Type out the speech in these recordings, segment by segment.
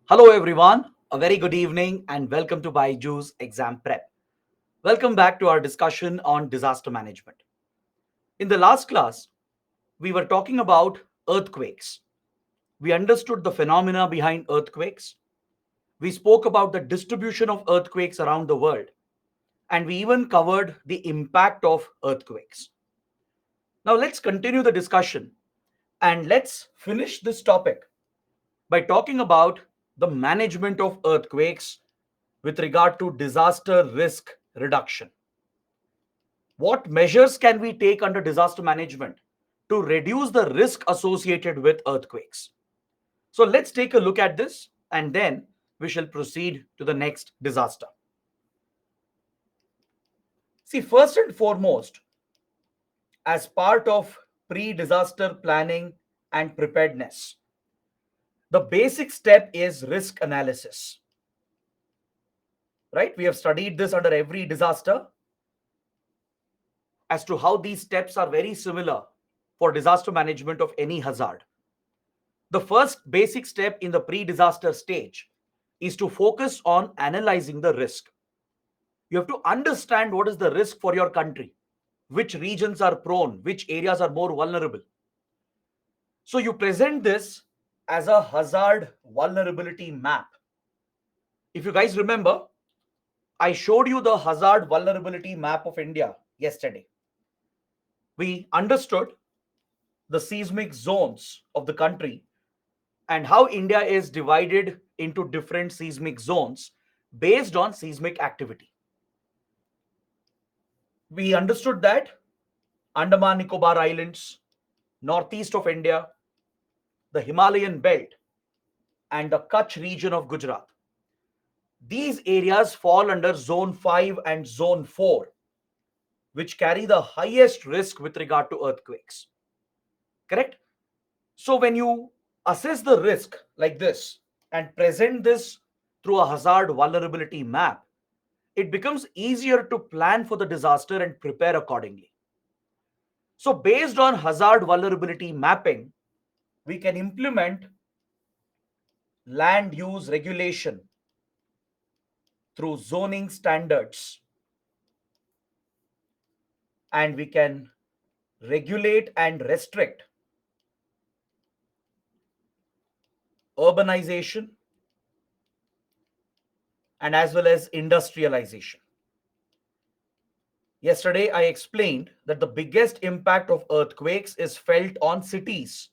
Hello, everyone. A very good evening and welcome to Byju's Exam Prep. Welcome back to our discussion on disaster management. In the last class, we were talking about earthquakes. We understood the phenomena behind earthquakes. We spoke about the distribution of earthquakes around the world. And we even covered the impact of earthquakes. Now, let's continue the discussion and let's finish this topic by talking about the management of earthquakes with regard to disaster risk reduction. What measures can we take under disaster management to reduce the risk associated with earthquakes? So let's take a look at this and then we shall proceed to the next disaster. See, first and foremost, as part of pre disaster planning and preparedness, the basic step is risk analysis. Right? We have studied this under every disaster as to how these steps are very similar for disaster management of any hazard. The first basic step in the pre disaster stage is to focus on analyzing the risk. You have to understand what is the risk for your country, which regions are prone, which areas are more vulnerable. So you present this as a hazard vulnerability map. If you guys remember, I showed you the hazard vulnerability map of India yesterday. We understood the seismic zones of the country and how India is divided into different seismic zones based on seismic activity. We understood that Andaman Nicobar Islands, northeast of India, the Himalayan belt, and the Kutch region of Gujarat. These areas fall under Zone 5 and Zone 4, which carry the highest risk with regard to earthquakes. Correct? So, when you assess the risk like this and present this through a hazard vulnerability map, it becomes easier to plan for the disaster and prepare accordingly. So, based on hazard vulnerability mapping, we can implement land use regulation through zoning standards, and we can regulate and restrict urbanization and as well as industrialization. Yesterday, I explained that the biggest impact of earthquakes is felt on cities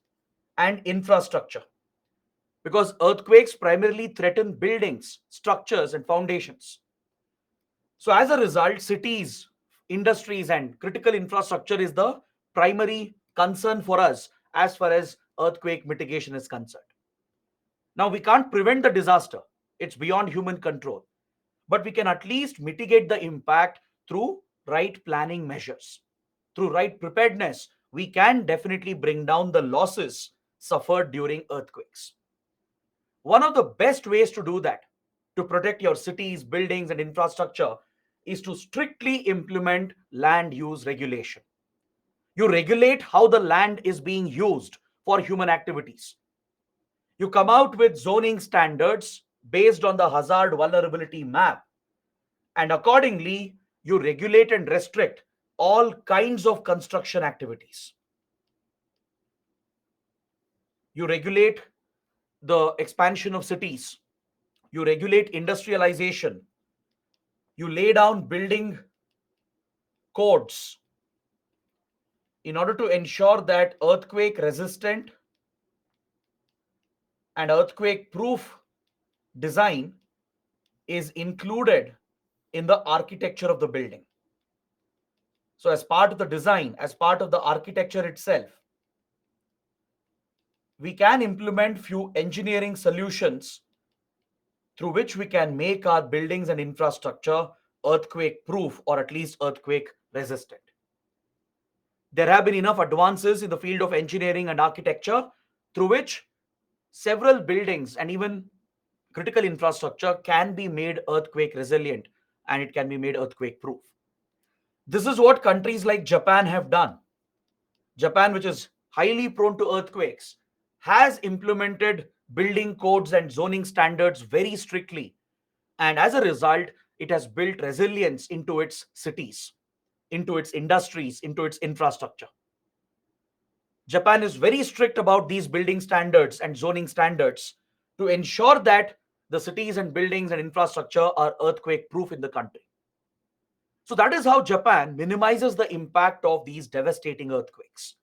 and infrastructure because earthquakes primarily threaten buildings, structures, and foundations. So, as a result, cities, industries, and critical infrastructure is the primary concern for us as far as earthquake mitigation is concerned. Now, we can't prevent the disaster, it's beyond human control, but we can at least mitigate the impact through right planning measures. Through right preparedness, we can definitely bring down the losses suffered during earthquakes. One of the best ways to do that, to protect your cities, buildings, and infrastructure, is to strictly implement land use regulation. You regulate how the land is being used for human activities. You come out with zoning standards based on the hazard vulnerability map, and accordingly, you regulate and restrict all kinds of construction activities. You regulate the expansion of cities, you regulate industrialization, you lay down building codes in order to ensure that earthquake resistant and earthquake proof design is included in the architecture of the building. So, as part of the design, as part of the architecture itself, we can implement few engineering solutions through which we can make our buildings and infrastructure earthquake proof or at least earthquake resistant. There have been enough advances in the field of engineering and architecture through which several buildings and even critical infrastructure can be made earthquake resilient and it can be made earthquake proof. This is what countries like Japan have done. Japan, which is highly prone to earthquakes, has implemented building codes and zoning standards very strictly. And as a result, it has built resilience into its cities, into its industries, into its infrastructure. Japan is very strict about these building standards and zoning standards to ensure that the cities and buildings and infrastructure are earthquake proof in the country. So that is how Japan minimizes the impact of these devastating earthquakes.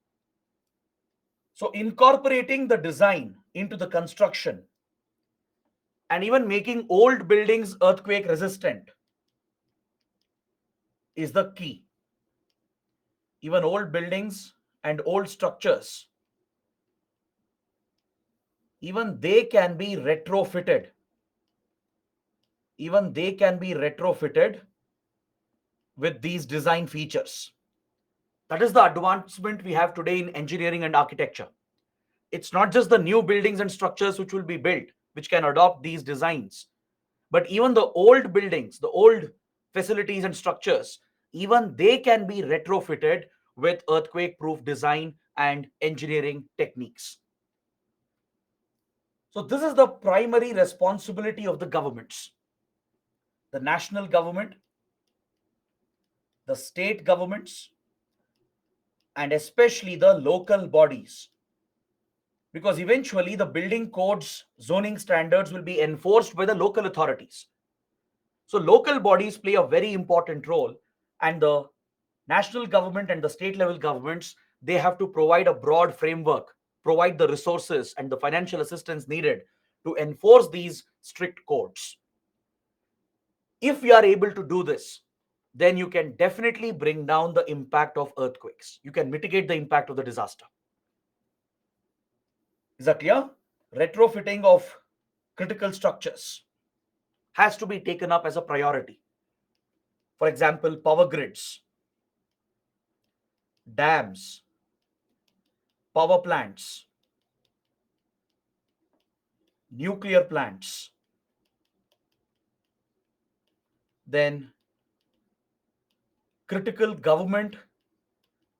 So incorporating the design into the construction and even making old buildings earthquake resistant is the key. Even old buildings and old structures, even they can be retrofitted. Even they can be retrofitted with these design features. That is the advancement we have today in engineering and architecture. It's not just the new buildings and structures which will be built, which can adopt these designs, but even the old buildings, the old facilities and structures, even they can be retrofitted with earthquake proof design and engineering techniques. So, this is the primary responsibility of the governments, the national government, the state governments, and especially the local bodies. Because eventually, the building codes, zoning standards will be enforced by the local authorities. So, local bodies play a very important role, and the national government and the state level governments, they have to provide a broad framework, provide the resources and the financial assistance needed to enforce these strict codes. If we are able to do this, then you can definitely bring down the impact of earthquakes. You can mitigate the impact of the disaster. Is that clear? Retrofitting of critical structures has to be taken up as a priority. For example, power grids, dams, power plants, nuclear plants, then critical government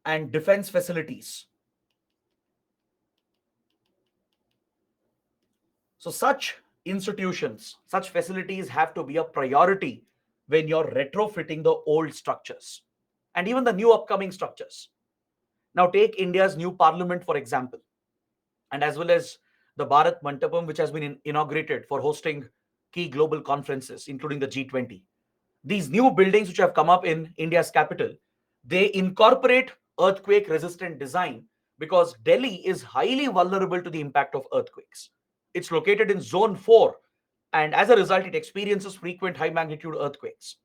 and defense facilities. So, such institutions, such facilities have to be a priority when you're retrofitting the old structures and even the new upcoming structures. Now, take India's new parliament, for example, and as well as the Bharat Mantapam, which has been inaugurated for hosting key global conferences, including the G20. These new buildings, which have come up in India's capital, they incorporate earthquake resistant design because Delhi is highly vulnerable to the impact of earthquakes. It's located in zone 4, and as a result, it experiences frequent high magnitude earthquakes.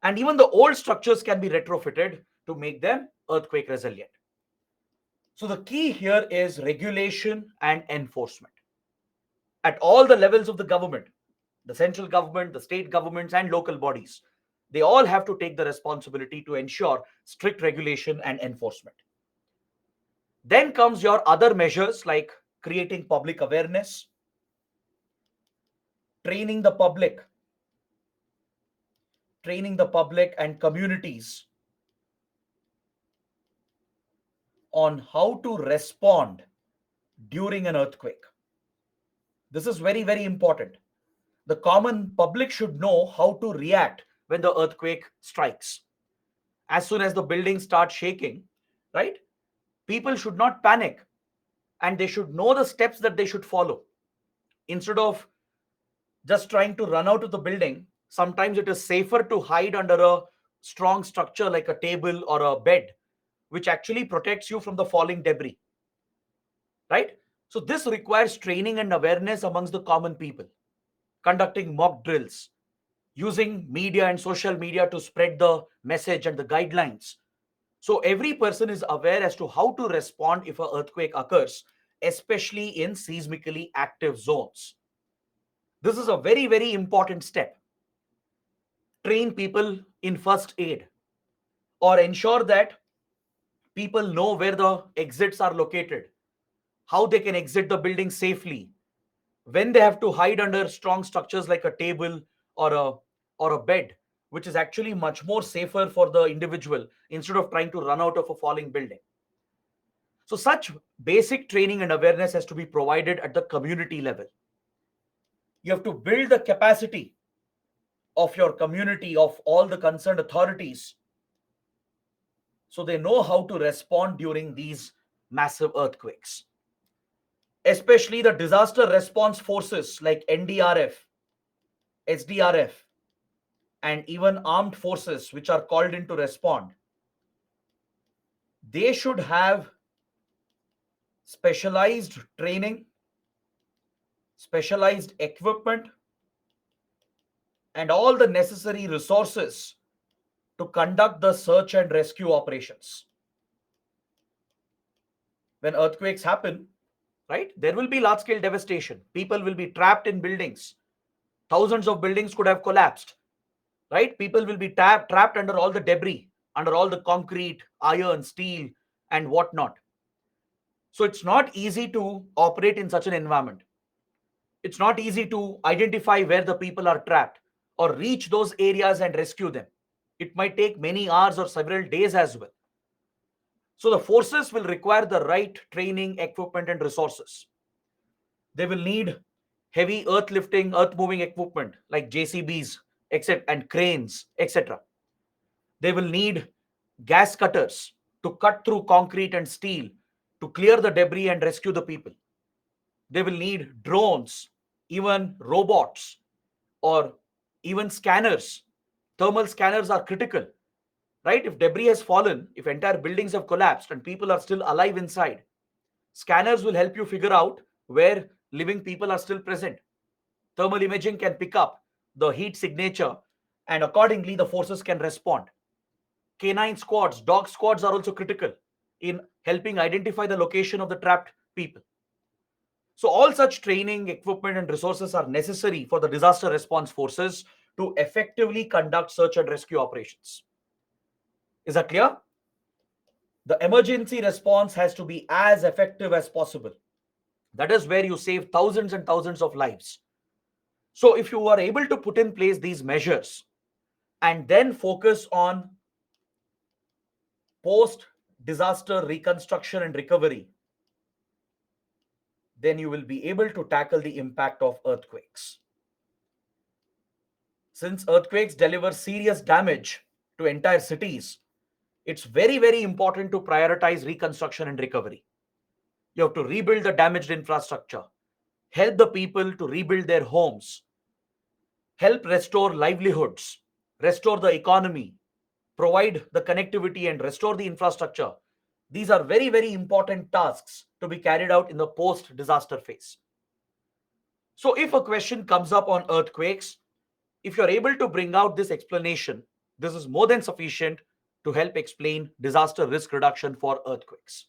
And even the old structures can be retrofitted to make them earthquake resilient. So the key here is regulation and enforcement at all the levels of the government, the central government, the state governments, and local bodies. They all have to take the responsibility to ensure strict regulation and enforcement. Then comes your other measures like creating public awareness, training the public, training the public and communities on how to respond during an earthquake. This is very, very important. The common public should know how to react when the earthquake strikes. As soon as the buildings start shaking, right? People should not panic and they should know the steps that they should follow. Instead of just trying to run out of the building, sometimes it is safer to hide under a strong structure like a table or a bed, which actually protects you from the falling debris, right? So, this requires training and awareness amongst the common people, conducting mock drills, using media and social media to spread the message and the guidelines. So every person is aware as to how to respond if an earthquake occurs, especially in seismically active zones. This is a very, very important step. Train people in first aid or ensure that people know where the exits are located, how they can exit the building safely, when they have to hide under strong structures like a table or a bed, which is actually much more safer for the individual instead of trying to run out of a falling building. So such basic training and awareness has to be provided at the community level. You have to build the capacity of your community, of all the concerned authorities, so they know how to respond during these massive earthquakes. Especially the disaster response forces like NDRF, SDRF, and even armed forces which are called in to respond. They should have specialized training, specialized equipment, and all the necessary resources to conduct the search and rescue operations. When earthquakes happen, right, there will be large scale devastation. People will be trapped in buildings. Thousands of buildings could have collapsed, right? People will be trapped under all the debris, under all the concrete, iron, steel, and whatnot. So it's not easy to operate in such an environment. It's not easy to identify where the people are trapped or reach those areas and rescue them. It might take many hours or several days as well. So the forces will require the right training, equipment, and resources. They will need heavy earth lifting, earth moving equipment like JCBs, etc., and cranes, etc. They will need gas cutters to cut through concrete and steel to clear the debris and rescue the people. They will need drones, even robots, or even scanners. Thermal scanners are critical, right? If debris has fallen, if entire buildings have collapsed and people are still alive inside, scanners will help you figure out where living people are still present. Thermal imaging can pick up the heat signature, and accordingly, the forces can respond. Canine squads, dog squads are also critical in helping identify the location of the trapped people. So, all such training, equipment, and resources are necessary for the disaster response forces to effectively conduct search and rescue operations. Is that clear? The emergency response has to be as effective as possible. That is where you save thousands and thousands of lives. So, if you are able to put in place these measures and then focus on post disaster reconstruction and recovery, then you will be able to tackle the impact of earthquakes. Since earthquakes deliver serious damage to entire cities, it's very, very important to prioritize reconstruction and recovery. You have to rebuild the damaged infrastructure, help the people to rebuild their homes, help restore livelihoods, restore the economy, provide the connectivity, and restore the infrastructure. These are very, very important tasks to be carried out in the post disaster phase. So, if a question comes up on earthquakes, if you're able to bring out this explanation, this is more than sufficient to help explain disaster risk reduction for earthquakes.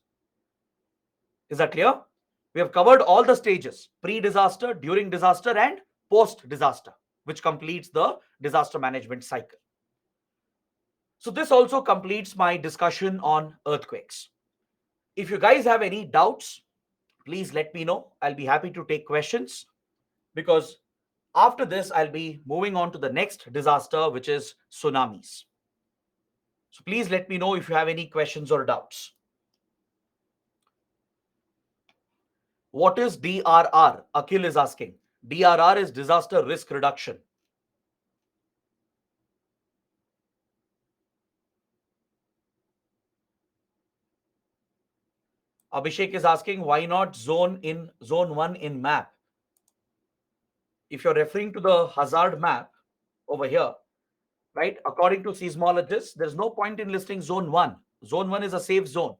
Is that clear? We have covered all the stages: pre disaster, during disaster, and post disaster, which completes the disaster management cycle. So, this also completes my discussion on earthquakes. If you guys have any doubts, please let me know. I'll be happy to take questions, because after this, I'll be moving on to the next disaster, which is tsunamis. So please let me know if you have any questions or doubts. What is DRR? Akhil is asking. DRR is disaster risk reduction. Abhishek is asking, why not zone 1 in map? If you're referring to the hazard map over here, right? According to seismologists, there's no point in listing zone 1. Zone 1 is a safe zone.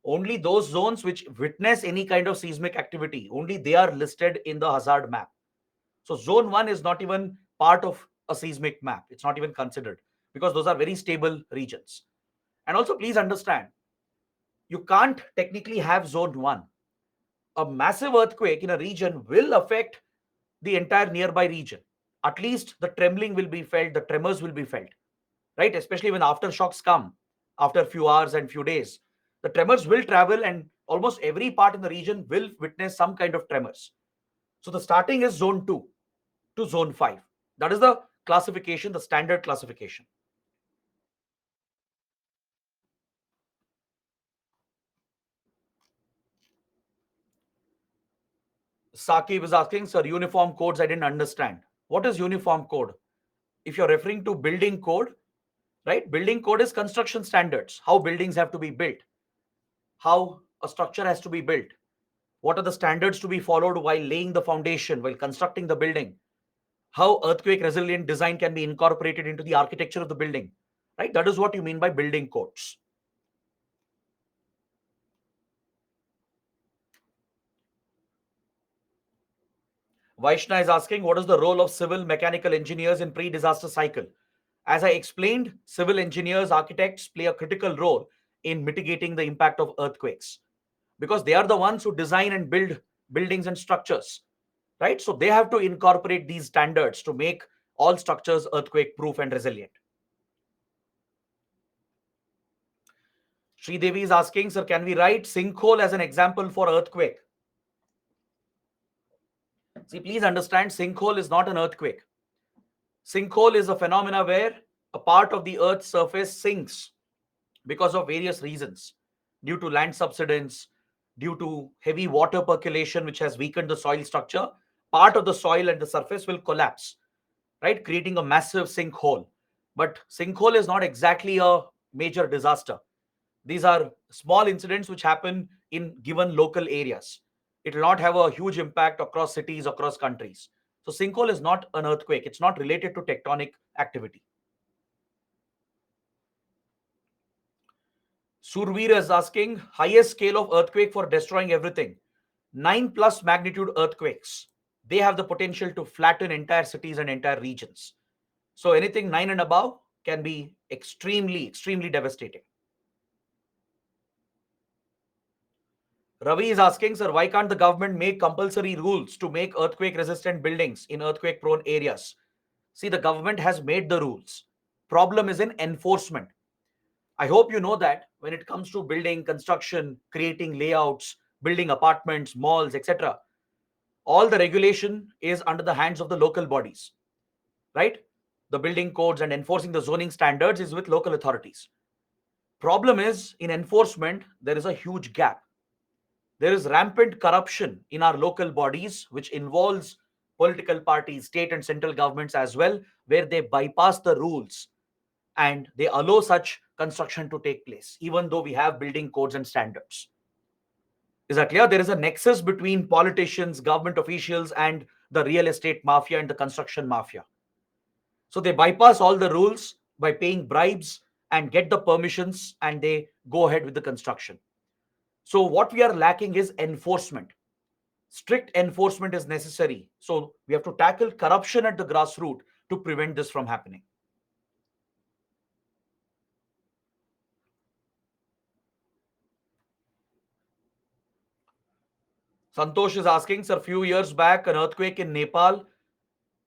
Only those zones which witness any kind of seismic activity, only they are listed in the hazard map. So zone 1 is not even part of a seismic map. It's not even considered, because those are very stable regions. And also, please understand, you can't technically have zone 1. A massive earthquake in a region will affect the entire nearby region. At least the trembling will be felt, the tremors will be felt, right? Especially when aftershocks come after a few hours and few days. The tremors will travel, and almost every part in the region will witness some kind of tremors. So the starting is zone 2 to zone 5. That is the classification, the standard classification. Saqib is asking, sir, uniform codes, I didn't understand. What is uniform code? If you're referring to building code, right? Building code is construction standards, how buildings have to be built, how a structure has to be built, what are the standards to be followed while laying the foundation, while constructing the building, how earthquake resilient design can be incorporated into the architecture of the building, right? That is what you mean by building codes. Vaishna is asking, what is the role of civil mechanical engineers in pre-disaster cycle? As I explained, civil engineers, architects play a critical role in mitigating the impact of earthquakes because they are the ones who design and build buildings and structures, right? So they have to incorporate these standards to make all structures earthquake proof and resilient. Sri Devi is asking, sir, can we write sinkhole as an example for earthquake? See, please understand, sinkhole is not an earthquake. Sinkhole is a phenomena where a part of the earth's surface sinks because of various reasons, due to land subsidence, due to heavy water percolation, which has weakened the soil structure. Part of the soil and the surface will collapse, right? Creating a massive sinkhole. But sinkhole is not exactly a major disaster. These are small incidents which happen in given local areas. It will not have a huge impact across cities, across countries. So sinkhole is not an earthquake. It's not related to tectonic activity. Surveer is asking, highest scale of earthquake for destroying everything. 9 plus magnitude earthquakes. They have the potential to flatten entire cities and entire regions. So anything 9 and above can be extremely, extremely devastating. Ravi is asking, sir, why can't the government make compulsory rules to make earthquake resistant buildings in earthquake prone areas? See, the government has made the rules. Problem is in enforcement. I hope you know that when it comes to building, construction, creating layouts, building apartments, malls, etc., all the regulation is under the hands of the local bodies, right? The building codes and enforcing the zoning standards is with local authorities. Problem is in enforcement, there is a huge gap. There is rampant corruption in our local bodies, which involves political parties, state and central governments as well, where they bypass the rules and they allow such construction to take place, even though we have building codes and standards. Is that clear? There is a nexus between politicians, government officials, and the real estate mafia and the construction mafia. So they bypass all the rules by paying bribes and get the permissions and they go ahead with the construction. So what we are lacking is enforcement. Strict enforcement is necessary. So we have to tackle corruption at the grassroots to prevent this from happening. Santosh is asking, sir, a few years back, an earthquake in Nepal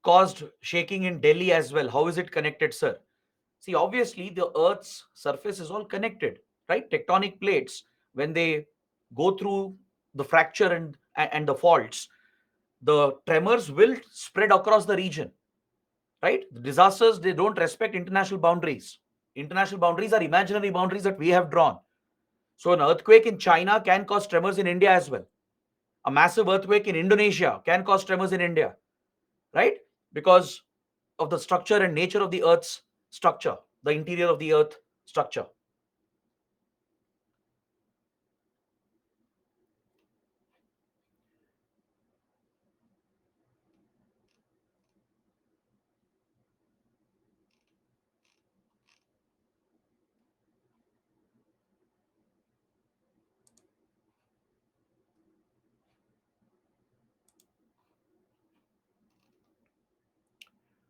caused shaking in Delhi as well. How is it connected, sir? See, obviously, the Earth's surface is all connected, right? Tectonic plates, when they go through the fracture and the faults, the tremors will spread across the region, right? The disasters, they don't respect international boundaries. International boundaries are imaginary boundaries that we have drawn. So, an earthquake in China can cause tremors in India as well. A massive earthquake in Indonesia can cause tremors in India, right? Because of the structure and nature of the Earth's structure, the interior of the Earth structure.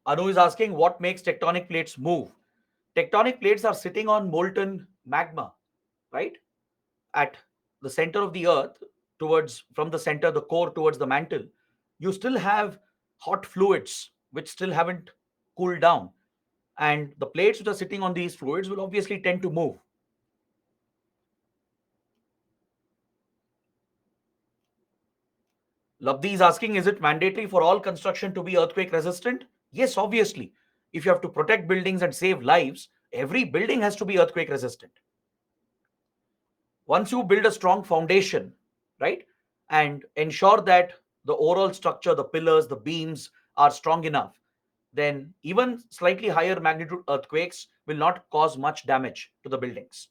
Anu is asking, what makes tectonic plates move? Tectonic plates are sitting on molten magma, right? At the center of the earth, towards from the center, the core towards the mantle, you still have hot fluids which still haven't cooled down. And the plates which are sitting on these fluids will obviously tend to move. Labdi is asking, is it mandatory for all construction to be earthquake resistant? Yes, obviously. If you have to protect buildings and save lives, every building has to be earthquake resistant. Once you build a strong foundation, right, and ensure that the overall structure, the pillars, the beams are strong enough, then even slightly higher magnitude earthquakes will not cause much damage to the buildings.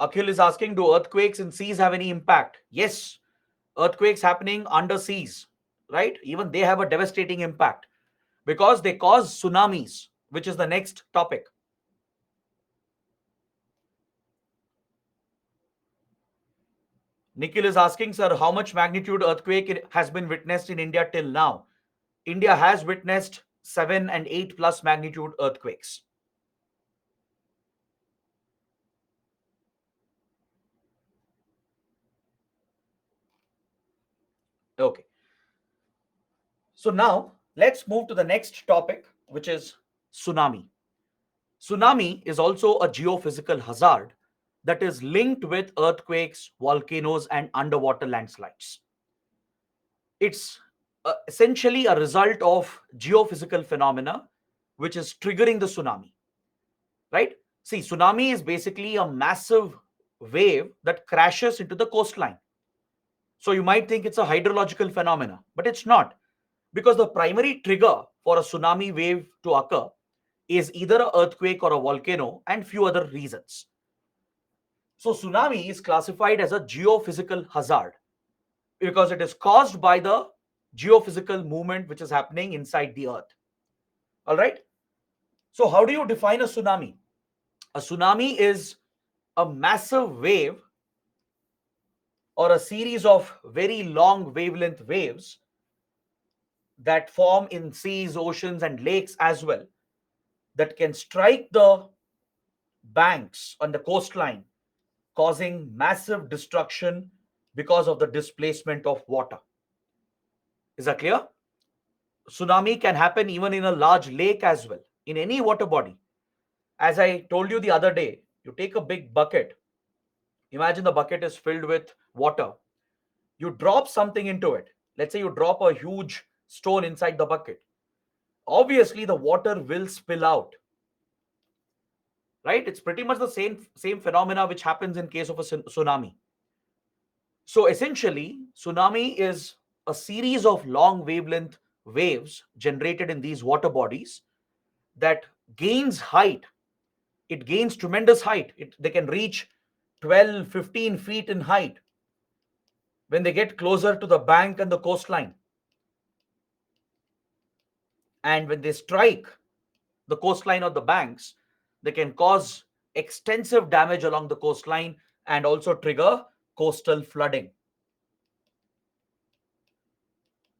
Akhil is asking, do earthquakes in seas have any impact? Yes, earthquakes happening under seas, right? Even they have a devastating impact because they cause tsunamis, which is the next topic. Nikhil is asking, sir, how much magnitude earthquake has been witnessed in India till now? India has witnessed 7 and 8 plus magnitude earthquakes. Okay. So now let's move to the next topic, which is tsunami. Tsunami is also a geophysical hazard that is linked with earthquakes, volcanoes, and underwater landslides. It's essentially a result of geophysical phenomena which is triggering the tsunami, right? See, tsunami is basically a massive wave that crashes into the coastline. So you might think it's a hydrological phenomena, but it's not, because the primary trigger for a tsunami wave to occur is either an earthquake or a volcano and few other reasons. So tsunami is classified as a geophysical hazard because it is caused by the geophysical movement which is happening inside the earth. All right. So how do you define a tsunami? A tsunami is a massive wave or a series of very long wavelength waves that form in seas, oceans, and lakes as well, that can strike the banks on the coastline, causing massive destruction because of the displacement of water. Is that clear? Tsunami can happen even in a large lake as well, in any water body. As I told you the other day, you take a big bucket. Imagine the bucket is filled with water. You drop something into it. Let's say you drop a huge stone inside the bucket. Obviously, the water will spill out, right? It's pretty much the same phenomena which happens in case of a tsunami. So essentially, tsunami is a series of long wavelength waves generated in these water bodies that gains height. It gains tremendous height. They can reach 12, 15 feet in height when they get closer to the bank and the coastline. And when they strike the coastline or the banks, they can cause extensive damage along the coastline and also trigger coastal flooding.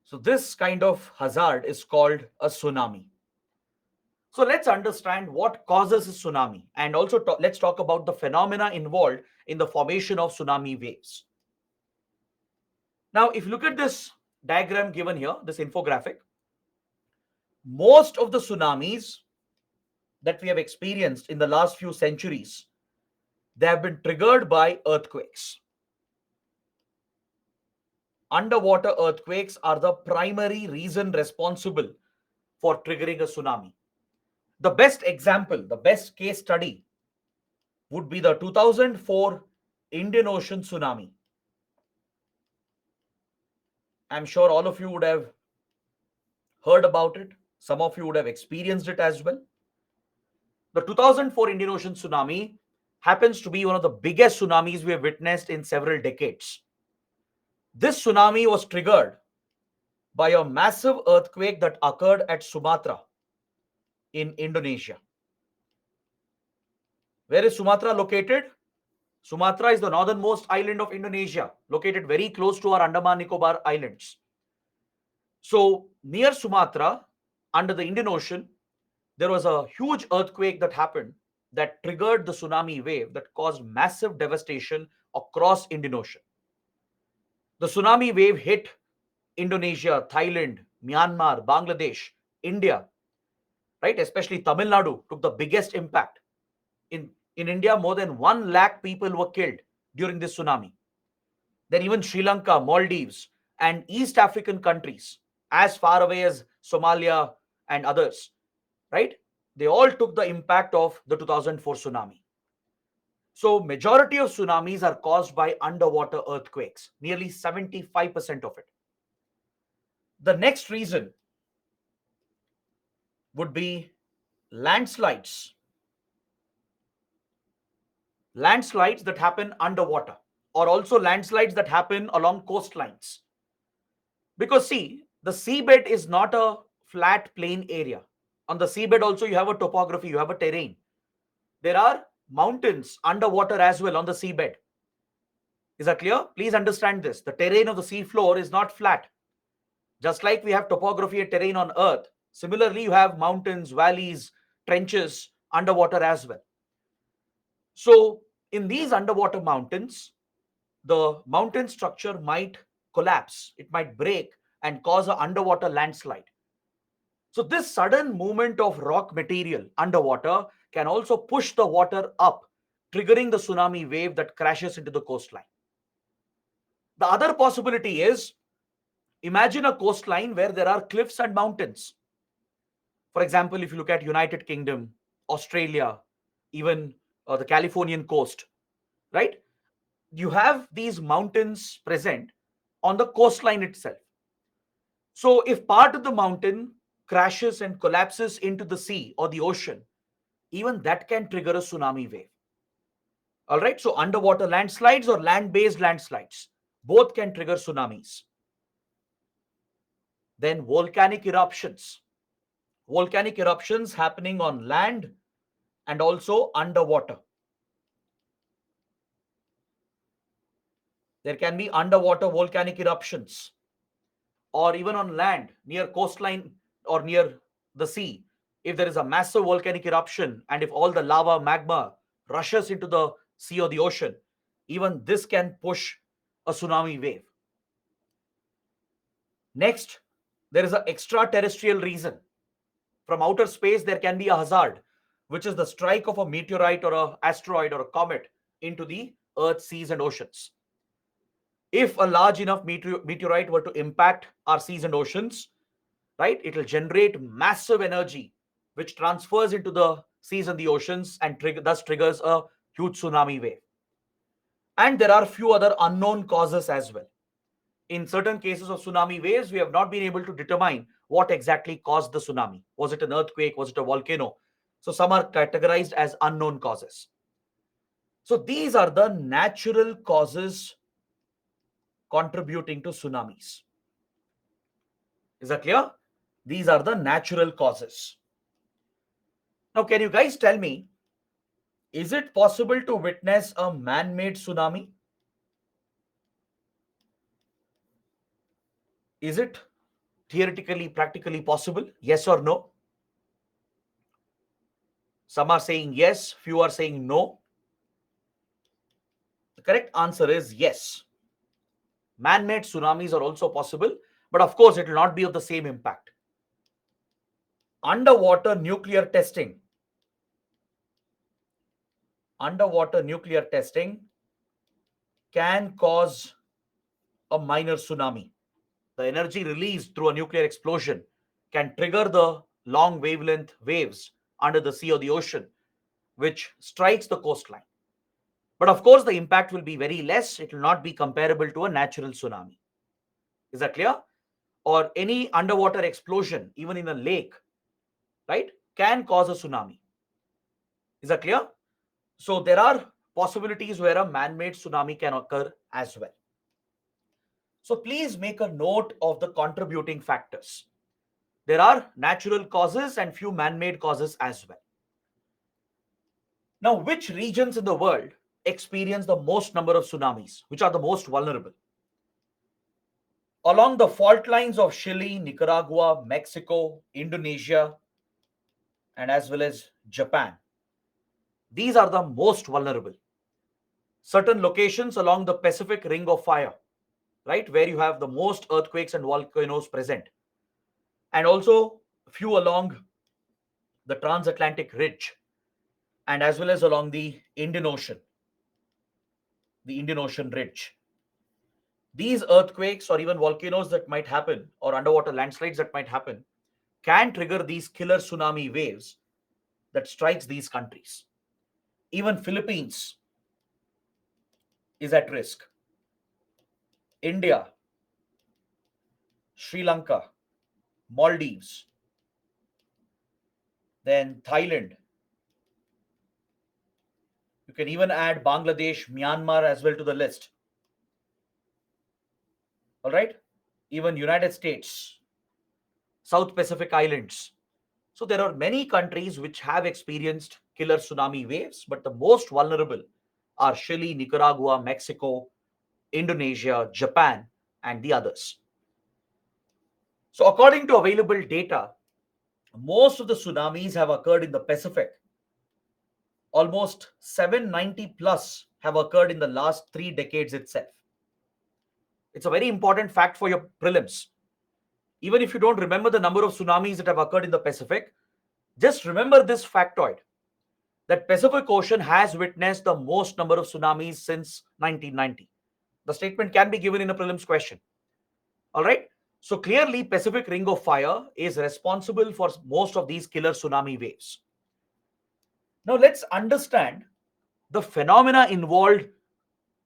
So this kind of hazard is called a tsunami. So let's understand what causes a tsunami, and also let's talk about the phenomena involved in the formation of tsunami waves. Now, if you look at this diagram given here, this infographic, most of the tsunamis that we have experienced in the last few centuries, they have been triggered by earthquakes. Underwater earthquakes are the primary reason responsible for triggering a tsunami. The best example, the best case study would be the 2004 Indian Ocean tsunami. I'm sure all of you would have heard about it. Some of you would have experienced it as well. The 2004 Indian Ocean tsunami happens to be one of the biggest tsunamis we have witnessed in several decades. This tsunami was triggered by a massive earthquake that occurred at Sumatra in Indonesia. Where is Sumatra located? Sumatra is the northernmost island of Indonesia, located very close to our Andaman Nicobar Islands. So, near Sumatra, under the Indian Ocean, there was a huge earthquake that happened that triggered the tsunami wave that caused massive devastation across Indian Ocean. The tsunami wave hit Indonesia, Thailand, Myanmar, Bangladesh, India, right? Especially Tamil Nadu took the biggest impact. In India, more than 1 lakh people were killed during this tsunami. Then even Sri Lanka, Maldives, and East African countries, as far away as Somalia and others, right? They all took the impact of the 2004 tsunami. So majority of tsunamis are caused by underwater earthquakes, nearly 75% of it. The next reason would be landslides. Landslides that happen underwater, or also landslides that happen along coastlines. Because see, the seabed is not a flat plain area. On the seabed also you have a topography, you have a terrain. There are mountains underwater as well on the seabed. Is that clear? Please understand this. The terrain of the sea floor is not flat. Just like we have topography and terrain on earth, similarly you have mountains, valleys, trenches underwater as well. So in these underwater mountains, the mountain structure might collapse, it might break and cause an underwater landslide. So this sudden movement of rock material underwater can also push the water up, triggering the tsunami wave that crashes into the coastline. The other possibility is, imagine a coastline where there are cliffs and mountains. For example, if you look at United Kingdom, Australia, even the Californian coast, right? You have these mountains present on the coastline itself. So if part of the mountain crashes and collapses into the sea or the ocean, even that can trigger a tsunami wave. All right, so underwater landslides or land-based landslides, both can trigger tsunamis. Then volcanic eruptions. Volcanic eruptions happening on land and also underwater. There can be underwater volcanic eruptions, or even on land near coastline or near the sea. If there is a massive volcanic eruption and if all the lava magma rushes into the sea or the ocean, even this can push a tsunami wave. Next, there is an extraterrestrial reason. From outer space, there can be a hazard, which is the strike of a meteorite or an asteroid or a comet into the Earth, seas, and oceans. If a large enough meteorite were to impact our seas and oceans, right, it will generate massive energy, which transfers into the seas and the oceans and thus triggers a huge tsunami wave. And there are few other unknown causes as well. In certain cases of tsunami waves, we have not been able to determine what exactly caused the tsunami. Was it an earthquake? Was it a volcano? So some are categorized as unknown causes. So these are the natural causes contributing to tsunamis. Is that clear? These are the natural causes. Now, can you guys tell me, is it possible to witness a man-made tsunami? Is it theoretically, practically possible? Yes or no? Some are saying yes, few are saying no. The correct answer is yes. Man-made tsunamis are also possible, but of course it will not be of the same impact. Underwater nuclear testing. Underwater nuclear testing can cause a minor tsunami. The energy released through a nuclear explosion can trigger the long wavelength waves under the sea or the ocean, which strikes the coastline. But of course, the impact will be very less. It will not be comparable to a natural tsunami. Is that clear? Or any underwater explosion, even in a lake, right, can cause a tsunami. Is that clear? So there are possibilities where a man-made tsunami can occur as well. So please make a note of the contributing factors. There are natural causes and few man-made causes as well. Now, which regions in the world experience the most number of tsunamis? Which are the most vulnerable? Along the fault lines of Chile, Nicaragua, Mexico, Indonesia, and as well as Japan. These are the most vulnerable. Certain locations along the Pacific Ring of Fire, right, where you have the most earthquakes and volcanoes present, and also few along the transatlantic ridge, and as well as along the Indian Ocean ridge. These earthquakes or even volcanoes that might happen or underwater landslides that might happen can trigger these killer tsunami waves that strikes these countries. Even Philippines, is at risk. India, Sri Lanka, Maldives, then Thailand. You can even add Bangladesh, Myanmar as well to the list. All right? Even United States, South Pacific Islands. So there are many countries which have experienced killer tsunami waves, but the most vulnerable are Chile, Nicaragua, Mexico, Indonesia, Japan, and the others. So according to available data, most of the tsunamis have occurred in the Pacific. Almost 790 plus have occurred in the last 3 decades itself. It's a very important fact for your prelims. Even if you don't remember the number of tsunamis that have occurred in the Pacific, just remember this factoid that Pacific Ocean has witnessed the most number of tsunamis since 1990. The statement can be given in a prelims question. All right. So clearly, Pacific Ring of Fire is responsible for most of these killer tsunami waves. Now let's understand the phenomena involved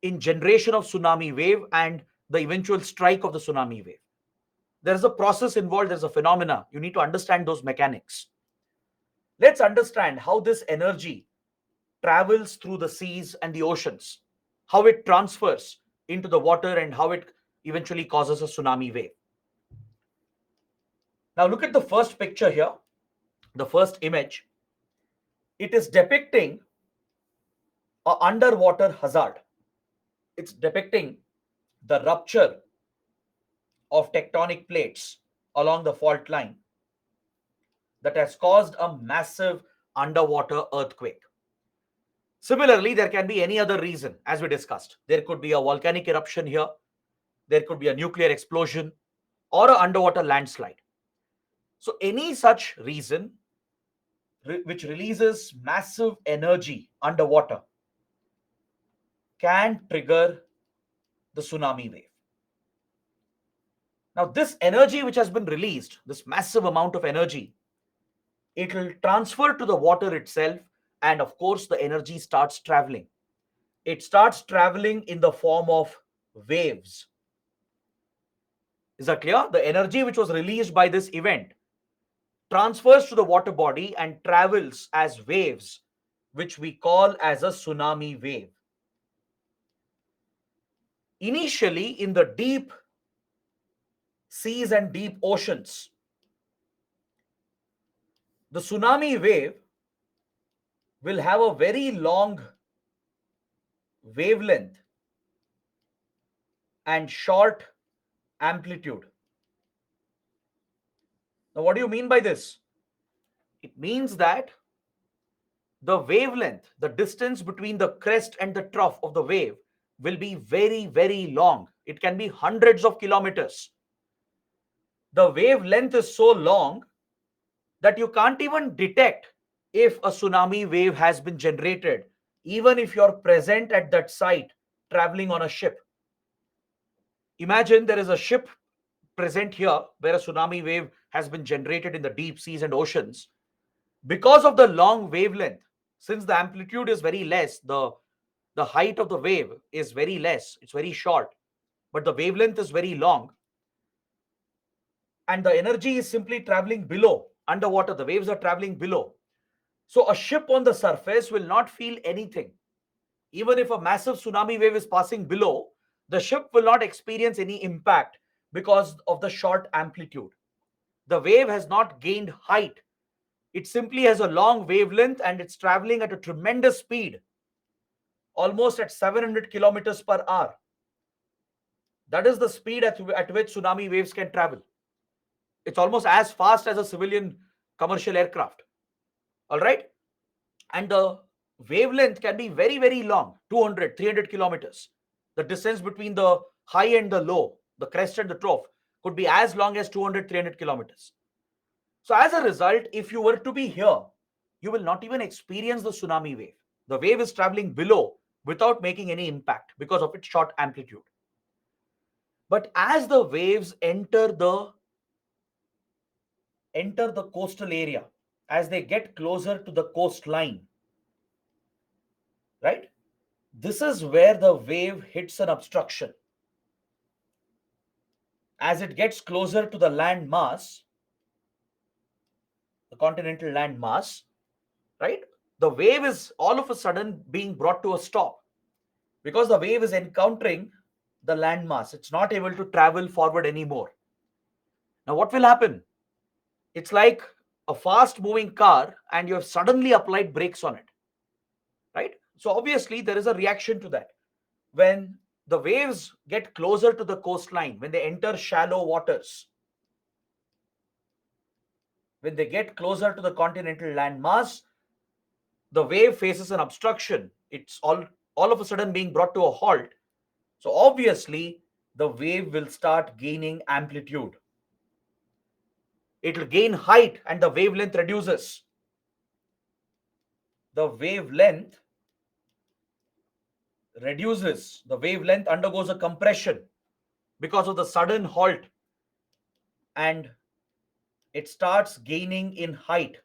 in generation of tsunami wave and the eventual strike of the tsunami wave. There is a process involved, there's a phenomena. You need to understand those mechanics. Let's understand how this energy travels through the seas and the oceans, how it transfers into the water, and how it eventually causes a tsunami wave. Now, look at the first picture here, the first image. It is depicting an underwater hazard. It's depicting the rupture of tectonic plates along the fault line that has caused a massive underwater earthquake. Similarly, there can be any other reason, as we discussed. There could be a volcanic eruption here, there could be a nuclear explosion, or an underwater landslide. So, any such reason which releases massive energy underwater can trigger the tsunami wave. Now, this energy which has been released, this massive amount of energy, it will transfer to the water itself, and of course, the energy starts traveling. It starts traveling in the form of waves. Is that clear? The energy which was released by this event transfers to the water body and travels as waves, which we call as a tsunami wave. Initially, in the deep seas and deep oceans, the tsunami wave will have a very long wavelength and short amplitude. Now, what do you mean by this? It means that the wavelength, the distance between the crest and the trough of the wave will be very, very long. It can be hundreds of kilometers. The wavelength is so long that you can't even detect if a tsunami wave has been generated, even if you're present at that site traveling on a ship. Imagine there is a ship present here where a tsunami wave has been generated in the deep seas and oceans. Because of the long wavelength, since the amplitude is very less, the height of the wave is very less, it's very short, but the wavelength is very long, and the energy is simply traveling below. Underwater, the waves are traveling below. So a ship on the surface will not feel anything. Even if a massive tsunami wave is passing below, the ship will not experience any impact because of the short amplitude. The wave has not gained height. It simply has a long wavelength and it's traveling at a tremendous speed, almost at 700 kilometers per hour. That is the speed at which tsunami waves can travel. It's almost as fast as a civilian commercial aircraft. All right. And the wavelength can be very, very long, 200, 300 kilometers. The distance between the high and the low, the crest and the trough, could be as long as 200, 300 kilometers. So as a result, if you were to be here, you will not even experience the tsunami wave. The wave is traveling below without making any impact because of its short amplitude. But as the waves enter the coastal area, as they get closer to the coastline, right, This is where the wave hits an obstruction. As it gets closer to the land mass, the continental land mass, right? The wave is all of a sudden being brought to a stop because the wave is encountering the land mass. It's not able to travel forward anymore. Now, what will happen? It's like a fast moving car and you have suddenly applied brakes on it, right? So, obviously, there is a reaction to that. When the waves get closer to the coastline, when they enter shallow waters, when they get closer to the continental landmass, the wave faces an obstruction. It's all of a sudden being brought to a halt. So obviously, the wave will start gaining amplitude. It will gain height and the wavelength reduces. The wavelength reduces. The wavelength undergoes a compression because of the sudden halt, and it starts gaining in height.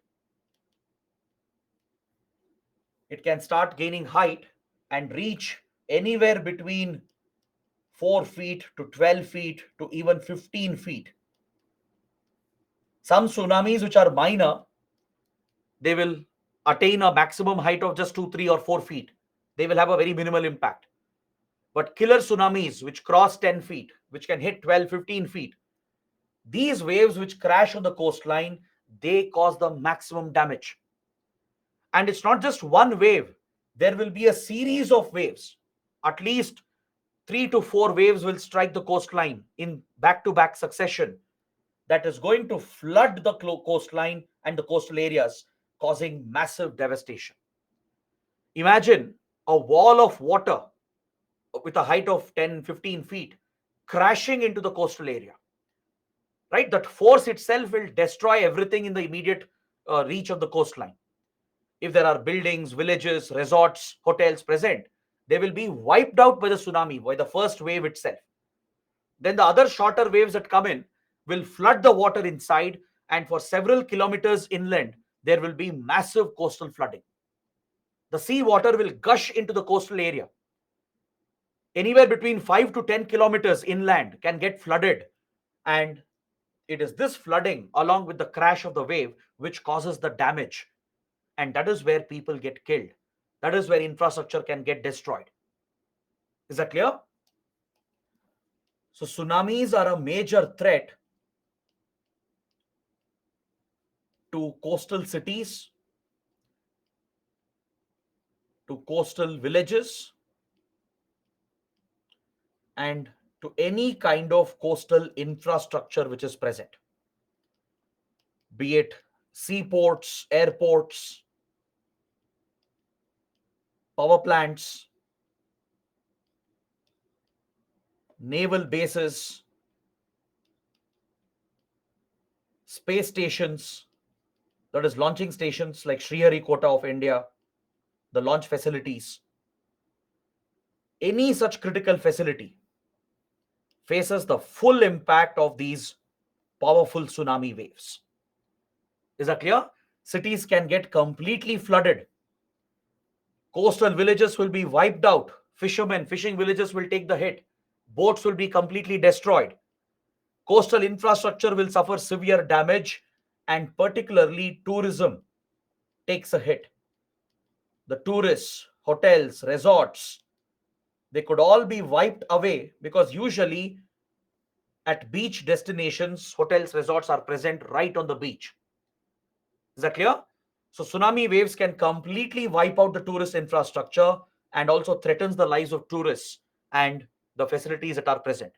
It can start gaining height and reach anywhere between 4 feet to 12 feet to even 15 feet. Some tsunamis, which are minor, they will attain a maximum height of just 2, 3, or 4 feet. They will have a very minimal impact. But killer tsunamis, which cross 10 feet, which can hit 12, 15 feet, these waves which crash on the coastline, they cause the maximum damage. And it's not just one wave, there will be a series of waves. At least 3 to 4 waves will strike the coastline in back to back succession. That is going to flood the coastline and the coastal areas, causing massive devastation. Imagine a wall of water with a height of 10, 15 feet crashing into the coastal area, right? That force itself will destroy everything in the immediate reach of the coastline. If there are buildings, villages, resorts, hotels present, they will be wiped out by the tsunami, by the first wave itself. Then the other shorter waves that come in will flood the water inside, and for several kilometers inland, there will be massive coastal flooding. The sea water will gush into the coastal area. Anywhere between 5 to 10 kilometers inland can get flooded, and it is this flooding, along with the crash of the wave, which causes the damage. And that is where people get killed. That is where infrastructure can get destroyed. Is that clear? So, tsunamis are a major threat to coastal cities, to coastal villages, and to any kind of coastal infrastructure which is present, be it seaports, airports, power plants, naval bases, space stations, that is, launching stations like Sriharikota of India, the launch facilities. Any such critical facility faces the full impact of these powerful tsunami waves. Is that clear? Cities can get completely flooded. Coastal villages will be wiped out. Fishermen, fishing villages will take the hit. Boats will be completely destroyed. Coastal infrastructure will suffer severe damage, and particularly tourism takes a hit. The tourists, hotels, resorts, they could all be wiped away because usually at beach destinations, hotels, resorts are present right on the beach. Is that clear? So tsunami waves can completely wipe out the tourist infrastructure and also threatens the lives of tourists and the facilities that are present.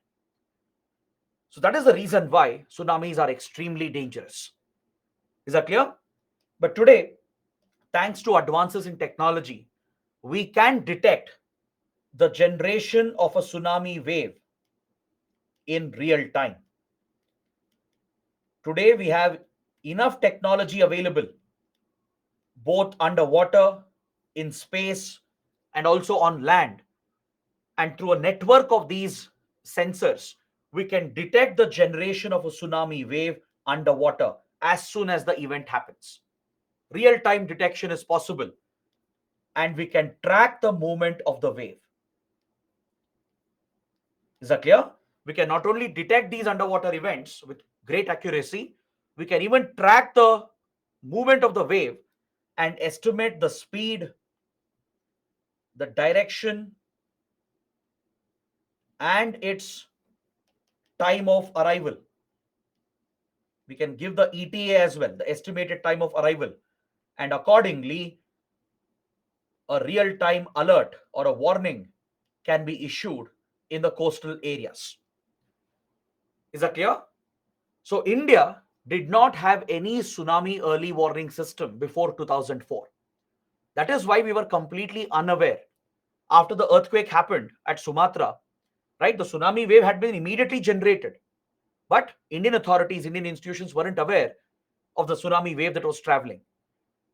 So that is the reason why tsunamis are extremely dangerous. Is that clear? But today, thanks to advances in technology, we can detect the generation of a tsunami wave in real time. Today, we have enough technology available, both underwater, in space, and also on land. And through a network of these sensors, we can detect the generation of a tsunami wave underwater as soon as the event happens. Real time detection is possible. and we can track the movement of the wave. Is that clear? We can not only detect these underwater events with great accuracy, we can even track the movement of the wave and estimate the speed, the direction, and its time of arrival. We can give the ETA as well, the estimated time of arrival, and accordingly, a real time alert or a warning can be issued in the coastal areas. Is that clear? So, India did not have any tsunami early warning system before 2004. That is why we were completely unaware. After the earthquake happened at Sumatra, right, the tsunami wave had been immediately generated. But Indian authorities, Indian institutions weren't aware of the tsunami wave that was traveling.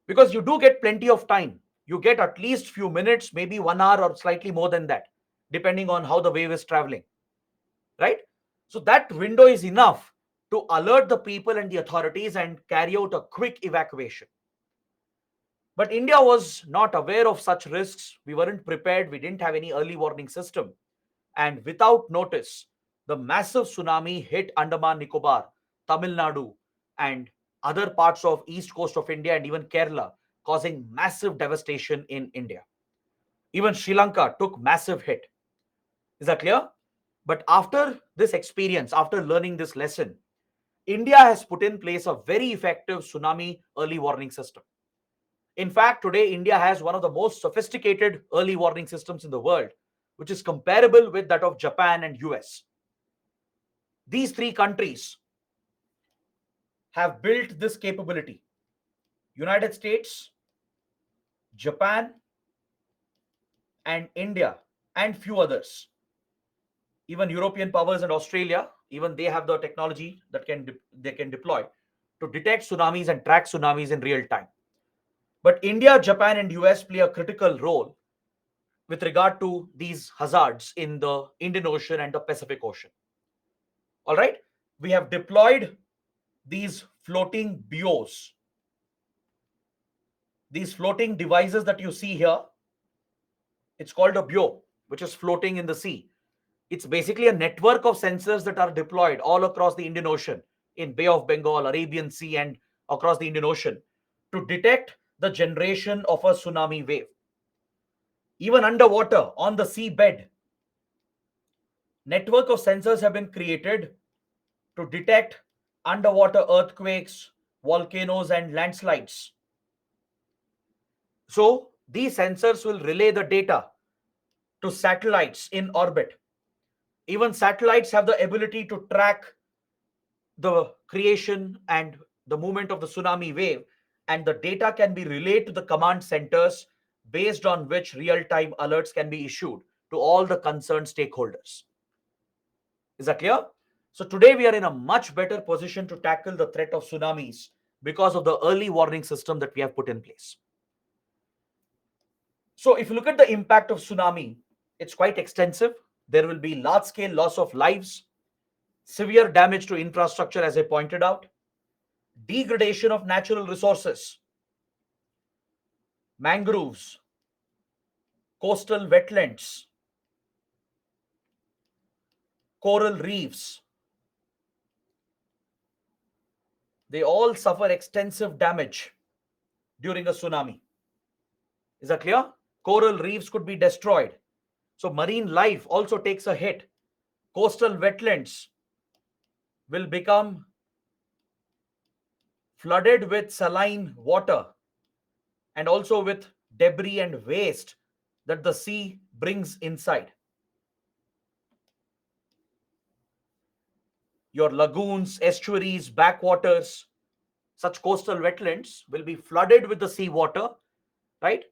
Because you do get plenty of time. You get at least few minutes, maybe 1 hour or slightly more than that, depending on how the wave is traveling, right? So that window is enough to alert the people and the authorities and carry out a quick evacuation. But India was not aware of such risks. We weren't prepared. We didn't have any early warning system. And without notice, the massive tsunami hit Andaman Nicobar, Tamil Nadu, and other parts of east coast of India and even Kerala, causing massive devastation in India. Even Sri Lanka took massive hit. Is that clear? But after this experience, after learning this lesson, India has put in place a very effective tsunami early warning system. In fact, today India has one of the most sophisticated early warning systems in the world, which is comparable with that of Japan and US. These three countries have built this capability. United States, Japan, and India, and few others. Even European powers and Australia, even they have the technology that they can deploy to detect tsunamis and track tsunamis in real time. But India, Japan, and US play a critical role with regard to these hazards in the Indian Ocean and the Pacific Ocean. All right, we have deployed these floating BOs, these floating devices that you see here. It's called a BO, which is floating in the sea. It's basically a network of sensors that are deployed all across the Indian Ocean, in Bay of Bengal, Arabian Sea, and across the Indian Ocean to detect the generation of a tsunami wave. Even underwater, on the seabed, network of sensors have been created to detect underwater earthquakes, volcanoes, and landslides. So these sensors will relay the data to satellites in orbit. Even satellites have the ability to track the creation and the movement of the tsunami wave, and the data can be relayed to the command centers, based on which real-time alerts can be issued to all the concerned stakeholders. Is that clear? So today we are in a much better position to tackle the threat of tsunamis because of the early warning system that we have put in place. So if you look at the impact of tsunami, it's quite extensive. There will be large-scale loss of lives, severe damage to infrastructure, as I pointed out, degradation of natural resources, mangroves, coastal wetlands, coral reefs. They all suffer extensive damage during a tsunami. Is that clear? Coral reefs could be destroyed. So marine life also takes a hit. Coastal wetlands will become flooded with saline water and also with debris and waste that the sea brings inside. Your lagoons, estuaries, backwaters, such coastal wetlands will be flooded with the seawater, right?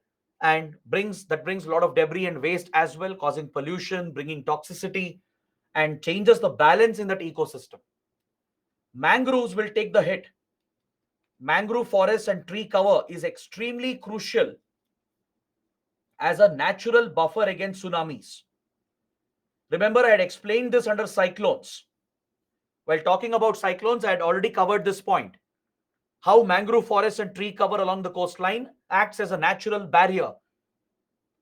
And brings a lot of debris and waste as well, causing pollution, bringing toxicity, and changes the balance in that ecosystem. Mangroves will take the hit. Mangrove forest and tree cover is extremely crucial as a natural buffer against tsunamis. Remember, I had explained this under cyclones. While talking about cyclones, I had already covered this point. How mangrove forests and tree cover along the coastline acts as a natural barrier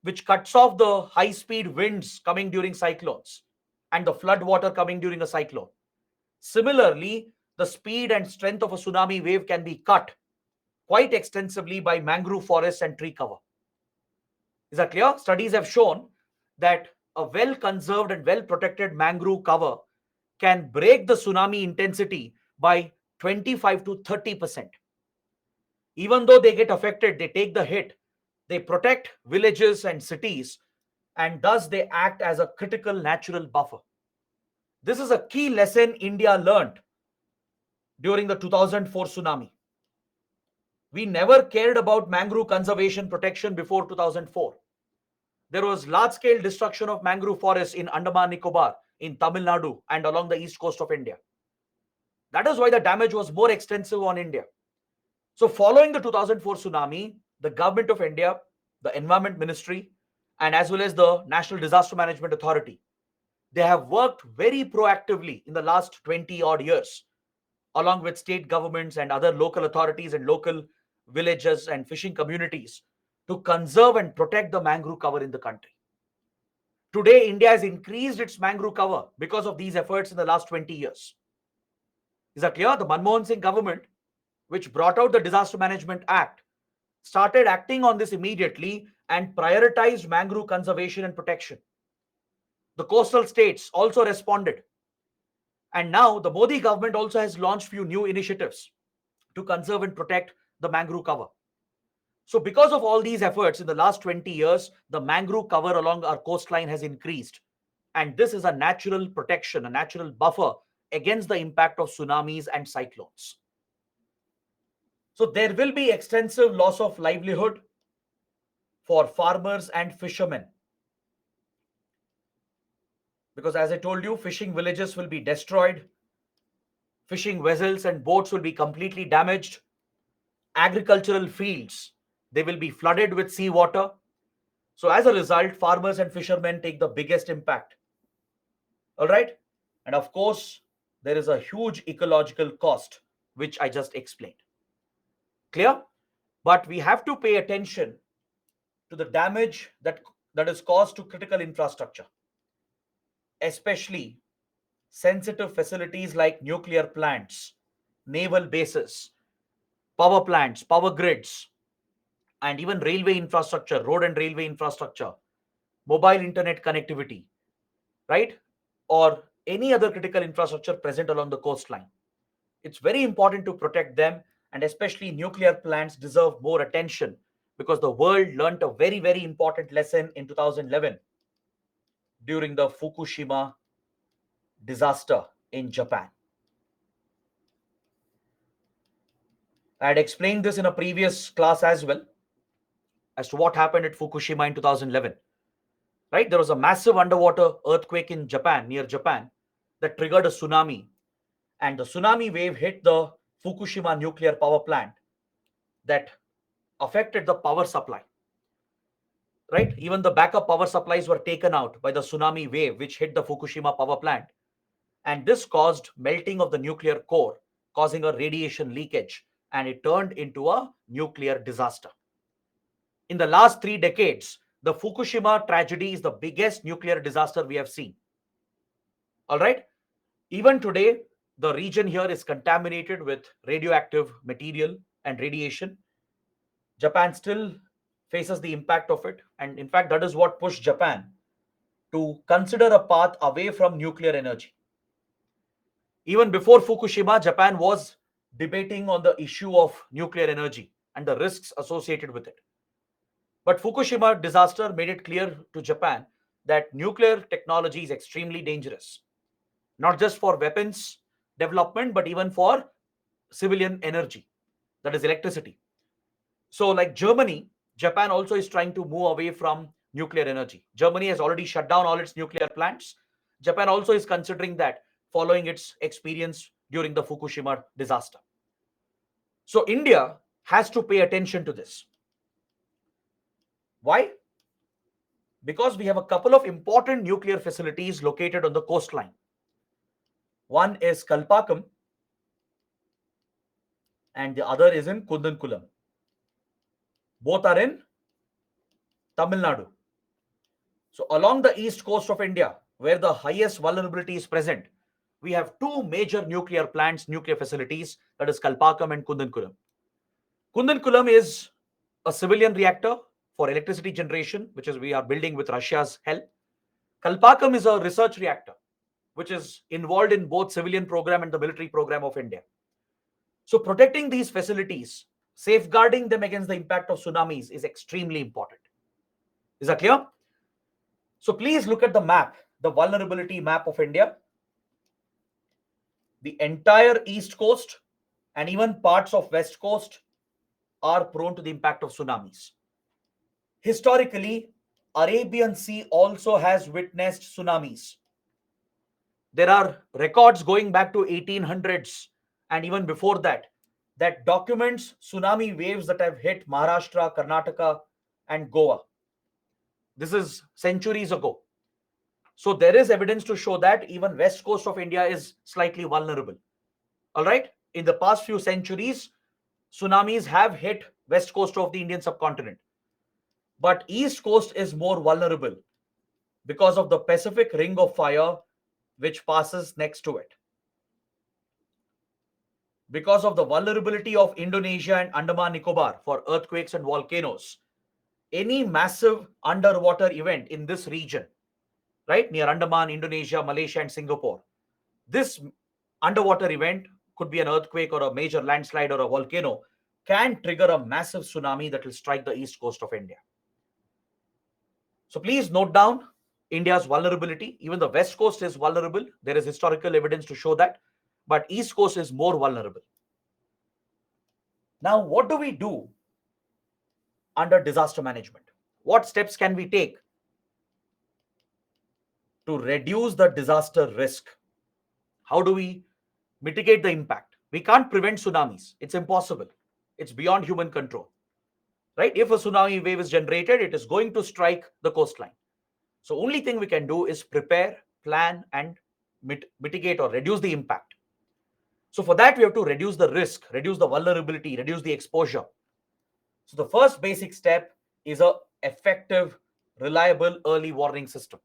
which cuts off the high speed winds coming during cyclones and the flood water coming during a cyclone. Similarly, the speed and strength of a tsunami wave can be cut quite extensively by mangrove forests and tree cover. Is that clear? Studies have shown that a well conserved and well protected mangrove cover can break the tsunami intensity by 25 to 30%. Even though they get affected, they take the hit, they protect villages and cities, and thus they act as a critical natural buffer. This is a key lesson India learned during the 2004 tsunami. We never cared about mangrove conservation protection before 2004. There was large scale destruction of mangrove forests in Andaman Nicobar, in Tamil Nadu, and along the east coast of India. That is why the damage was more extensive on India. So, following the 2004 tsunami, the government of India, the Environment Ministry, and as well as the National Disaster Management Authority, they have worked very proactively in the last 20 odd years, along with state governments and other local authorities and local villages and fishing communities, to conserve and protect the mangrove cover in the country. Today, India has increased its mangrove cover because of these efforts in the last 20 years. Is that clear? The Manmohan Singh government, which brought out the Disaster Management Act, started acting on this immediately and prioritized mangrove conservation and protection. The coastal states also responded. And now the Modi government also has launched few new initiatives to conserve and protect the mangrove cover. So because of all these efforts in the last 20 years, the mangrove cover along our coastline has increased. And this is a natural protection, a natural buffer against the impact of tsunamis and cyclones. So there will be extensive loss of livelihood for farmers and fishermen. Because as I told you, fishing villages will be destroyed, fishing vessels and boats will be completely damaged, agricultural fields, they will be flooded with seawater. So as a result, farmers and fishermen take the biggest impact. All right. And of course, there is a huge ecological cost, which I just explained. Clear? But we have to pay attention to the damage that is caused to critical infrastructure, especially sensitive facilities like nuclear plants, naval bases, power plants, power grids, and even railway infrastructure, road and railway infrastructure, mobile internet connectivity, right? Or any other critical infrastructure present along the coastline. It's very important to protect them, and especially nuclear plants deserve more attention because the world learnt a very, very important lesson in 2011 during the Fukushima disaster in Japan. I had explained this in a previous class as well as to what happened at Fukushima in 2011. Right? There was a massive underwater earthquake in Japan, near Japan, that triggered a tsunami. And the tsunami wave hit the Fukushima nuclear power plant that affected the power supply. Right? Even the backup power supplies were taken out by the tsunami wave, which hit the Fukushima power plant. And this caused melting of the nuclear core, causing a radiation leakage, and it turned into a nuclear disaster. In the last 3 decades, the Fukushima tragedy is the biggest nuclear disaster we have seen. All right. Even today, the region here is contaminated with radioactive material and radiation. Japan still faces the impact of it. And in fact, that is what pushed Japan to consider a path away from nuclear energy. Even before Fukushima, Japan was debating on the issue of nuclear energy and the risks associated with it. But Fukushima disaster made it clear to Japan that nuclear technology is extremely dangerous, not just for weapons development, but even for civilian energy, that is electricity. So, like Germany, Japan also is trying to move away from nuclear energy. Germany has already shut down all its nuclear plants. Japan also is considering that following its experience during the Fukushima disaster. So, India has to pay attention to this. Why? Because we have a couple of important nuclear facilities located on the coastline. One is Kalpakam and the other is in Kudankulam. Both are in Tamil Nadu. So along the east coast of India, where the highest vulnerability is present, we have two major nuclear plants, nuclear facilities, that is Kalpakam and Kundankulam. Kundankulam is a civilian reactor for electricity generation, which is we are building with Russia's help. Kalpakam is a research reactor, which is involved in both civilian program and the military program of India. So protecting these facilities, safeguarding them against the impact of tsunamis is extremely important. Is that clear? So please look at the map, the vulnerability map of India. The entire east coast and even parts of west coast are prone to the impact of tsunamis. Historically, Arabian Sea also has witnessed tsunamis. There are records going back to 1800s and even before that that documents tsunami waves that have hit Maharashtra, Karnataka and Goa. This is centuries ago. So there is evidence to show that even west coast of India is slightly vulnerable. All right? In the past few centuries, tsunamis have hit west coast of the Indian subcontinent. But east coast is more vulnerable because of the Pacific Ring of Fire which passes next to it. Because of the vulnerability of Indonesia and Andaman Nicobar for earthquakes and volcanoes, any massive underwater event in this region, right, near Andaman, Indonesia, Malaysia, and Singapore, this underwater event could be an earthquake or a major landslide or a volcano, can trigger a massive tsunami that will strike the east coast of India. So please note down India's vulnerability. Even the west coast is vulnerable. There is historical evidence to show that, but east coast is more vulnerable. Now, what do we do under disaster management? What steps can we take to reduce the disaster risk? How do we mitigate the impact? We can't prevent tsunamis. It's impossible. It's beyond human control, right? If a tsunami wave is generated, it is going to strike the coastline. So only thing we can do is prepare, plan, and mitigate or reduce the impact. So for that, we have to reduce the risk, reduce the vulnerability, reduce the exposure. So the first basic step is a effective, reliable early warning system.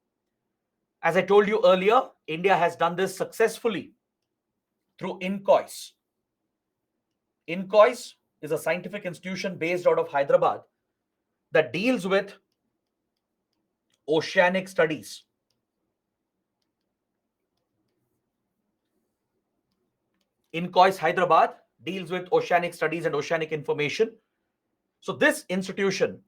As I told you earlier, India has done this successfully through INCOIS. INCOIS is a scientific institution based out of Hyderabad that deals with oceanic studies. INCOIS Hyderabad deals with oceanic studies and oceanic information. So this institution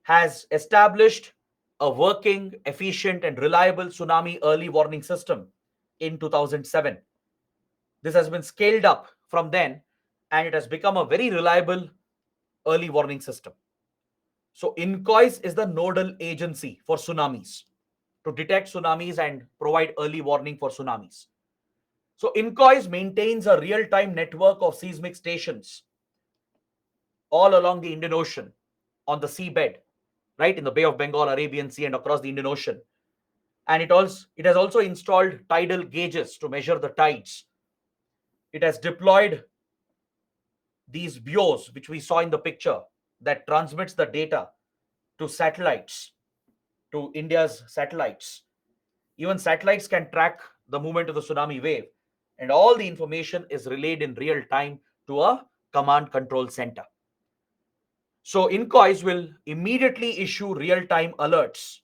has established a working, efficient, and reliable tsunami early warning system in 2007. This has been scaled up from then, and it has become a very reliable early warning system. So INCOIS is the nodal agency for tsunamis to detect tsunamis and provide early warning for tsunamis. So INCOIS maintains a real-time network of seismic stations all along the Indian Ocean, on the seabed, right, in the Bay of Bengal, Arabian Sea, and across the Indian Ocean. And it has also installed tidal gauges to measure the tides. It has deployed these buoys, which we saw in the picture, that transmits the data to satellites, to India's satellites. Even satellites can track the movement of the tsunami wave, and all the information is relayed in real time to a command control center. So INCOIS will immediately issue real-time alerts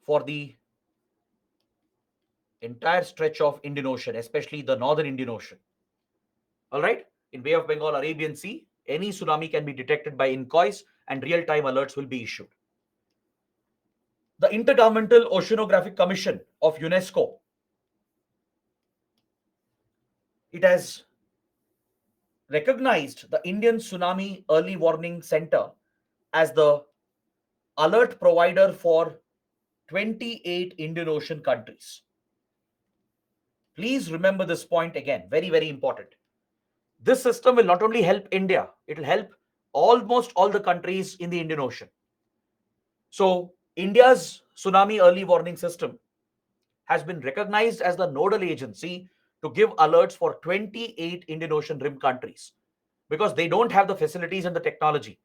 for the entire stretch of Indian Ocean, especially the northern Indian Ocean. All right, in Bay of Bengal, Arabian Sea, any tsunami can be detected by INCOIS and real-time alerts will be issued. The Intergovernmental Oceanographic Commission of UNESCO, it has recognized the Indian Tsunami Early Warning Center as the alert provider for 28 Indian Ocean countries. Please remember this point again, very, very important. This system will not only help India, it will help almost all the countries in the Indian Ocean. So, India's tsunami early warning system has been recognized as the nodal agency to give alerts for 28 Indian Ocean rim countries. because they don't have the facilities and the technology.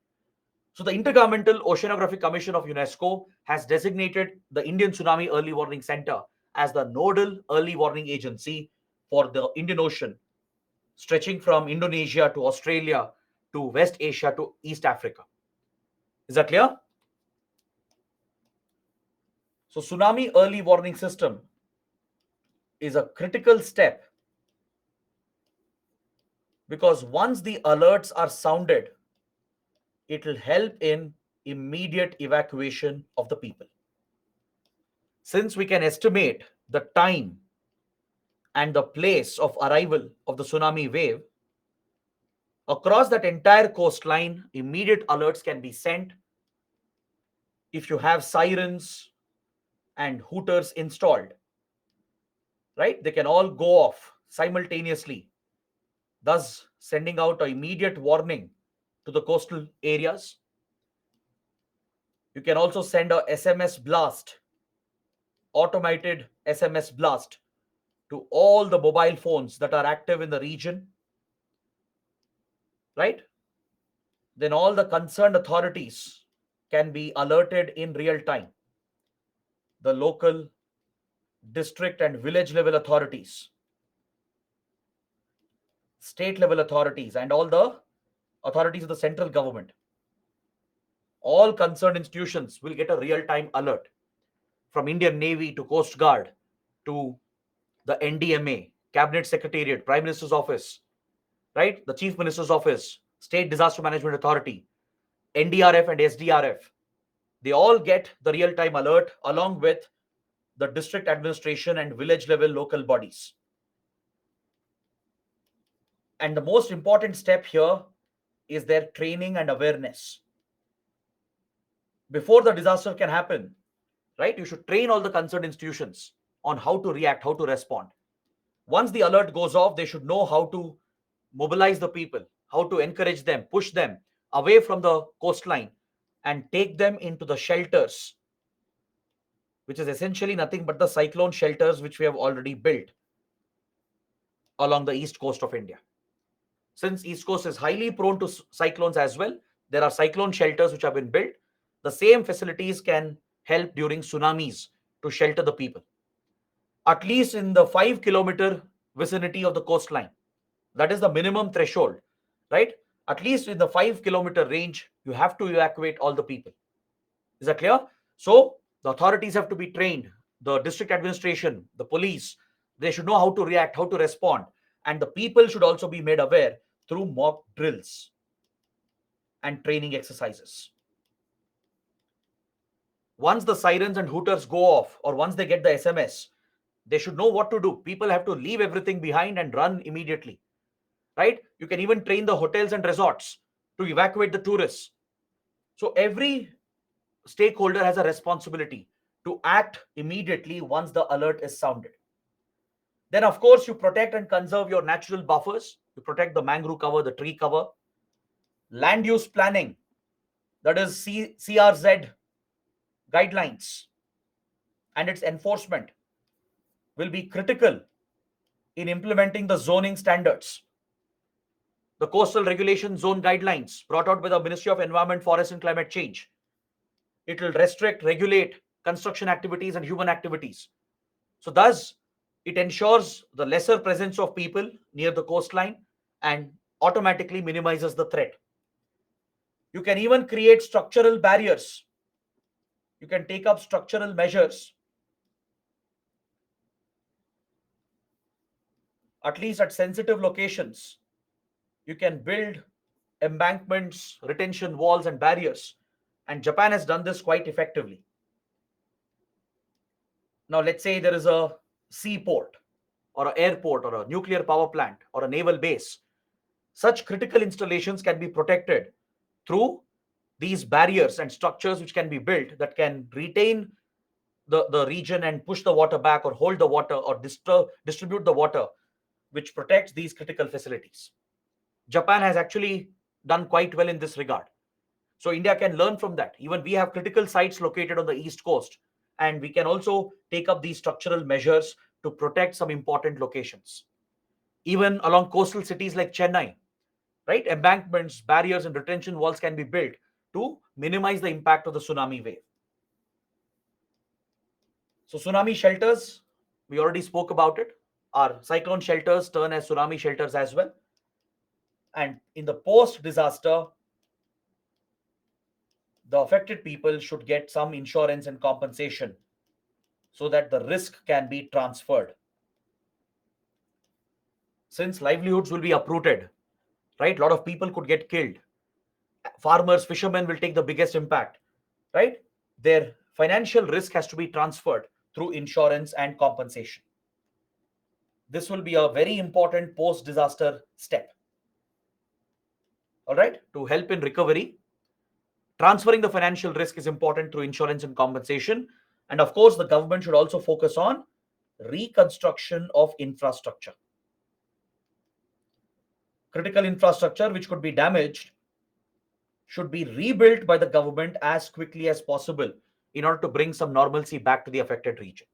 So the Intergovernmental Oceanographic Commission of UNESCO has designated the Indian Tsunami Early Warning Center as the nodal early warning agency for the Indian Ocean, stretching from Indonesia to Australia to West Asia to East Africa. Is that clear? So tsunami early warning system is a critical step because once the alerts are sounded, it will help in immediate evacuation of the people. Since we can estimate the time and the place of arrival of the tsunami wave, across that entire coastline, immediate alerts can be sent. If you have sirens and hooters installed, right, they can all go off simultaneously, thus sending out an immediate warning to the coastal areas. You can also send a SMS blast, automated SMS blast, to all the mobile phones that are active in the region, right? Then all the concerned authorities can be alerted in real time. The local, district, and village level authorities, state level authorities, and all the authorities of the central government, all concerned institutions will get a real time alert, from Indian Navy to Coast Guard to the NDMA, Cabinet Secretariat, Prime Minister's Office, right? The Chief Minister's Office, State Disaster Management Authority, NDRF and SDRF. They all get the real time alert along with the district administration and village level local bodies. And the most important step here is their training and awareness. Before the disaster can happen, right, you should train all the concerned institutions on how to react, how to respond. Once the alert goes off, they should know how to mobilize the people, how to encourage them, push them away from the coastline and take them into the shelters, which is essentially nothing but the cyclone shelters which we have already built along the east coast of India. Since east coast is highly prone to cyclones as well, there are cyclone shelters which have been built. The same facilities can help during tsunamis to shelter the people, at least in the 5 kilometer vicinity of the coastline. That is the minimum threshold, right? At least in the 5 kilometer range, you have to evacuate all the people. Is that clear? So the authorities have to be trained, the district administration, the police, they should know how to react, how to respond. And the people should also be made aware through mock drills and training exercises. Once the sirens and hooters go off, or once they get the SMS, they should know what to do. People have to leave everything behind and run immediately, right? You can even train the hotels and resorts to evacuate the tourists. So every stakeholder has a responsibility to act immediately once the alert is sounded. Then, of course, you protect and conserve your natural buffers. You protect the mangrove cover, the tree cover. Land use planning, that is CRZ guidelines, and its enforcement will be critical in implementing the zoning standards. The coastal regulation zone guidelines brought out by the Ministry of Environment, Forest and Climate Change. It will restrict, regulate construction activities and human activities. So thus, it ensures the lesser presence of people near the coastline and automatically minimizes the threat. You can even create structural barriers. You can take up structural measures, at least at sensitive locations. You can build embankments, retention walls, and barriers. And Japan has done this quite effectively. Now, let's say there is a seaport or an airport or a nuclear power plant or a naval base. Such critical installations can be protected through these barriers and structures which can be built that can retain the region and push the water back or hold the water or distribute the water, which protects these critical facilities. Japan has actually done quite well in this regard. So India can learn from that. Even we have critical sites located on the east coast, and we can also take up these structural measures to protect some important locations. Even along coastal cities like Chennai, right? Embankments, barriers, and retention walls can be built to minimize the impact of the tsunami wave. So, tsunami shelters, we already spoke about it. Our cyclone shelters turn as tsunami shelters as well. And in the post disaster, the affected people should get some insurance and compensation so that the risk can be transferred. Since livelihoods will be uprooted, right? A lot of people could get killed. Farmers, fishermen will take the biggest impact, right? Their financial risk has to be transferred through insurance and compensation. This will be a very important post disaster step. All right, to help in recovery, transferring the financial risk is important through insurance and compensation. And of course, the government should also focus on reconstruction of infrastructure. Critical infrastructure which could be damaged should be rebuilt by the government as quickly as possible in order to bring some normalcy back to the affected region.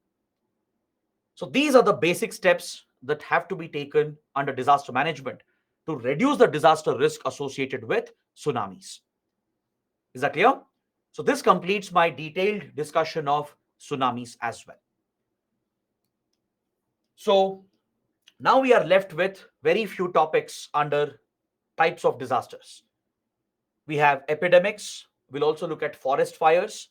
So these are the basic steps that have to be taken under disaster management to reduce the disaster risk associated with tsunamis. Is that clear? So this completes my detailed discussion of tsunamis as well. So now we are left with very few topics under types of disasters. We have epidemics. We'll also look at forest fires.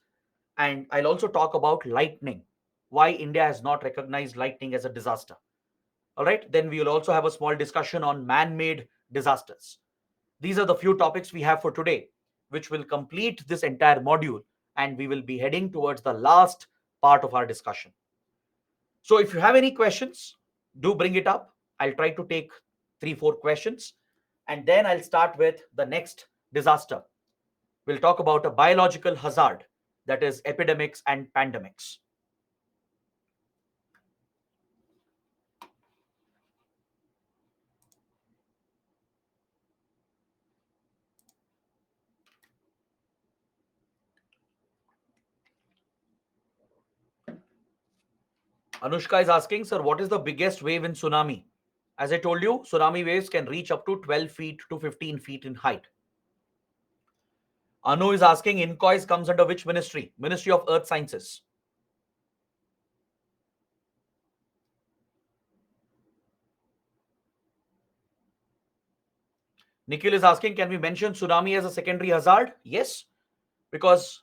And I'll also talk about lightning, why India has not recognized lightning as a disaster. All right. Then we will also have a small discussion on man-made disasters. These are the few topics we have for today, which will complete this entire module. And we will be heading towards the last part of our discussion. So if you have any questions, do bring it up. I'll try to take 3-4 questions. And then I'll start with the next disaster. We'll talk about a biological hazard, that is epidemics and pandemics. Anushka is asking, sir, what is the biggest wave in tsunami? As I told you, tsunami waves can reach up to 12 feet to 15 feet in height. Anu is asking, INCOIS comes under which ministry? Ministry of Earth Sciences. Nikhil is asking, can we mention tsunami as a secondary hazard? Yes, because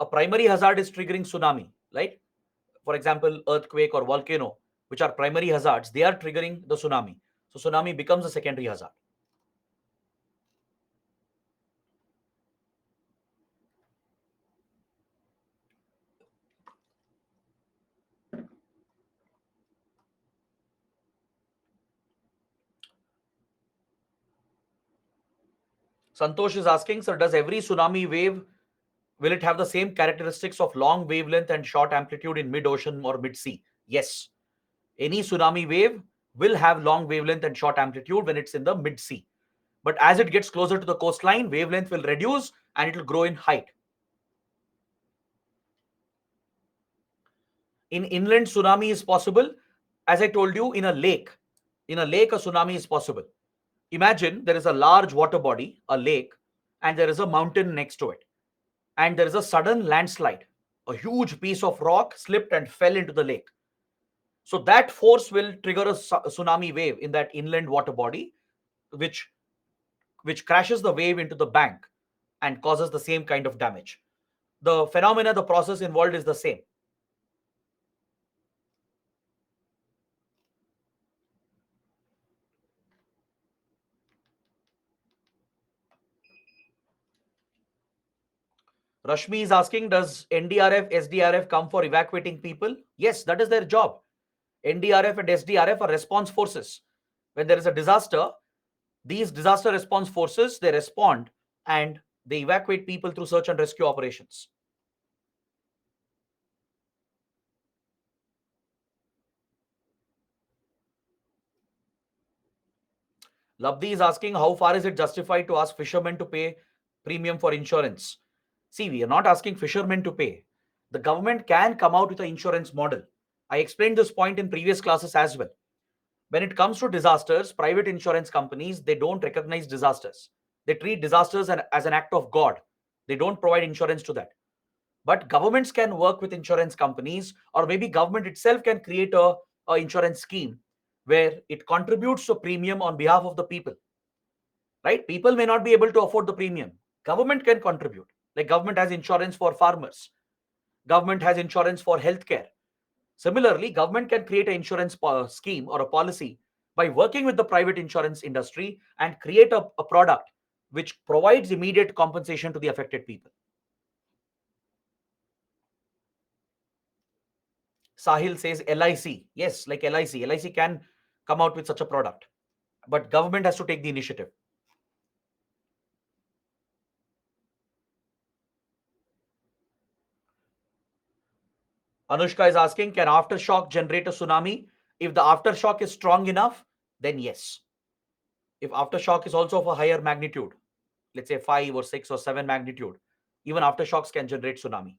a primary hazard is triggering tsunami, right? For example, earthquake or volcano, which are primary hazards, they are triggering the tsunami. So tsunami becomes a secondary hazard. Santosh is asking, sir, does every tsunami wave, will it have the same characteristics of long wavelength and short amplitude in mid-ocean or mid-sea? Yes. Any tsunami wave will have long wavelength and short amplitude when it's in the mid-sea. But as it gets closer to the coastline, wavelength will reduce and it will grow in height. In inland, tsunami is possible. As I told you, in a lake, a tsunami is possible. Imagine there is a large water body, a lake, and there is a mountain next to it. And there is a sudden landslide. A huge piece of rock slipped and fell into the lake. So that force will trigger a tsunami wave in that inland water body, which crashes the wave into the bank and causes the same kind of damage. The phenomena, the process involved is the same. Rashmi is asking, does NDRF, SDRF come for evacuating people? Yes, that is their job. NDRF and SDRF are response forces. When there is a disaster, these disaster response forces, they respond and they evacuate people through search and rescue operations. Labdi is asking, how far is it justified to ask fishermen to pay premium for insurance? See, we are not asking fishermen to pay. The government can come out with an insurance model. I explained this point in previous classes as well. When it comes to disasters, private insurance companies, they don't recognize disasters. They treat disasters as an act of God. They don't provide insurance to that. But governments can work with insurance companies, or maybe government itself can create a insurance scheme where it contributes to premium on behalf of the people. Right? People may not be able to afford the premium. Government can contribute. Like government has insurance for farmers. Government has insurance for healthcare. Similarly, government can create an insurance scheme or a policy by working with the private insurance industry and create a product which provides immediate compensation to the affected people. Sahil says LIC. Yes, like LIC. LIC can come out with such a product, but government has to take the initiative. Anushka is asking, can aftershock generate a tsunami? If the aftershock is strong enough, then yes. If aftershock is also of a higher magnitude, let's say 5 or 6 or 7 magnitude, even aftershocks can generate tsunami.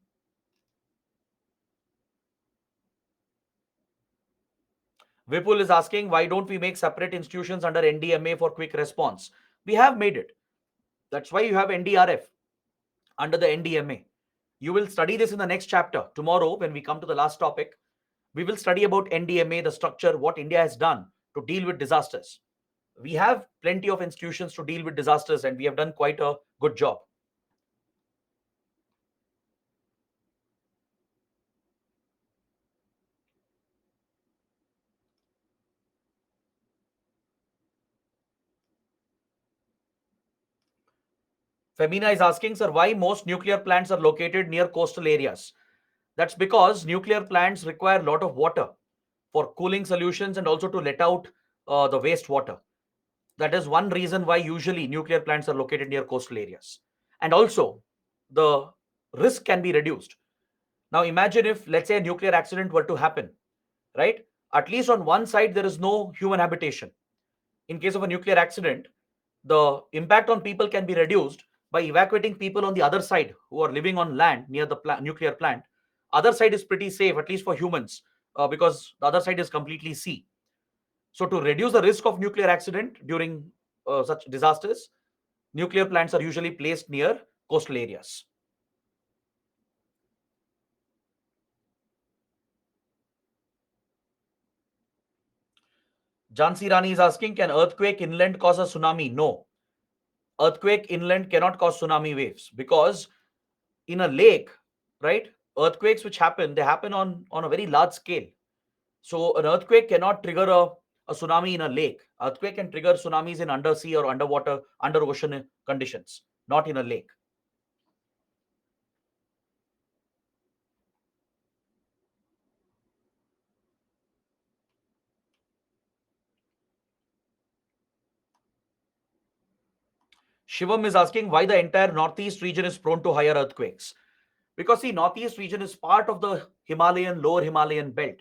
Vipul is asking, why don't we make separate institutions under NDMA for quick response? We have made it. That's why you have NDRF under the NDMA. You will study this in the next chapter. Tomorrow, when we come to the last topic, we will study about NDMA, the structure, what India has done to deal with disasters. We have plenty of institutions to deal with disasters, and we have done quite a good job. Femina is asking, sir, why most nuclear plants are located near coastal areas? That's because nuclear plants require a lot of water for cooling solutions and also to let out the wastewater. That is one reason why usually nuclear plants are located near coastal areas. And also, the risk can be reduced. Now, imagine if, let's say, a nuclear accident were to happen, right? At least on one side, there is no human habitation. In case of a nuclear accident, the impact on people can be reduced by evacuating people on the other side who are living on land near the nuclear plant. Other side is pretty safe, at least for humans, because the other side is completely sea. So to reduce the risk of nuclear accident during such disasters, nuclear plants are usually placed near coastal areas. Jansi Rani is asking, can earthquake inland cause a tsunami? No. Earthquake inland cannot cause tsunami waves because in a lake, right? Earthquakes which happen, they happen on a very large scale. So an earthquake cannot trigger a tsunami in a lake. Earthquake can trigger tsunamis in undersea or underwater, under ocean conditions, not in a lake. Shivam is asking why the entire northeast region is prone to higher earthquakes. Because the northeast region is part of the Himalayan, lower Himalayan belt.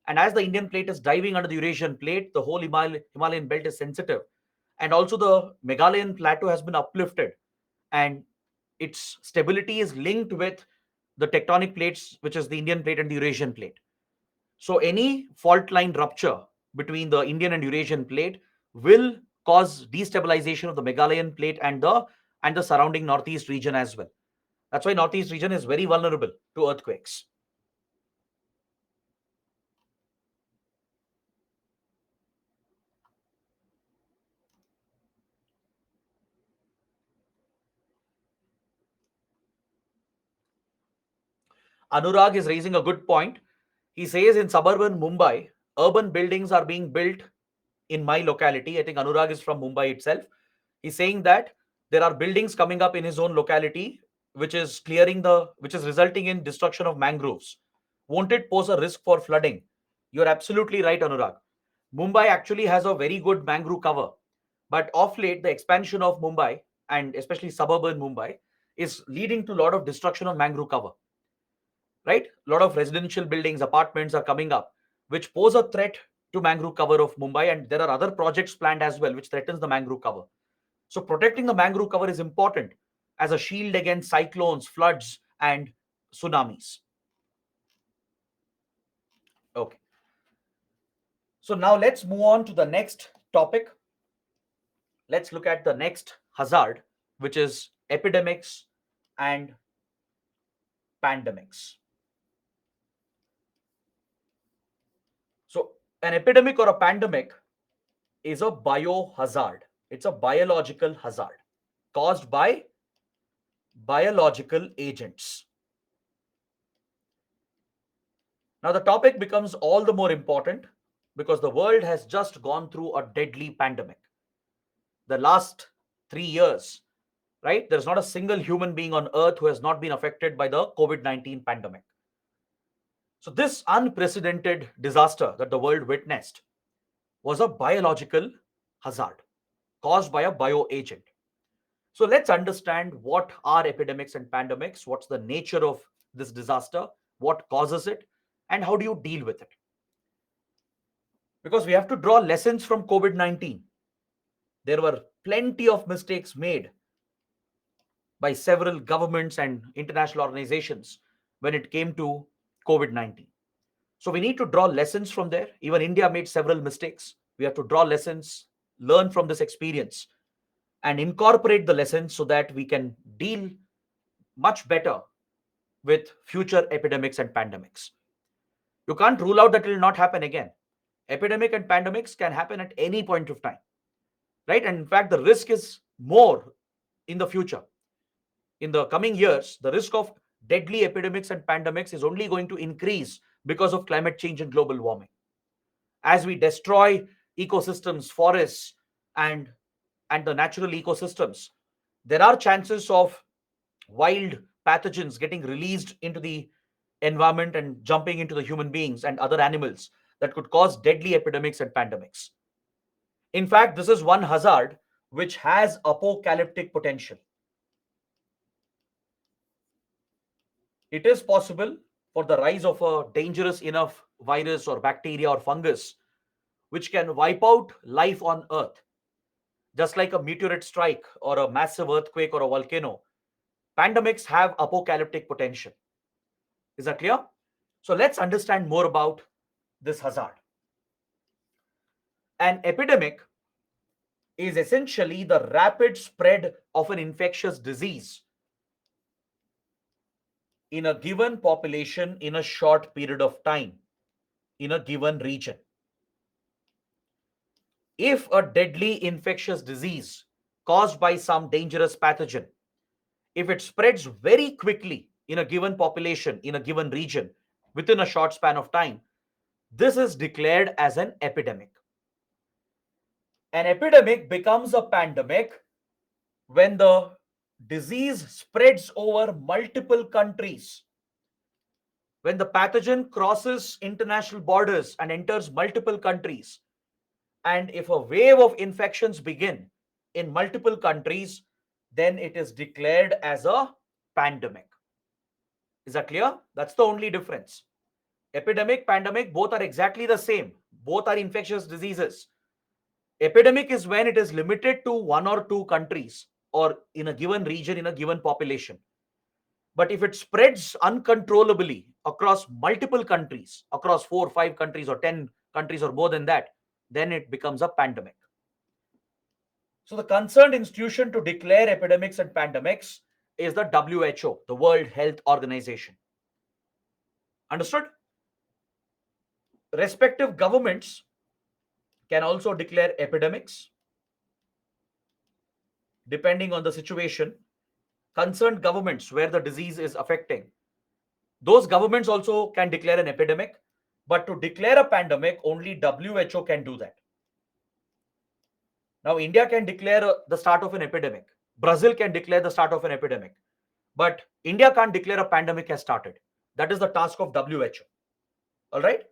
And as the Indian plate is diving under the Eurasian plate, the whole Himalayan belt is sensitive. And also the Meghalayan plateau has been uplifted. And its stability is linked with the tectonic plates, which is the Indian plate and the Eurasian plate. So any fault line rupture between the Indian and Eurasian plate will cause destabilization of the Meghalayan plate and the surrounding northeast region as well. That's why northeast region is very vulnerable to earthquakes. Anurag is raising a good point. He says in suburban Mumbai, urban buildings are being built in my locality. I think Anurag is from Mumbai itself. He's saying that there are buildings coming up in his own locality, which is resulting in destruction of mangroves. Won't it pose a risk for flooding? You're absolutely right, Anurag. Mumbai actually has a very good mangrove cover, but of late, the expansion of Mumbai and especially suburban Mumbai is leading to a lot of destruction of mangrove cover. Right? A lot of residential buildings, apartments are coming up, which pose a threat to mangrove cover of Mumbai, and there are other projects planned as well, which threatens the mangrove cover. So protecting the mangrove cover is important as a shield against cyclones, floods, and tsunamis. Okay. So now let's move on to the next topic. Let's look at the next hazard, which is epidemics and pandemics. So, an epidemic or a pandemic is a biohazard. It's a biological hazard caused by biological agents. Now, the topic becomes all the more important because the world has just gone through a deadly pandemic. The last 3 years, right? There's not a single human being on earth who has not been affected by the COVID 19 pandemic. So, this unprecedented disaster that the world witnessed was a biological hazard caused by a bioagent. So, let's understand what are epidemics and pandemics, what's the nature of this disaster, what causes it, and how do you deal with it. Because we have to draw lessons from COVID 19. There were plenty of mistakes made by several governments and international organizations when it came to COVID 19. So we need to draw lessons from there. Even India made several mistakes. We have to draw lessons, learn from this experience, and incorporate the lessons so that we can deal much better with future epidemics and pandemics. You can't rule out that it will not happen again. Epidemic and pandemics can happen at any point of time, right? And in fact, the risk is more in the future. In the coming years, the risk of deadly epidemics and pandemics is only going to increase because of climate change and global warming. As we destroy ecosystems, forests, and the natural ecosystems, there are chances of wild pathogens getting released into the environment and jumping into the human beings and other animals that could cause deadly epidemics and pandemics. In fact, this is one hazard which has apocalyptic potential. It is possible for the rise of a dangerous enough virus or bacteria or fungus which can wipe out life on Earth, just like a meteorite strike or a massive earthquake or a volcano. Pandemics have apocalyptic potential. Is that clear? So let's understand more about this hazard. An epidemic is essentially the rapid spread of an infectious disease in a given population in a short period of time in a given region. If a deadly infectious disease caused by some dangerous pathogen, if it spreads very quickly in a given population in a given region within a short span of time, this is declared as an epidemic. An epidemic becomes a pandemic when the disease spreads over multiple countries, when the pathogen crosses international borders and enters multiple countries, and if a wave of infections begin in multiple countries, then it is declared as a pandemic. Is that clear? That's the only difference. Epidemic, pandemic, both are exactly the same. Both are infectious diseases. Epidemic is when it is limited to one or two countries or in a given region, in a given population. But if it spreads uncontrollably across multiple countries, across 4 or 5 countries or 10 countries or more than that, then it becomes a pandemic. So the concerned institution to declare epidemics and pandemics is the WHO, the World Health Organization. Understood? Respective governments can also declare epidemics depending on the situation. Concerned governments where the disease is affecting, those governments also can declare an epidemic, but to declare a pandemic, only WHO can do that. Now, India can declare the start of an epidemic. Brazil can declare the start of an epidemic. But India can't declare a pandemic has started. That is the task of WHO. All right?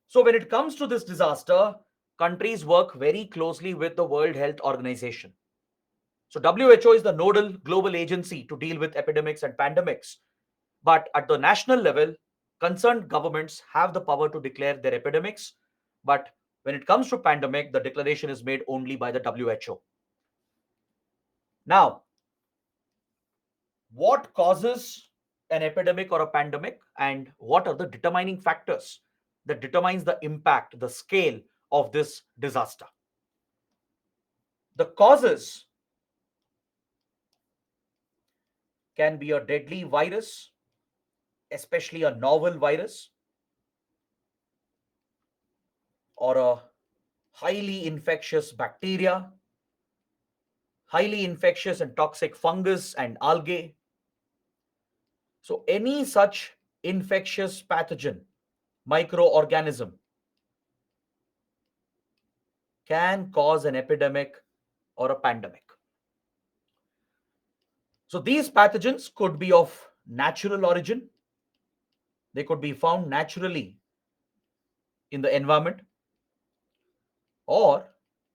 So, when it comes to this disaster, countries work very closely with the World Health Organization. So, WHO is the nodal global agency to deal with epidemics and pandemics. But at the national level, concerned governments have the power to declare their epidemics. But when it comes to pandemic, the declaration is made only by the WHO. Now, what causes an epidemic or a pandemic, and what are the determining factors that determines the impact, the scale of this disaster. The causes can be a deadly virus, especially a novel virus, or a highly infectious bacteria, highly infectious and toxic fungus and algae. So, any such infectious pathogen, microorganism, can cause an epidemic or a pandemic. So, these pathogens could be of natural origin, they could be found naturally in the environment, or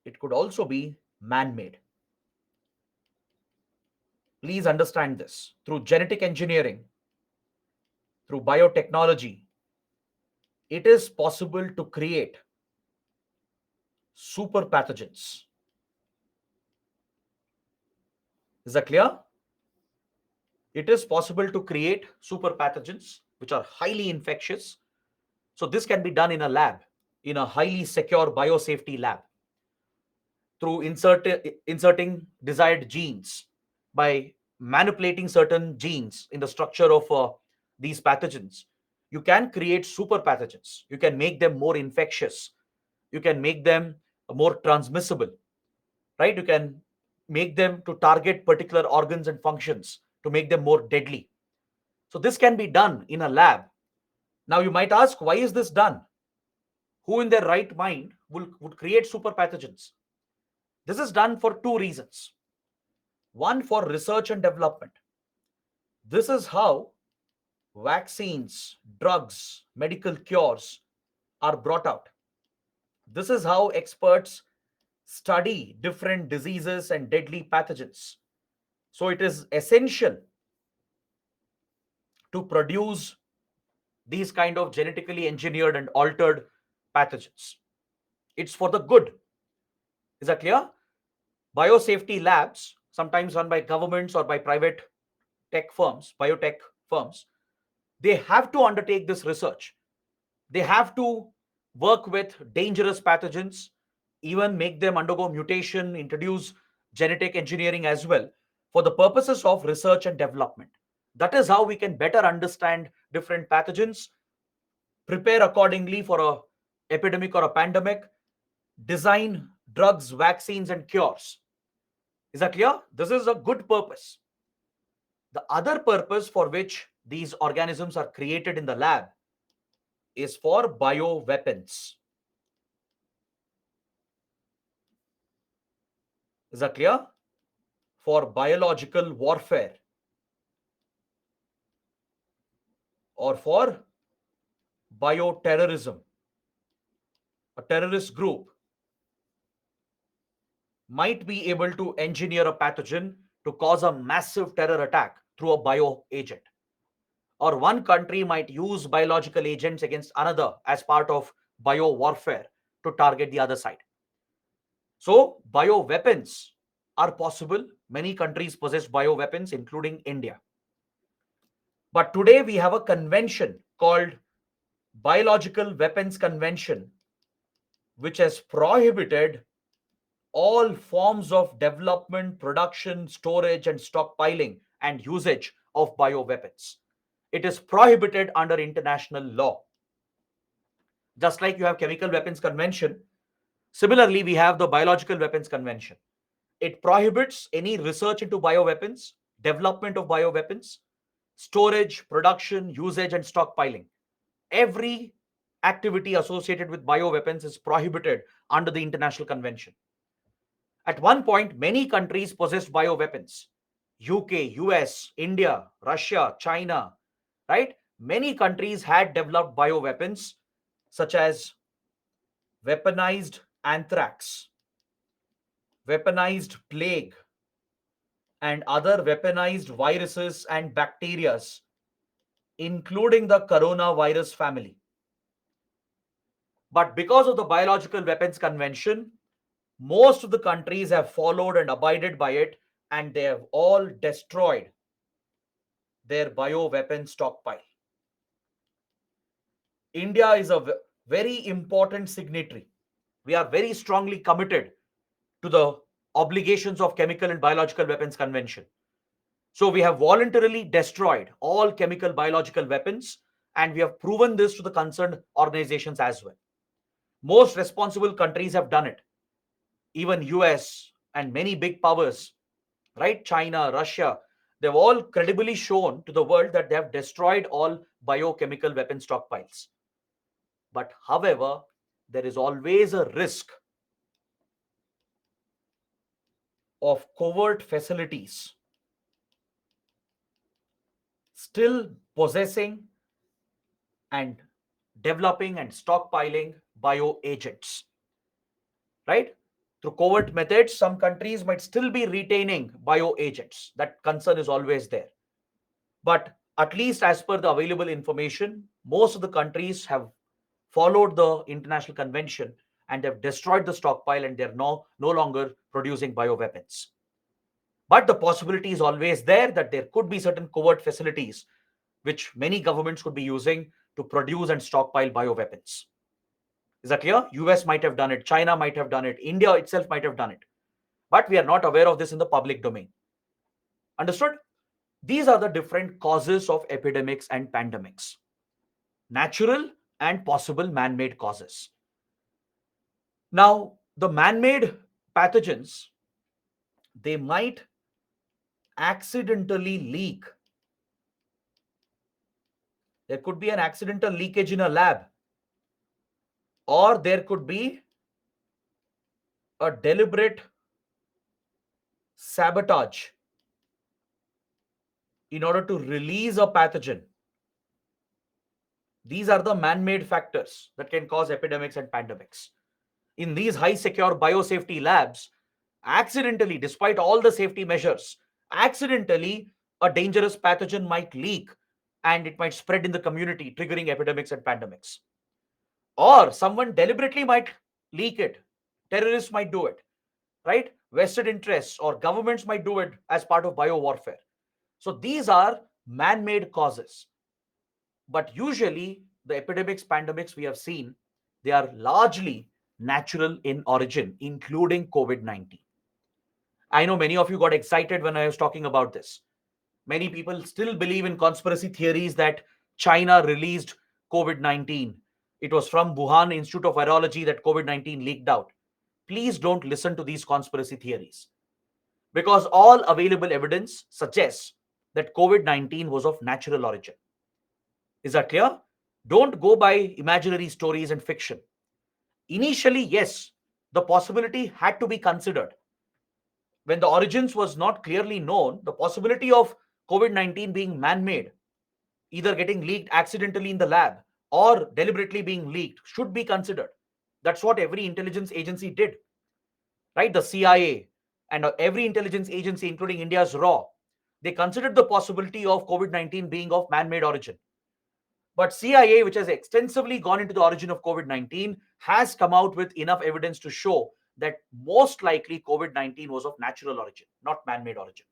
it could also be man made. Please understand this. Through genetic engineering, through biotechnology, it is possible to create super pathogens. Is that clear? It is possible to create super pathogens which are highly infectious. So, this can be done in a lab, in a highly secure biosafety lab, through inserting desired genes, by manipulating certain genes in the structure of these pathogens. You can create super pathogens. You can make them more infectious. You can make them more transmissible, right? You can make them to target particular organs and functions to make them more deadly. So, this can be done in a lab. Now, you might ask, why is this done? Who in their right mind would create super pathogens? This is done for two reasons. One, for research and development. This is how vaccines, drugs, medical cures are brought out. This is how experts study different diseases and deadly pathogens. So it is essential to produce these kind of genetically engineered and altered pathogens. It's for the good. Is that clear? Biosafety labs, sometimes run by governments or by private tech firms, biotech firms, they have to undertake this research. They have to work with dangerous pathogens, even make them undergo mutation, introduce genetic engineering as well, for the purposes of research and development. That is how we can better understand different pathogens, prepare accordingly for a epidemic or a pandemic, design drugs, vaccines, and cures. Is that clear? This is a good purpose. The other purpose for which these organisms are created in the lab is for bioweapons. Is that clear? For biological warfare or for bioterrorism. A terrorist group might be able to engineer a pathogen to cause a massive terror attack through a bio agent. Or one country might use biological agents against another as part of bio warfare to target the other side. So, bioweapons are possible. Many countries possess bioweapons, including India. But today we have a convention called Biological Weapons Convention, which has prohibited all forms of development, production, storage, and stockpiling and usage of bioweapons. It is prohibited under international law. Just like you have Chemical Weapons Convention, similarly, we have the Biological Weapons Convention. It prohibits any research into bioweapons, development of bioweapons, storage, production, usage, and stockpiling. Every activity associated with bioweapons is prohibited under the international convention. At one point, many countries possessed bioweapons. UK, US, India, Russia, China, right? Many countries had developed bioweapons such as weaponized anthrax, weaponized plague, and other weaponized viruses and bacteria, including the coronavirus family. But because of the Biological Weapons Convention, most of the countries have followed and abided by it, and they have all destroyed their bioweapon stockpile. India is a very important signatory We are very strongly committed to the obligations of Chemical and Biological Weapons Convention. So we have voluntarily destroyed all chemical biological weapons, and we have proven this to the concerned organizations as well. Most responsible countries have done it. Even US and many big powers, right? China, Russia, they've all credibly shown to the world that they have destroyed all biochemical weapon stockpiles. But however, there is always a risk of covert facilities still possessing and developing and stockpiling bioagents, right? Through covert methods, some countries might still be retaining bioagents. That concern is always there. But at least as per the available information, most of the countries have followed the international convention and have destroyed the stockpile, and they're no longer producing bioweapons. But the possibility is always there that there could be certain covert facilities which many governments could be using to produce and stockpile bioweapons. Is that clear? US might have done it, China might have done it, India itself might have done it. But we are not aware of this in the public domain. Understood? These are the different causes of epidemics and pandemics: natural and possible man made causes. Now, the man made pathogens, they might accidentally leak. There could be an accidental leakage in a lab, or there could be a deliberate sabotage in order to release a pathogen. These are the man made factors that can cause epidemics and pandemics. In these high secure biosafety labs, accidentally, despite all the safety measures, accidentally a dangerous pathogen might leak and it might spread in the community, triggering epidemics and pandemics. Or someone deliberately might leak it. Terrorists might do it, right? Vested interests or governments might do it as part of bio warfare. So these are man made causes. But usually, the epidemics, pandemics we have seen, they are largely natural in origin, including COVID 19. I know many of you got excited when I was talking about this. Many people still believe in conspiracy theories that China released COVID 19. It was from Wuhan Institute of Virology that COVID 19 leaked out. Please don't listen to these conspiracy theories, because all available evidence suggests that COVID 19 was of natural origin. Is that clear? Don't go by imaginary stories and fiction. Initially, yes, the possibility had to be considered. When the origins was not clearly known, the possibility of COVID 19 being man made, either getting leaked accidentally in the lab or deliberately being leaked, should be considered. That's what every intelligence agency did, right? The CIA and every intelligence agency, including India's RAW, they considered the possibility of COVID 19 being of man made origin. But CIA, which has extensively gone into the origin of COVID 19, has come out with enough evidence to show that most likely COVID 19 was of natural origin, not man made origin.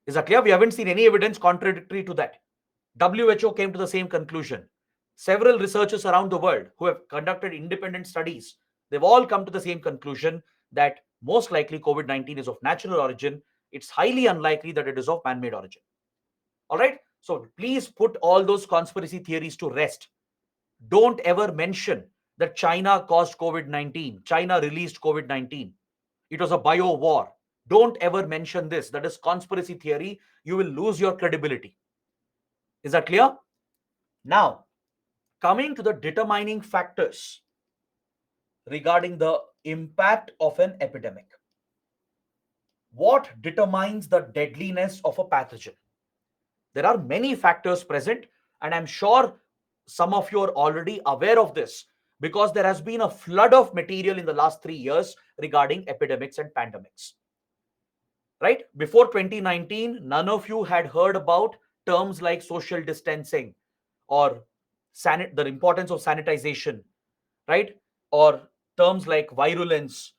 Is that clear? We haven't seen any evidence contradictory to that. WHO came to the same conclusion. Several researchers around the world who have conducted independent studies, they've all come to the same conclusion that most likely COVID 19 is of natural origin. It's highly unlikely that it is of man made origin. All right. So please put all those conspiracy theories to rest. Don't ever mention that China caused COVID 19. China released COVID 19. It was a bio war. Don't ever mention this. That is conspiracy theory. You will lose your credibility. Is that clear? Now, coming to the determining factors regarding the impact of an epidemic. What determines the deadliness of a pathogen? There are many factors present, and I'm sure some of you are already aware of this because there has been a flood of material in the last 3 years regarding epidemics and pandemics. Right? Before 2019, none of you had heard about terms like social distancing or the importance of sanitization, right? Or terms like virulence,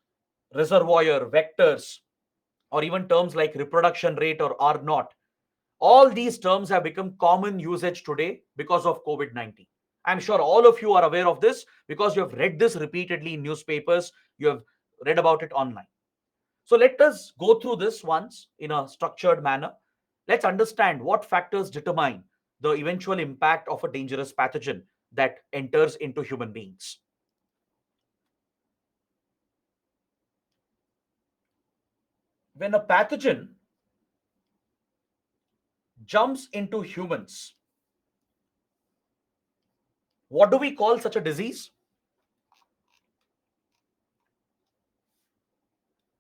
reservoir, vectors, or even terms like reproduction rate or R naught. All these terms have become common usage today because of COVID 19. I'm sure all of you are aware of this because you have read this repeatedly in newspapers, you have read about it online. So let us go through this once in a structured manner. Let's understand what factors determine the eventual impact of a dangerous pathogen that enters into human beings. When a pathogen jumps into humans, what do we call such a disease?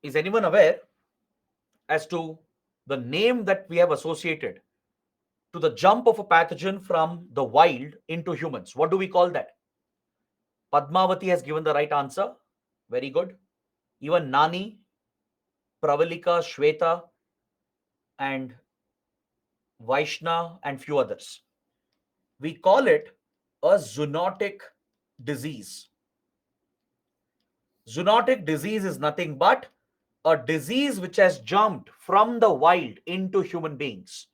Is anyone aware as to the name that we have associated to the jump of a pathogen from the wild into humans? What do we call that? Padmavati has given the right answer. Very good. Even Nani, Pravalika, Shweta, and Vaishna, and few others. We call it a zoonotic disease. Zoonotic disease is nothing but a disease which has jumped from the wild into human beings.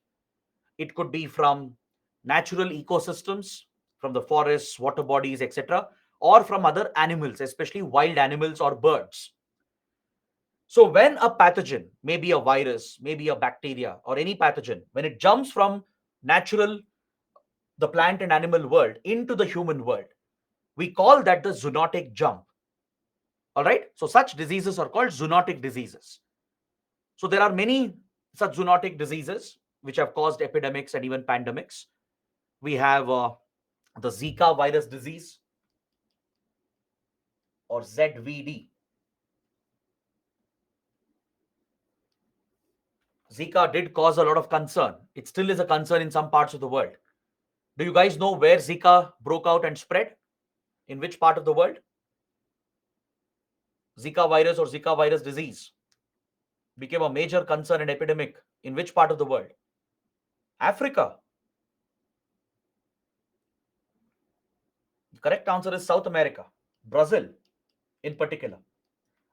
It could be from natural ecosystems, from the forests, water bodies, etc., or from other animals, especially wild animals or birds. So, when a pathogen, maybe a virus, maybe a bacteria, or any pathogen, when it jumps from natural, the plant and animal world into the human world, we call that the zoonotic jump. All right. So, such diseases are called zoonotic diseases. So, there are many such zoonotic diseases which have caused epidemics and even pandemics. We have the Zika virus disease or ZVD. Zika did cause a lot of concern. It still is a concern in some parts of the world. Do you guys know where Zika broke out and spread? In which part of the world? Zika virus or Zika virus disease became a major concern and epidemic. In which part of the world? Africa. The correct answer is South America, Brazil in particular.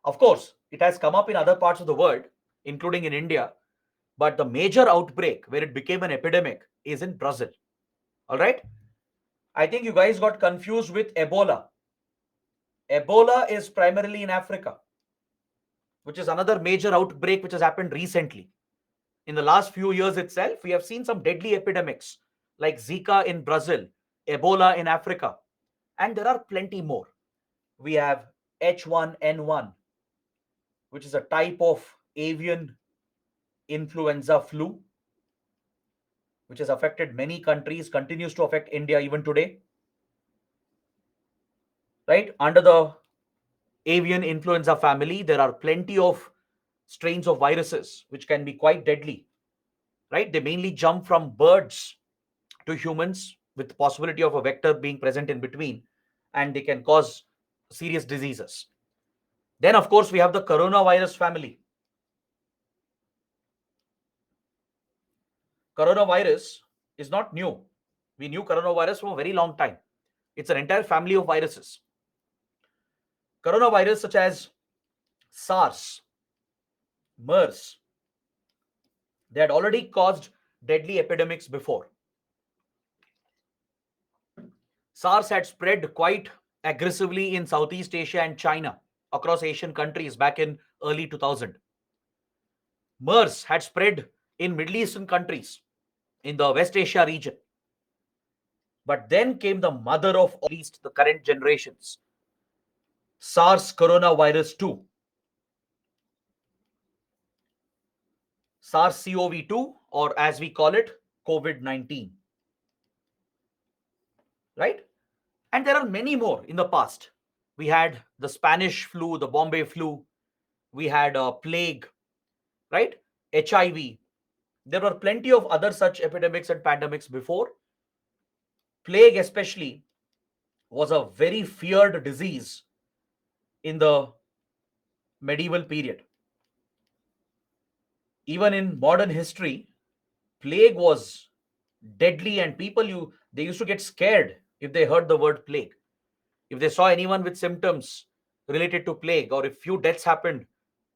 Of course, it has come up in other parts of the world, including in India, but the major outbreak where it became an epidemic is in Brazil. All right. I think you guys got confused with Ebola. Ebola is primarily in Africa, which is another major outbreak which has happened recently. In the last few years itself, we have seen some deadly epidemics like Zika in Brazil, Ebola in Africa, and there are plenty more. We have H1N1, which is a type of avian influenza flu, which has affected many countries, continues to affect India even today. Right? Under the avian influenza family, there are plenty of strains of viruses which can be quite deadly. Right? They mainly jump from birds to humans with the possibility of a vector being present in between, and they can cause serious diseases. Then, of course, we have the coronavirus family. Coronavirus is not new. We knew coronavirus for a very long time. It's an entire family of viruses. Coronavirus such as SARS, MERS, they had already caused deadly epidemics before. SARS had spread quite aggressively in Southeast Asia and China across Asian countries back in early 2000. MERS had spread in Middle Eastern countries in the West Asia region. But then came the mother of at least the current generations, SARS coronavirus 2, SARS-CoV-2, or as we call it, COVID-19. Right? And there are many more in the past. We had the Spanish flu, the Bombay flu, we had a plague, right? HIV. There were plenty of other such epidemics and pandemics before. Plague, especially, was a very feared disease in the medieval period. Even in modern history, plague was deadly, and people they used to get scared if they heard the word plague. If they saw anyone with symptoms related to plague, or if few deaths happened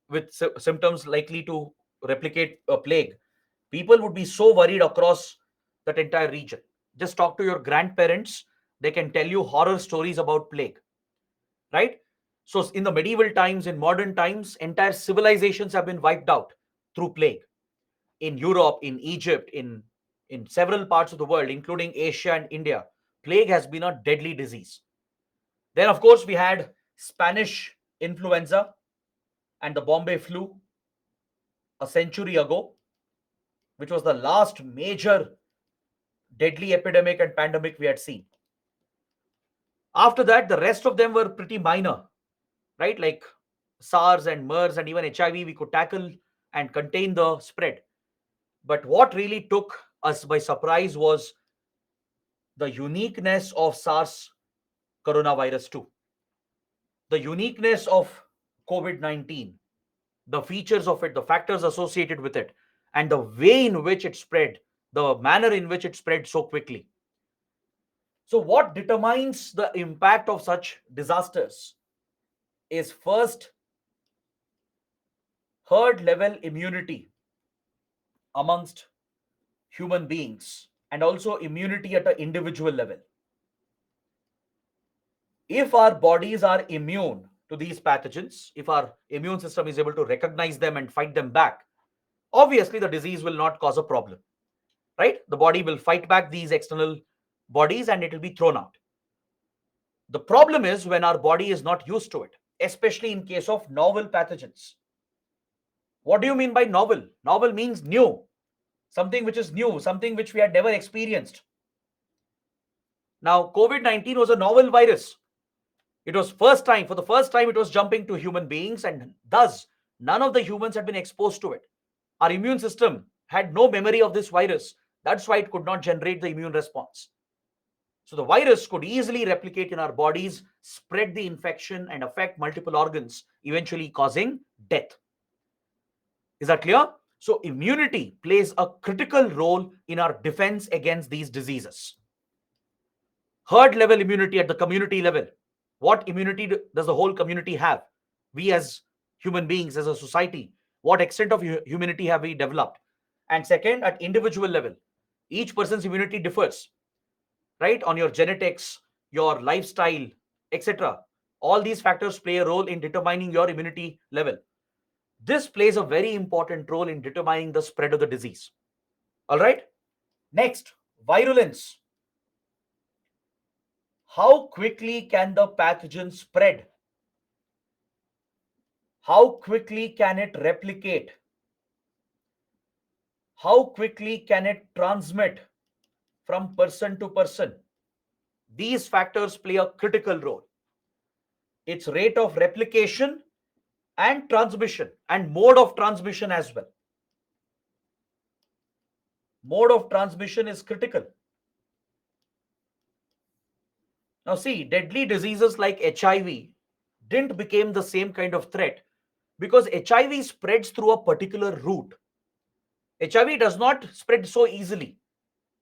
with symptoms likely to replicate a plague, people would be so worried across that entire region. Just talk to your grandparents They can tell you horror stories about plague, right? So in the medieval times, in modern times, entire civilizations have been wiped out through plague. In Europe, in Egypt, in several parts of the world, including Asia and India, plague has been a deadly disease. Then, of course, we had Spanish influenza and the Bombay flu a century ago, which was the last major deadly epidemic and pandemic we had seen. After that, the rest of them were pretty minor, right? Like SARS and MERS and even HIV, we could tackle and contain the spread. But what really took us by surprise was the uniqueness of SARS coronavirus 2, the uniqueness of COVID 19, the features of it, the factors associated with it, and the way in which it spread, the manner in which it spread so quickly. So, what determines the impact of such disasters is first herd level immunity amongst human beings and also immunity at an individual level. If our bodies are immune to these pathogens, if our immune system is able to recognize them and fight them back, obviously the disease will not cause a problem, right? The body will fight back these external bodies and it will be thrown out. The problem is when our body is not used to it, especially in case of novel pathogens. What do you mean by novel? Novel means new, something which is new, something which we had never experienced. Now, COVID 19 was a novel virus. It was for the first time, it was jumping to human beings, and thus none of the humans had been exposed to it. Our immune system had no memory of this virus. That's why it could not generate the immune response. So the virus could easily replicate in our bodies, spread the infection, and affect multiple organs, eventually causing death. Is that clear? So immunity plays a critical role in our defense against these diseases. Herd level immunity at the community level. What immunity does the whole community have? We as human beings, as a society, what extent of immunity have we developed? And second, at individual level, each person's immunity differs, right? On your genetics, your lifestyle, etc. All these factors play a role in determining your immunity level. This plays a very important role in determining the spread of the disease. All right. Next, virulence. How quickly can the pathogen spread? How quickly can it replicate? How quickly can it transmit from person to person? These factors play a critical role. Its rate of replication and transmission and mode of transmission as well. Mode of transmission is critical. Now see, deadly diseases like HIV didn't become the same kind of threat because HIV spreads through a particular route. HIV does not spread so easily,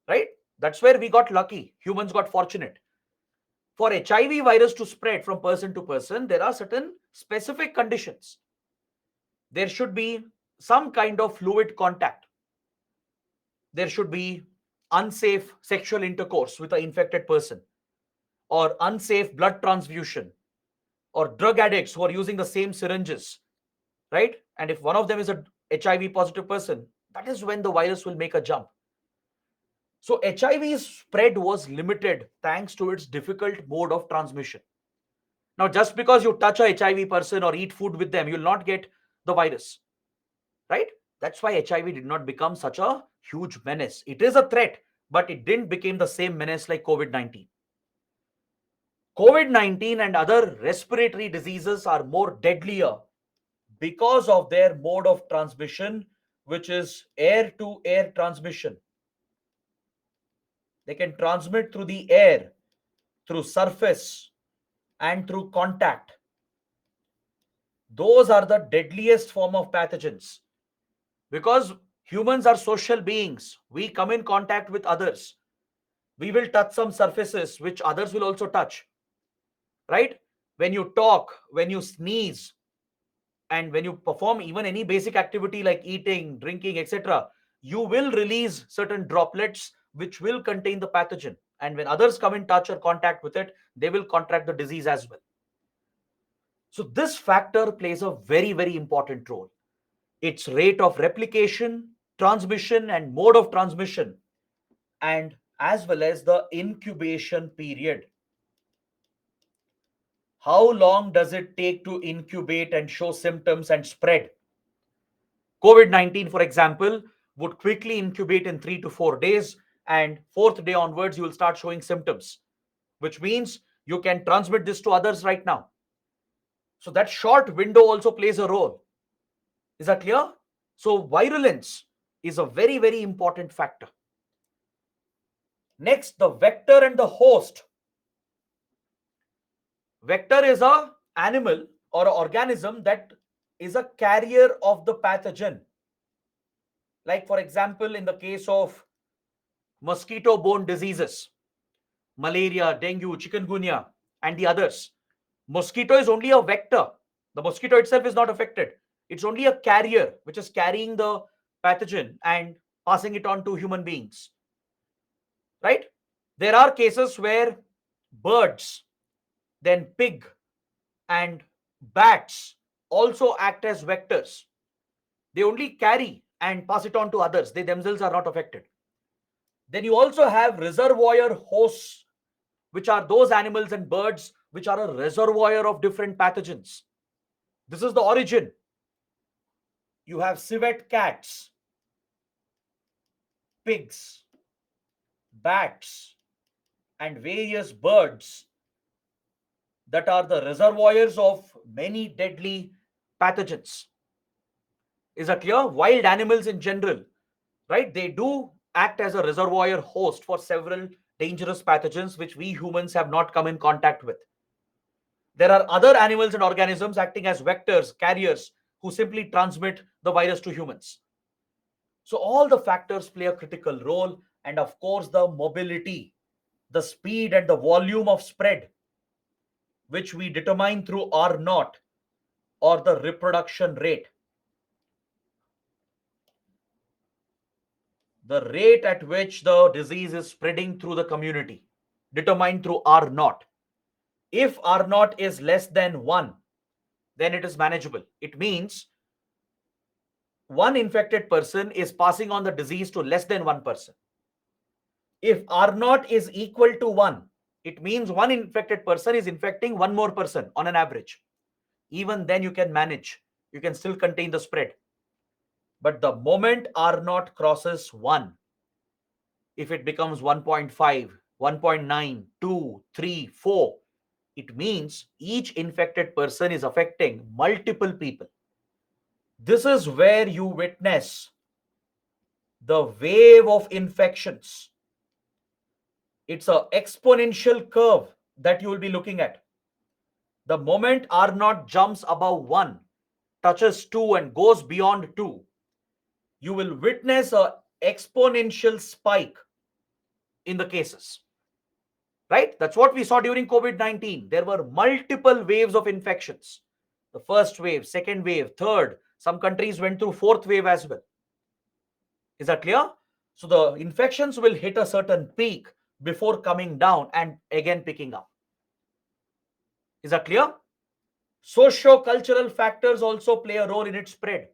right? That's where we got lucky. Humans got fortunate. For HIV virus to spread from person to person, there are certain specific conditions. There should be some kind of fluid contact. There should be unsafe sexual intercourse with an infected person, or unsafe blood transfusion, or drug addicts who are using the same syringes, right? And if one of them is a HIV positive person, that is when the virus will make a jump. So HIV's spread was limited thanks to its difficult mode of transmission. Now, just because you touch a HIV person or eat food with them, you will not get the virus, right? That's why HIV did not become such a huge menace. It is a threat, but it didn't become the same menace like COVID-19. COVID-19 and other respiratory diseases are more deadlier because of their mode of transmission, which is air-to-air transmission. They can transmit through the air, through surface, and through contact. Those are the deadliest form of pathogens because humans are social beings. We come in contact with others. We will touch some surfaces which others will also touch, right? When you talk, when you sneeze, and when you perform even any basic activity like eating, drinking, etc., you will release certain droplets which will contain the pathogen. And when others come in touch or contact with it, they will contract the disease as well. So this factor plays a very, very important role. Its rate of replication, transmission, and mode of transmission, and as well as the incubation period. How long does it take to incubate and show symptoms and spread? COVID 19, for example, would quickly incubate in 3 to 4 days, and fourth day onwards, you will start showing symptoms, which means you can transmit this to others right now. So that short window also plays a role. Is that clear? So virulence is a very, very important factor. Next, the vector and the host. Vector is a animal or an organism that is a carrier of the pathogen. Like for example, in the case of mosquito-borne diseases, malaria, dengue, chikungunya, and the others, mosquito is only a vector. The mosquito itself is not affected. It's only a carrier which is carrying the pathogen and passing it on to human beings. Right? There are cases where birds, then pig, and bats also act as vectors. They only carry and pass it on to others. They themselves are not affected. Then you also have reservoir hosts, which are those animals and birds which are a reservoir of different pathogens. This is the origin. You have civet cats, pigs, bats, and various birds that are the reservoirs of many deadly pathogens. Is that clear? Wild animals in general, right? They do act as a reservoir host for several dangerous pathogens which we humans have not come in contact with. There are other animals and organisms acting as vectors, carriers, who simply transmit the virus to humans. So all the factors play a critical role, and of course the mobility, the speed and the volume of spread, which we determine through R naught or the reproduction rate. The rate at which the disease is spreading through the community, determined through R naught. If R naught is less than 1, then it is manageable. It means one infected person is passing on the disease to less than one person. If R naught is equal to 1, it means one infected person is infecting one more person on an average. Even then you can manage. You can still contain the spread. But the moment R naught crosses 1, if it becomes 1.5, 1.9, 2, 3, 4, it means each infected person is affecting multiple people. This is where you witness the wave of infections. It's an exponential curve that you will be looking at. The moment R naught jumps above 1, touches 2 and goes beyond 2, you will witness an exponential spike in the cases. Right? That's what we saw during COVID-19. There were multiple waves of infections. The first wave, second wave, third. Some countries went through fourth wave as well. Is that clear? So the infections will hit a certain peak before coming down and again picking up. Is that clear? Socio-cultural factors also play a role in its spread.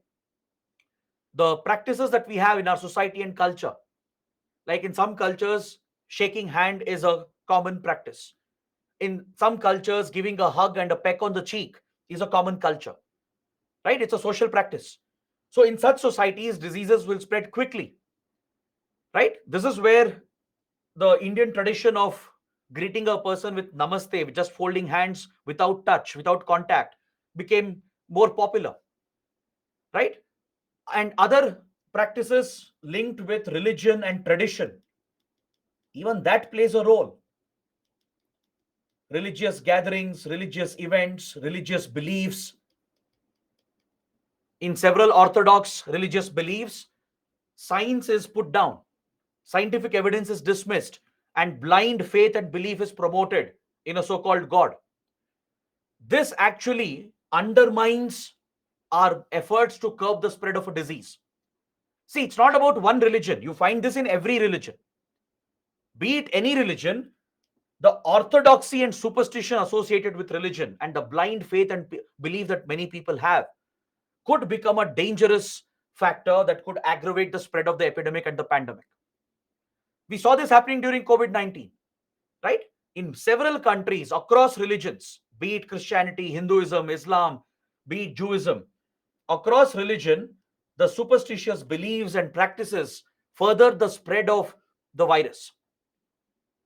The practices that we have in our society and culture, like in some cultures, shaking hand is a common practice. In some cultures, giving a hug and a peck on the cheek is a common culture, right? It's a social practice. So in such societies, diseases will spread quickly, right? This is where the Indian tradition of greeting a person with namaste, with just folding hands without touch, without contact, became more popular, right? And other practices linked with religion and tradition, even that plays a role. Religious gatherings, religious events, religious beliefs. In several orthodox religious beliefs, science is put down, scientific evidence is dismissed, and blind faith and belief is promoted in a so called God. This actually undermines our efforts to curb the spread of a disease. See, it's not about one religion. You find this in every religion. Be it any religion, the orthodoxy and superstition associated with religion and the blind faith and belief that many people have could become a dangerous factor that could aggravate the spread of the epidemic and the pandemic. We saw this happening during COVID 19, right? In several countries across religions, be it Christianity, Hinduism, Islam, be it Judaism, across religion, the superstitious beliefs and practices further the spread of the virus,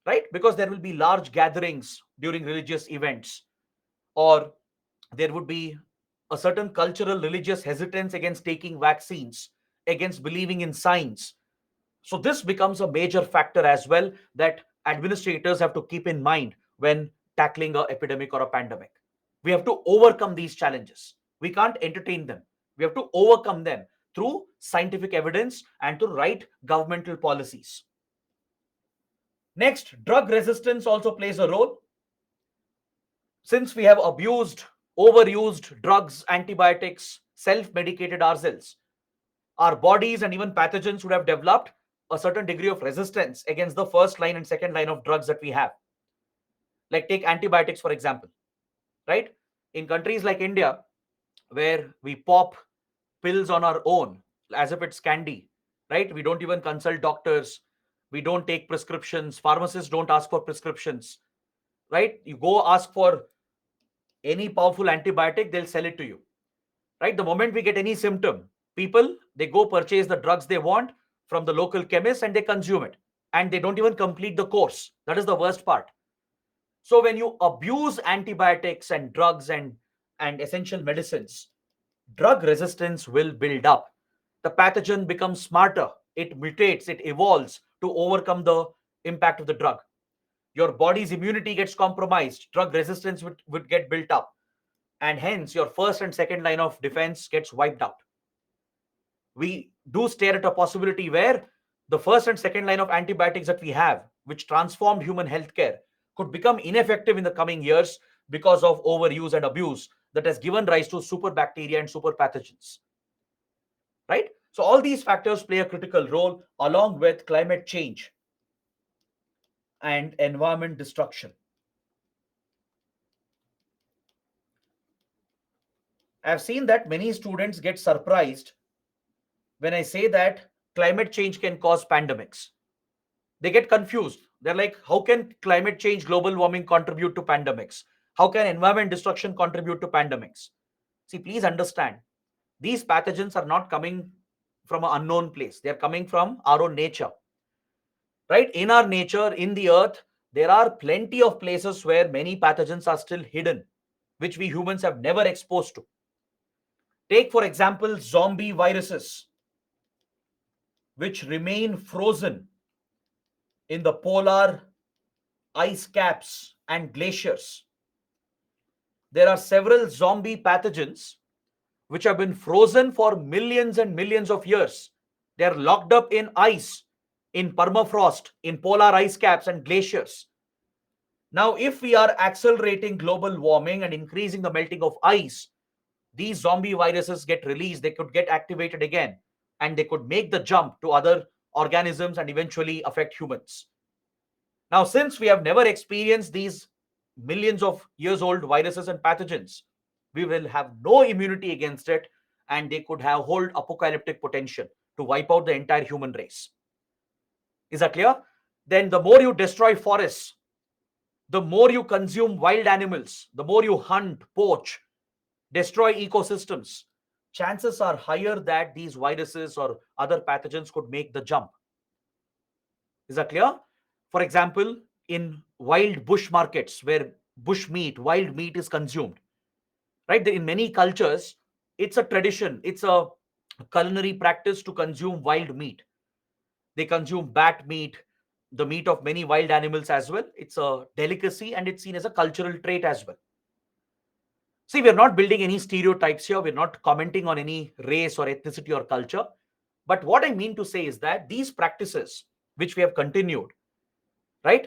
right? Because there will be large gatherings during religious events, or there would be a certain cultural religious hesitance against taking vaccines, against believing in science. So this becomes a major factor as well that administrators have to keep in mind when tackling a epidemic or a pandemic. We have to overcome these challenges. We can't entertain them. We have to overcome them through scientific evidence and to right governmental policies. Next, drug resistance also plays a role. Since we have abused, overused drugs, antibiotics, self-medicated ourselves, our bodies and even pathogens would have developed a certain degree of resistance against the first line and second line of drugs that we have. Like take antibiotics, for example, right? In countries like India, where we pop pills on our own as if it's candy, right? We don't even consult doctors. We don't take prescriptions. Pharmacists don't ask for prescriptions, right? You go ask for any powerful antibiotic, they'll sell it to you, right? The moment we get any symptom, people, they go purchase the drugs they want from the local chemist and they consume it. And they don't even complete the course. That is the worst part. So when you abuse antibiotics and drugs and essential medicines, drug resistance will build up. The pathogen becomes smarter. It mutates, it evolves to overcome the impact of the drug. Your body's immunity gets compromised. Drug resistance would get built up. And hence, your first and second line of defense gets wiped out. We do stare at a possibility where the first and second line of antibiotics that we have, which transformed human healthcare, could become ineffective in the coming years because of overuse and abuse that has given rise to super bacteria and super pathogens, right? So all these factors play a critical role along with climate change and environment destruction. I've seen that many students get surprised when I say that climate change can cause pandemics. They get confused. They're like, how can climate change, global warming contribute to pandemics? How can environment destruction contribute to pandemics? See, please understand, these pathogens are not coming from an unknown place. They're coming from our own nature, right? In our nature, in the earth, there are plenty of places where many pathogens are still hidden, which we humans have never exposed to. Take, for example, zombie viruses, which remain frozen in the polar ice caps and glaciers. There are several zombie pathogens which have been frozen for millions and millions of years. They are locked up in ice, in permafrost, in polar ice caps and glaciers. Now, if we are accelerating global warming and increasing the melting of ice, these zombie viruses get released, they could get activated again, and they could make the jump to other organisms and eventually affect humans. Now, since we have never experienced these millions of years old viruses and pathogens, we will have no immunity against it, and they could have hold apocalyptic potential to wipe out the entire human race. Is that clear? Then the more you destroy forests, the more you consume wild animals, the more you hunt, poach, destroy ecosystems, chances are higher that these viruses or other pathogens could make the jump. Is that clear? For example, in wild bush markets where bush meat, wild meat is consumed, right? In many cultures, it's a tradition, it's a culinary practice to consume wild meat. They consume bat meat, the meat of many wild animals as well. It's a delicacy and it's seen as a cultural trait as well. See, we're not building any stereotypes here. We're not commenting on any race or ethnicity or culture. But what I mean to say is that these practices, which we have continued, right,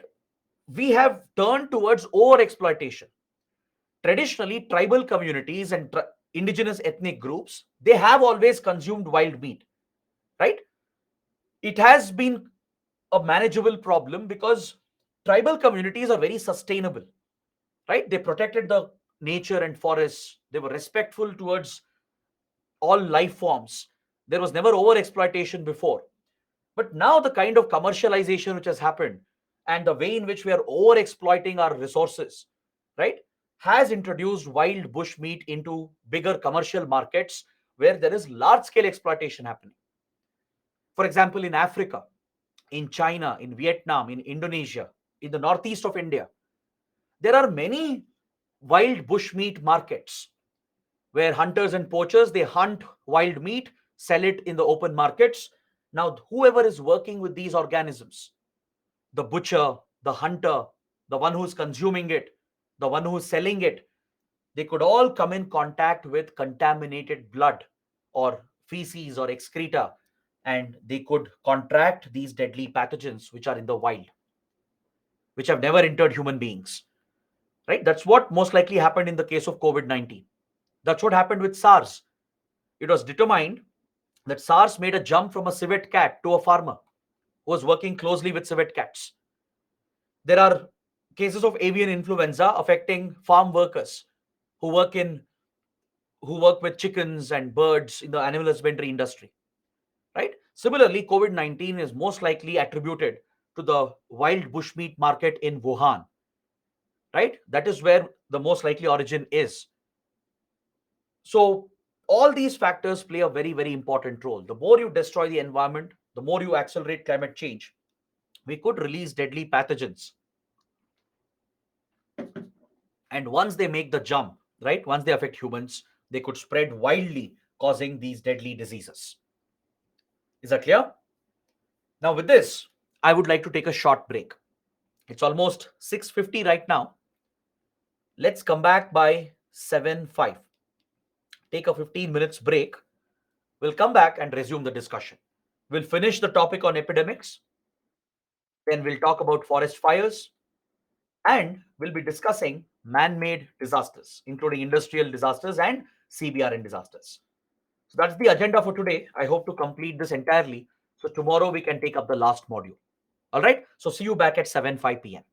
we have turned towards over exploitation. Traditionally, tribal communities and indigenous ethnic groups, they have always consumed wild meat, right? It has been a manageable problem because tribal communities are very sustainable, right? They protected the nature and forests. They were respectful towards all life forms. There was never over exploitation before. But now, the kind of commercialization which has happened and the way in which we are over exploiting our resources, right, has introduced wild bush meat into bigger commercial markets where there is large scale exploitation happening. For example, in Africa, in China, in Vietnam, in Indonesia, in the northeast of India, there are many wild bushmeat markets where hunters and poachers they hunt wild meat, sell it in the open markets. Now, whoever is working with these organisms, the butcher, the hunter, the one who's consuming it, the one who's selling it, they could all come in contact with contaminated blood or feces or excreta, and they could contract these deadly pathogens which are in the wild, which have never entered human beings. Right? That's what most likely happened in the case of COVID 19. That's what happened with SARS. It was determined that SARS made a jump from a civet cat to a farmer who was working closely with civet cats. There are cases of avian influenza affecting farm workers who work in who work with chickens and birds in the animal husbandry industry. Right? Similarly, COVID 19 is most likely attributed to the wild bushmeat market in Wuhan. Right? That is where the most likely origin is. So, all these factors play a very, very important role. The more you destroy the environment, the more you accelerate climate change. We could release deadly pathogens. And once they make the jump, right, once they affect humans, they could spread wildly, causing these deadly diseases. Is that clear? Now, with this, I would like to take a short break. It's almost 6:50 right now. Let's come back by 7:05. Take a 15 minutes break. We'll come back and resume the discussion. We'll finish the topic on epidemics. Then we'll talk about forest fires, and we'll be discussing man made disasters, including industrial disasters and CBRN disasters. So that's the agenda for today. I hope to complete this entirely. So tomorrow we can take up the last module. All right. So see you back at 7:05 p.m.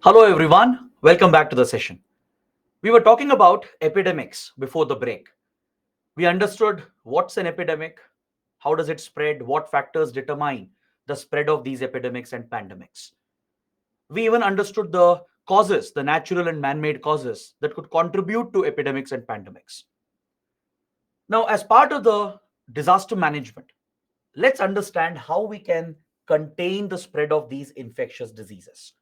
Hello, everyone. Welcome back to the session. We were talking about epidemics before the break. We understood what's an epidemic, how does it spread, what factors determine the spread of these epidemics and pandemics. We even understood the causes, the natural and man made causes that could contribute to epidemics and pandemics. Now, as part of the disaster management, let's understand how we can contain the spread of these infectious diseases.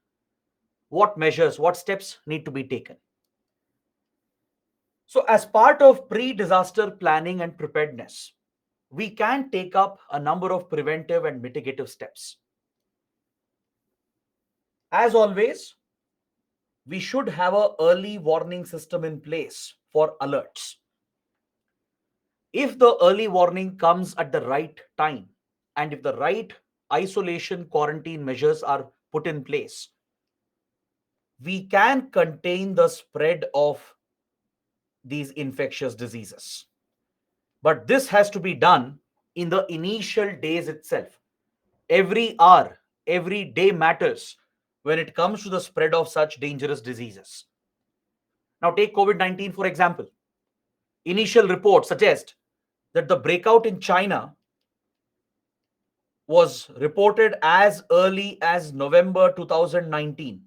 What measures, what steps need to be taken? So, as part of pre disaster planning and preparedness, we can take up a number of preventive and mitigative steps. As always, we should have a early warning system in place for alerts. If the early warning comes at the right time and if the right isolation quarantine measures are put in place, we can contain the spread of these infectious diseases. But this has to be done in the initial days itself. Every hour, every day matters when it comes to the spread of such dangerous diseases. Now, take COVID 19 for example. Initial reports suggest that the breakout in China was reported as early as November 2019.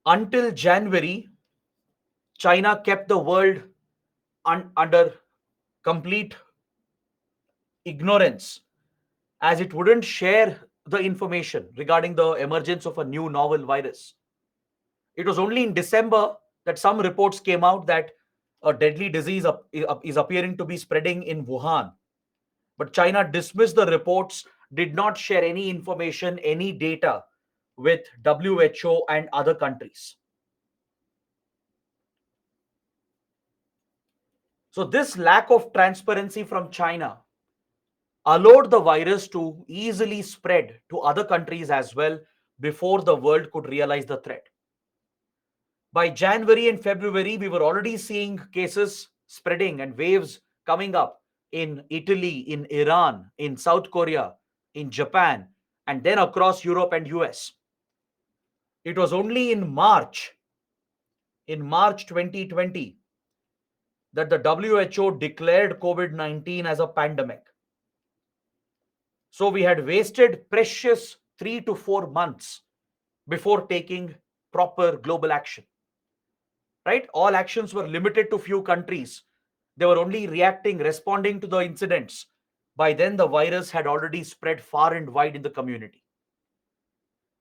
Until January, China kept the world under complete ignorance as it wouldn't share the information regarding the emergence of a new novel virus. It was only in December that some reports came out that a deadly disease is appearing to be spreading in Wuhan. But China dismissed the reports, did not share any information, any data with WHO and other countries. So, this lack of transparency from China allowed the virus to easily spread to other countries as well before the world could realize the threat. By January and February, we were already seeing cases spreading and waves coming up in Italy, in Iran, in South Korea, in Japan, and then across Europe and US. It was only in March 2020, that the WHO declared COVID 19 as a pandemic. So we had wasted precious 3 to 4 months before taking proper global action. Right? All actions were limited to few countries. They were only reacting, responding to the incidents. By then, the virus had already spread far and wide in the community.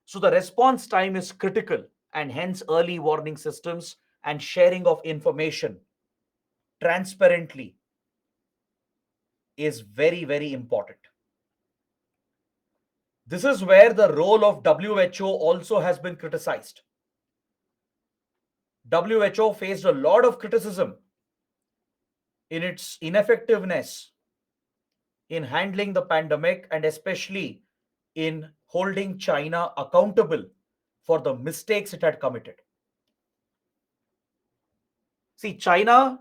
So the response time is critical, and hence early warning systems and sharing of information transparently is very, very important. This is where the role of WHO also has been criticized. WHO faced a lot of criticism in its ineffectiveness in handling the pandemic and especially in holding China accountable for the mistakes it had committed. See, China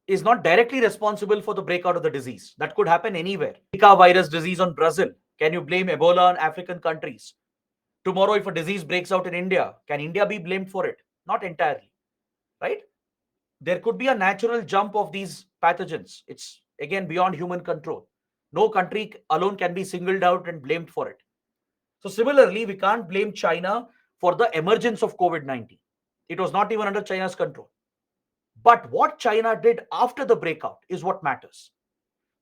is not directly responsible for the breakout of the disease. That could happen anywhere. Zika virus disease on Brazil. Can you blame Ebola on African countries? Tomorrow, if a disease breaks out in India, can India be blamed for it? Not entirely, right? There could be a natural jump of these pathogens. It's again beyond human control. No country alone can be singled out and blamed for it. So, similarly, we can't blame China for the emergence of COVID 19. It was not even under China's control. But what China did after the breakout is what matters.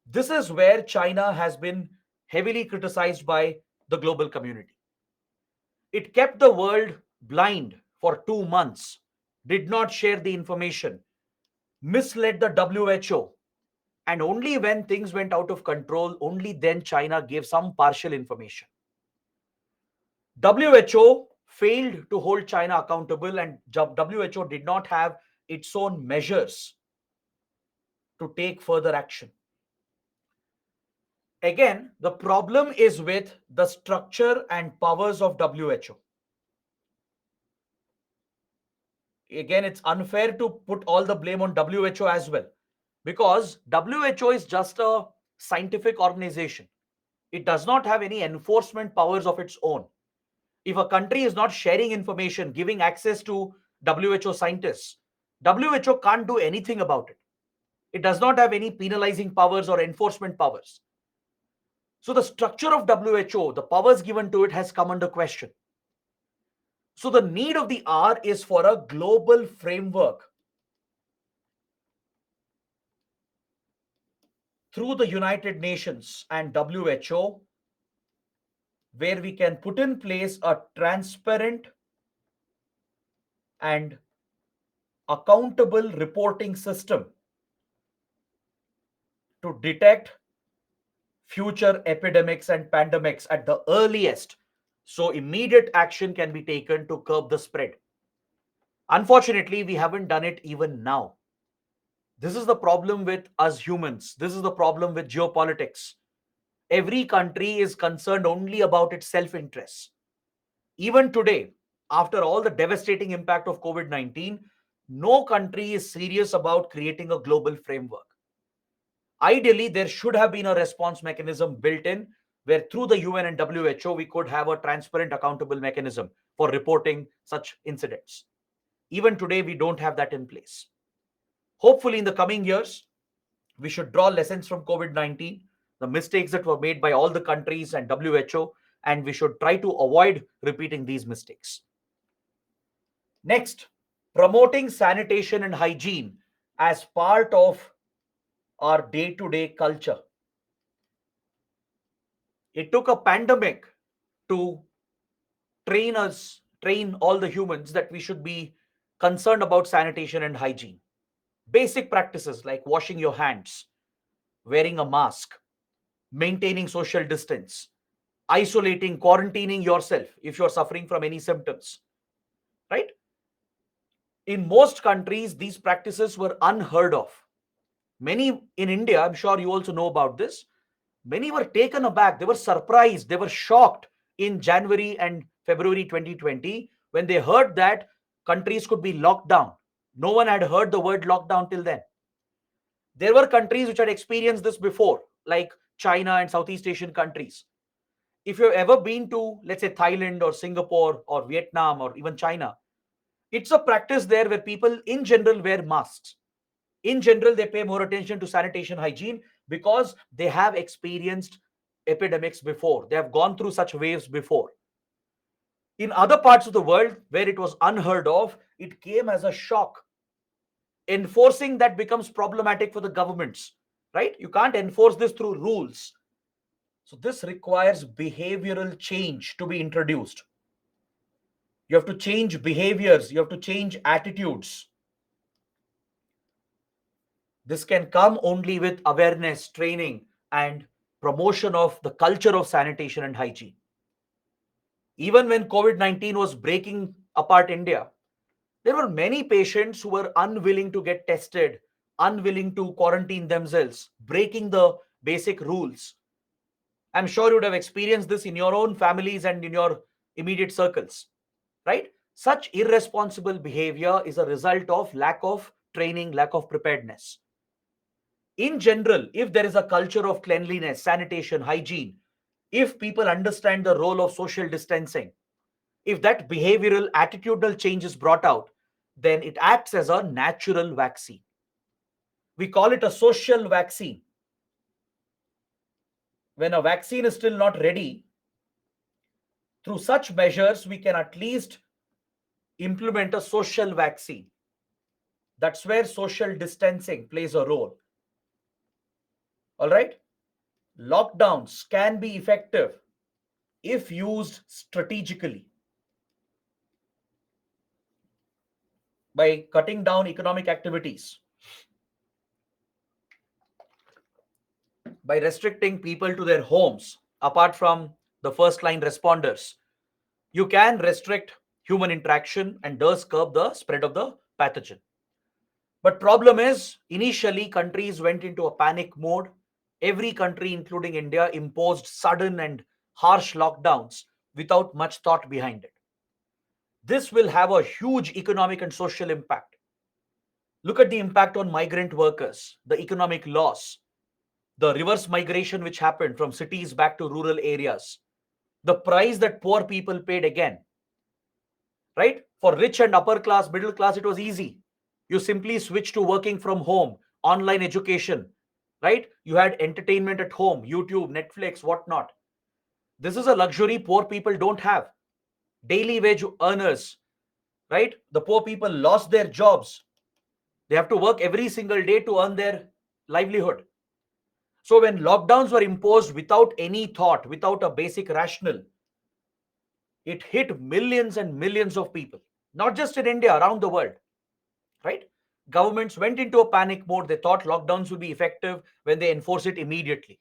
This is where China has been heavily criticized by the global community. It kept the world blind for 2 months, did not share the information, misled the WHO, and only when things went out of control, only then China gave some partial information. WHO failed to hold China accountable, and WHO did not have its own measures to take further action. Again, the problem is with the structure and powers of WHO. Again, it's unfair to put all the blame on WHO as well, because WHO is just a scientific organization. It does not have any enforcement powers of its own. If a country is not sharing information, giving access to WHO scientists, WHO can't do anything about it. It does not have any penalizing powers or enforcement powers. So the structure of WHO, the powers given to it, has come under question. So the need of the hour is for a global framework through the United Nations and WHO, where we can put in place a transparent and accountable reporting system to detect future epidemics and pandemics at the earliest, so immediate action can be taken to curb the spread. Unfortunately, we haven't done it even now. This is the problem with us humans. This is the problem with geopolitics. Every country is concerned only about its self interests. Even today, after all the devastating impact of COVID 19, no country is serious about creating a global framework. Ideally, there should have been a response mechanism built in where through the UN and WHO we could have a transparent, accountable mechanism for reporting such incidents. Even today, we don't have that in place. Hopefully, in the coming years, we should draw lessons from COVID 19, the mistakes that were made by all the countries and WHO, and we should try to avoid repeating these mistakes. Next, promoting sanitation and hygiene as part of our day to day culture. It took a pandemic to train all the humans that we should be concerned about sanitation and hygiene. Basic practices like washing your hands, wearing a mask, maintaining social distance, isolating, quarantining yourself if you're suffering from any symptoms, right? In most countries, these practices were unheard of. Many in India, I'm sure you also know about this, many were taken aback. They were surprised. They were shocked in January and February 2020 when they heard that countries could be locked down. No one had heard the word lockdown till then. There were countries which had experienced this before, like China and Southeast Asian countries. If you've ever been to, let's say, Thailand or Singapore or Vietnam or even China, it's a practice there where people in general wear masks. In general, they pay more attention to sanitation hygiene because they have experienced epidemics before. They have gone through such waves before. In other parts of the world where it was unheard of, it came as a shock. Enforcing that becomes problematic for the governments, right? You can't enforce this through rules. So this requires behavioral change to be introduced. You have to change behaviors, you have to change attitudes. This can come only with awareness, training, and promotion of the culture of sanitation and hygiene. Even when COVID 19 was breaking apart India, there were many patients who were unwilling to get tested, unwilling to quarantine themselves, breaking the basic rules. I'm sure you would have experienced this in your own families and in your immediate circles, right? Such irresponsible behavior is a result of lack of training, lack of preparedness. In general, if there is a culture of cleanliness, sanitation, hygiene, if people understand the role of social distancing, if that behavioral attitudinal change is brought out, then it acts as a natural vaccine. We call it a social vaccine. When a vaccine is still not ready, through such measures, we can at least implement a social vaccine. That's where social distancing plays a role. All right? Lockdowns can be effective if used strategically by cutting down economic activities, by restricting people to their homes, apart from the first line responders. You can restrict human interaction and thus curb the spread of the pathogen. But problem is, initially countries went into a panic mode. Every country, including India, imposed sudden and harsh lockdowns without much thought behind it. This will have a huge economic and social impact. Look at the impact on migrant workers, the economic loss, the reverse migration which happened from cities back to rural areas, the price that poor people paid again, right? For rich and upper class, middle class, it was easy. You simply switch to working from home, online education, right? You had entertainment at home, YouTube, Netflix, whatnot. This is a luxury poor people don't have. Daily wage earners, right? The poor people lost their jobs. They have to work every single day to earn their livelihood. So when lockdowns were imposed without any thought, without a basic rationale, it hit millions and millions of people, not just in India, around the world, right? Governments went into a panic mode. They thought lockdowns would be effective when they enforce it immediately.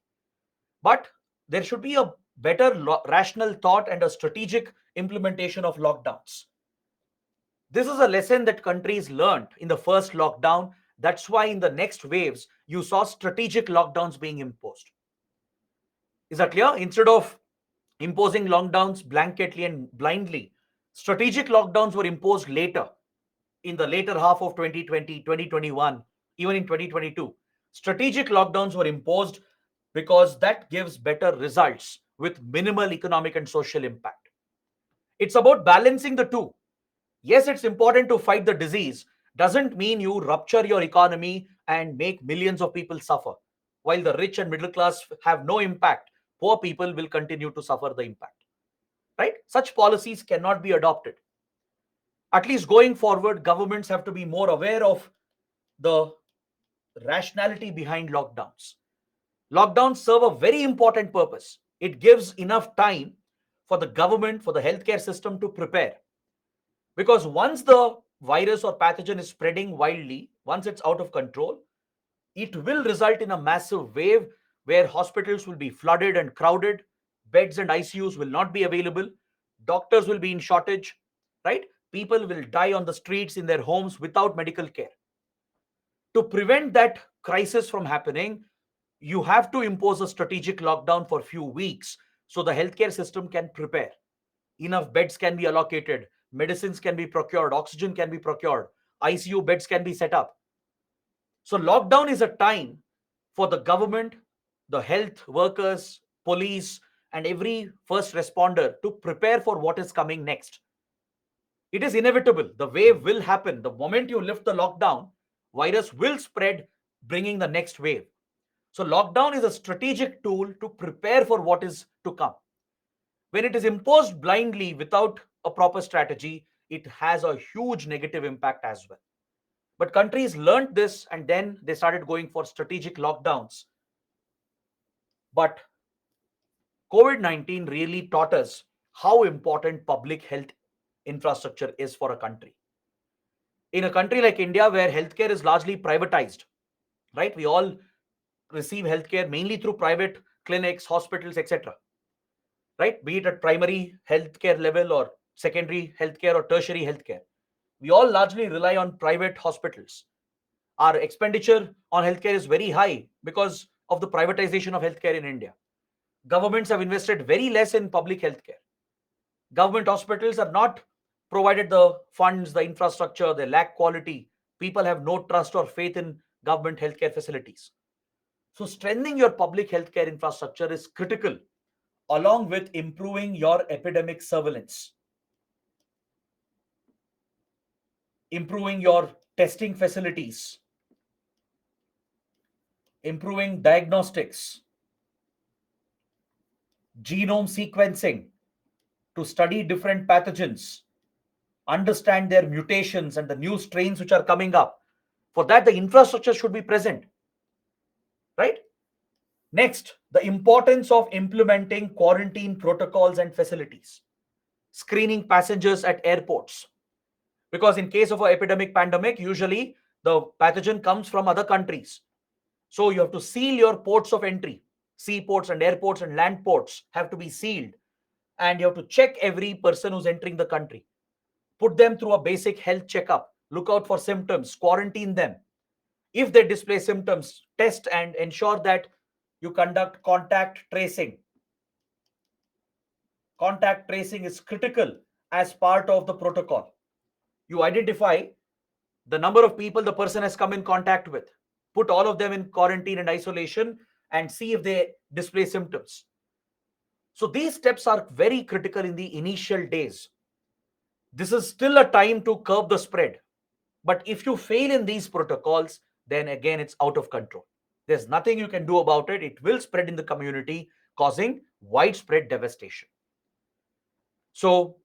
But there should be a better rational thought and a strategic implementation of lockdowns. This is a lesson that countries learned in the first lockdown. That's why in the next waves, you saw strategic lockdowns being imposed. Is that clear? Instead of imposing lockdowns blanketly and blindly, strategic lockdowns were imposed later, in the later half of 2020, 2021, even in 2022. Strategic lockdowns were imposed because that gives better results with minimal economic and social impact. It's about balancing the two. Yes, it's important to fight the disease, doesn't mean you rupture your economy and make millions of people suffer. While the rich and middle class have no impact, poor people will continue to suffer the impact. Right? Such policies cannot be adopted. At least going forward, governments have to be more aware of the rationality behind lockdowns. Lockdowns serve a very important purpose. It gives enough time for the government, for the healthcare system to prepare. Because once the virus or pathogen is spreading wildly, once it's out of control, it will result in a massive wave where hospitals will be flooded and crowded, beds and ICUs will not be available, doctors will be in shortage, right? People will die on the streets in their homes without medical care. To prevent that crisis from happening, you have to impose a strategic lockdown for a few weeks so the healthcare system can prepare. Enough beds can be allocated, medicines can be procured, oxygen can be procured, ICU beds can be set up. So, lockdown is a time for the government, the health workers, police, and every first responder to prepare for what is coming next. It is inevitable. The wave will happen. The moment you lift the lockdown, virus will spread, bringing the next wave. So, lockdown is a strategic tool to prepare for what is to come. When it is imposed blindly without a proper strategy, it has a huge negative impact as well. But countries learned this and then they started going for strategic lockdowns. But COVID 19 really taught us how important public health infrastructure is for a country. In a country like India, where healthcare is largely privatized, right? We all receive healthcare mainly through private clinics, hospitals, etc. Right? Be it at primary healthcare level or secondary healthcare or tertiary healthcare. We all largely rely on private hospitals. Our expenditure on healthcare is very high because of the privatization of healthcare in India. Governments have invested very less in public healthcare. Government hospitals are not provided the funds, the infrastructure, they lack quality. People have no trust or faith in government healthcare facilities. So, strengthening your public healthcare infrastructure is critical, along with improving your epidemic surveillance, improving your testing facilities, improving diagnostics, genome sequencing to study different pathogens, understand their mutations and the new strains which are coming up. For that, the infrastructure should be present, right? Next, the importance of implementing quarantine protocols and facilities, screening passengers at airports. Because in case of an epidemic pandemic, usually the pathogen comes from other countries. So you have to seal your ports of entry. Seaports and airports and land ports have to be sealed. And you have to check every person who's entering the country. Put them through a basic health checkup. Look out for symptoms. Quarantine them. If they display symptoms, test and ensure that you conduct contact tracing. Contact tracing is critical as part of the protocol. You identify the number of people the person has come in contact with, put all of them in quarantine and isolation, and see if they display symptoms. So these steps are very critical in the initial days. This is still a time to curb the spread. But if you fail in these protocols, then again it's out of control. There's nothing you can do about it. It will spread in the community, causing widespread devastation. So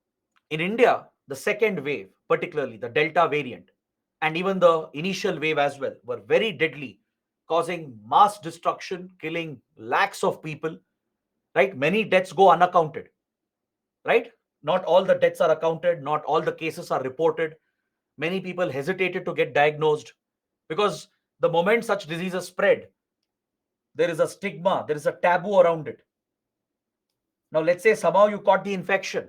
in India, the second wave, particularly the Delta variant, and even the initial wave as well, were very deadly, causing mass destruction, killing lakhs of people, right? Many deaths go unaccounted, right? Not all the deaths are accounted, not all the cases are reported. Many people hesitated to get diagnosed because the moment such diseases spread, there is a stigma, there is a taboo around it. Now, let's say somehow you caught the infection,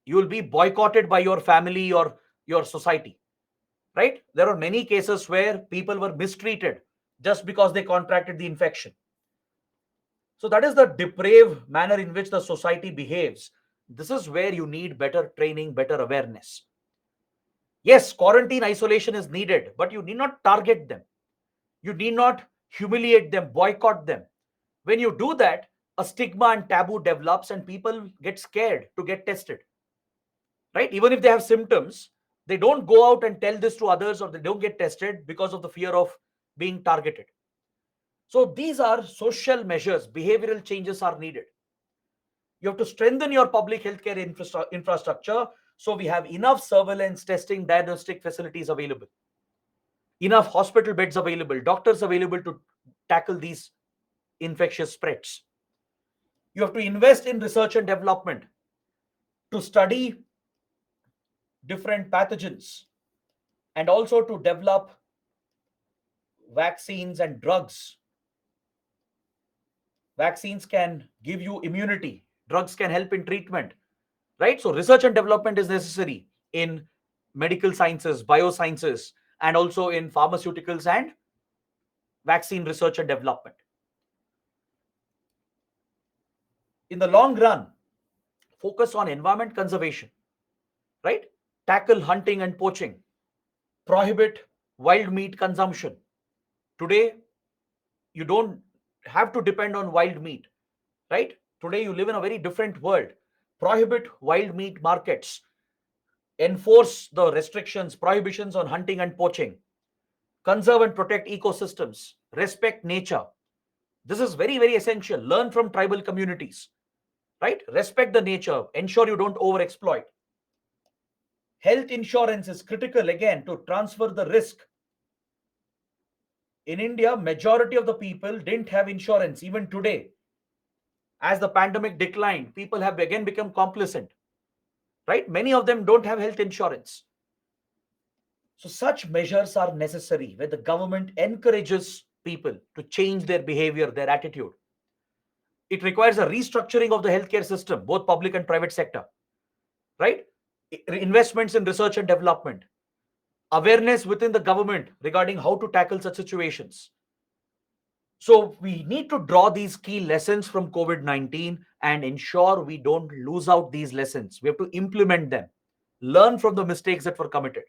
you will be boycotted by your family or your society, right? There are many cases where people were mistreated just because they contracted the infection. So, that is the depraved manner in which the society behaves. This is where you need better training, better awareness. Yes, quarantine isolation is needed, but you need not target them. You need not humiliate them, boycott them. When you do that, a stigma and taboo develops and people get scared to get tested, right? Even if they have symptoms, they don't go out and tell this to others, or they don't get tested because of the fear of being targeted. So these are social measures, behavioral changes are needed. You have to strengthen your public healthcare infrastructure so we have enough surveillance, testing, diagnostic facilities available, enough hospital beds available, doctors available to tackle these infectious spreads. You have to invest in research and development to study different pathogens and also to develop vaccines and drugs. Vaccines can give you immunity, drugs can help in treatment, right? So, research and development is necessary in medical sciences, biosciences, and also in pharmaceuticals and vaccine research and development. In the long run, focus on environment conservation, right? Tackle hunting and poaching, prohibit wild meat consumption. Today, you don't have to depend on wild meat, right? Today, you live in a very different world. Prohibit wild meat markets, enforce the restrictions, prohibitions on hunting and poaching, conserve and protect ecosystems, respect nature. This is very, very essential. Learn from tribal communities, right? Respect the nature, ensure you don't overexploit. Health insurance is critical again to transfer the risk. In India, majority of the people didn't have insurance. Even today, as the pandemic declined, people have again become complacent, right? Many of them don't have health insurance. So such measures are necessary where the government encourages people to change their behavior, their attitude. It requires a restructuring of the healthcare system, both public and private sector, right? Investments in research and development, awareness within the government regarding how to tackle such situations. So we need to draw these key lessons from COVID-19 and ensure we don't lose out these lessons. We have to implement them, learn from the mistakes that were committed.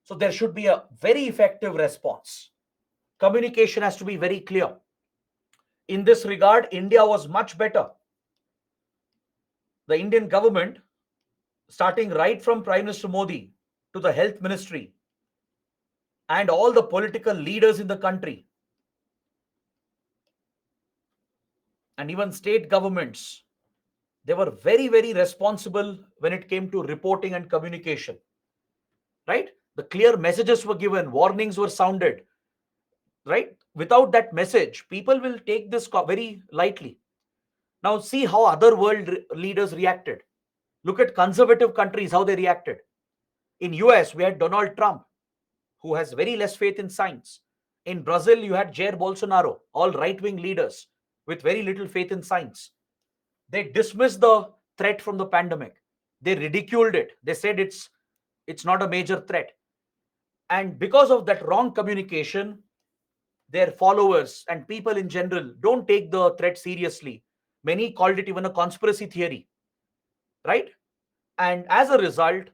So there should be a very effective response. Communication has to be very clear. In this regard, India was much better. The Indian government, starting right from Prime Minister Modi to the Health Ministry and all the political leaders in the country, and even state governments, they were very, very responsible when it came to reporting and communication, right? The clear messages were given, warnings were sounded, right? Without that message, people will take this very lightly. Now, see how other world leaders reacted. Look at conservative countries, how they reacted. In US, we had Donald Trump, who has very less faith in science. In Brazil, you had Jair Bolsonaro, all right-wing leaders with very little faith in science. They dismissed the threat from the pandemic. They ridiculed it. They said it's not a major threat. And because of that wrong communication, their followers and people in general don't take the threat seriously. Many called it even a conspiracy theory, right? And as a result,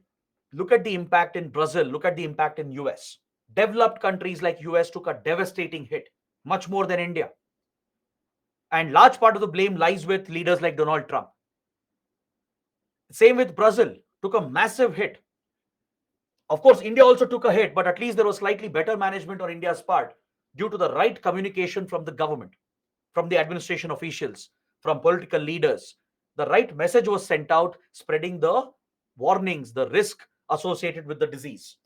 look at the impact in Brazil, look at the impact in US. Developed countries like US took a devastating hit, much more than India. And large part of the blame lies with leaders like Donald Trump. Same with Brazil, took a massive hit. Of course, India also took a hit, but at least there was slightly better management on India's part due to the right communication from the government, from the administration officials, from political leaders. The right message was sent out, spreading the warnings, the risk associated with the disease.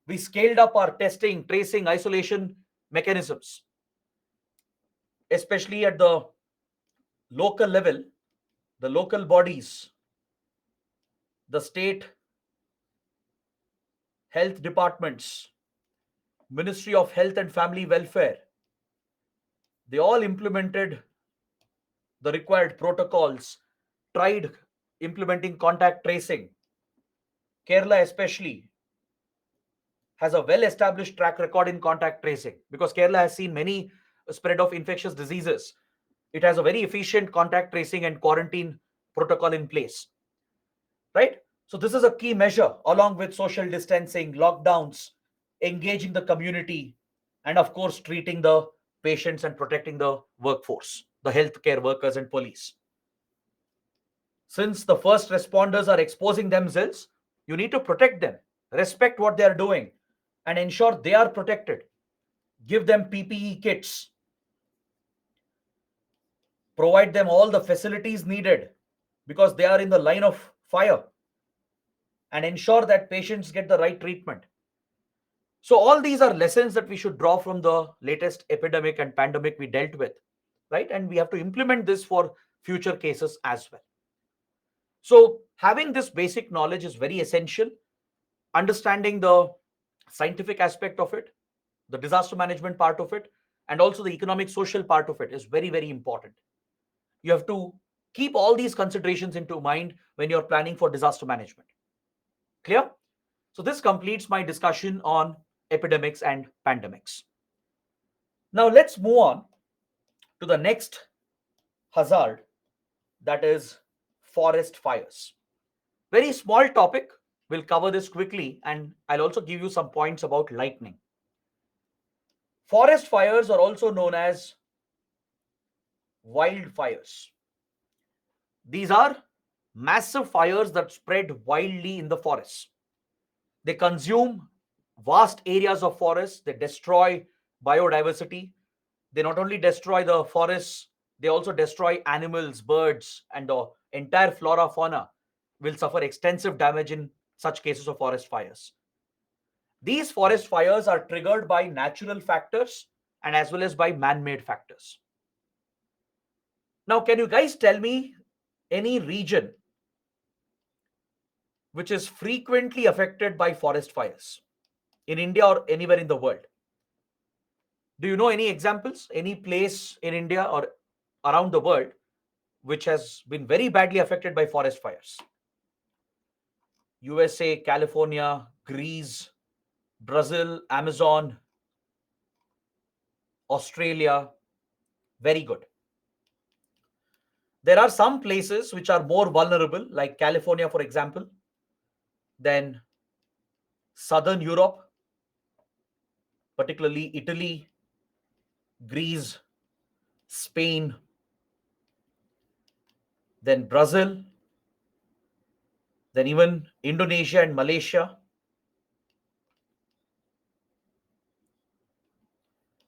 We scaled up our testing, tracing, isolation mechanisms, especially at the local level, the local bodies, the state health departments, Ministry of Health and Family Welfare. They all implemented the required protocols, tried implementing contact tracing. Kerala, especially, has a well established track record in contact tracing because Kerala has seen many spread of infectious diseases. It has a very efficient contact tracing and quarantine protocol in place, right? So, this is a key measure along with social distancing, lockdowns, engaging the community, and of course, treating the patients and protecting the workforce, the healthcare workers and police. Since the first responders are exposing themselves, you need to protect them, respect what they are doing, and ensure they are protected. Give them PPE kits, provide them all the facilities needed because they are in the line of fire, and ensure that patients get the right treatment. So, all these are lessons that we should draw from the latest epidemic and pandemic we dealt with, right? And we have to implement this for future cases as well. So, having this basic knowledge is very essential. Understanding the scientific aspect of it, the disaster management part of it, and also the economic social part of it is very, very important. You have to keep all these considerations into mind when you're planning for disaster management. Clear? So, this completes my discussion on epidemics and pandemics. Now, let's move on to the next hazard, that is forest fires. Very small topic. We'll cover this quickly and I'll also give you some points about lightning. Forest fires are also known as wildfires. These are massive fires that spread wildly in the forests. They consume vast areas of forests, they destroy biodiversity. They not only destroy the forests, they also destroy animals, birds, and the entire flora fauna will suffer extensive damage in such cases of forest fires. These forest fires are triggered by natural factors and as well as by man made factors. Now, can you guys tell me any region which is frequently affected by forest fires in India or anywhere in the world? Do you know any examples, any place in India or around the world which has been very badly affected by forest fires? USA, California, Greece, Brazil, Amazon, Australia. Very good. There are some places which are more vulnerable, like California, for example, then Southern Europe, particularly Italy, Greece, Spain, then Brazil, then even Indonesia and Malaysia,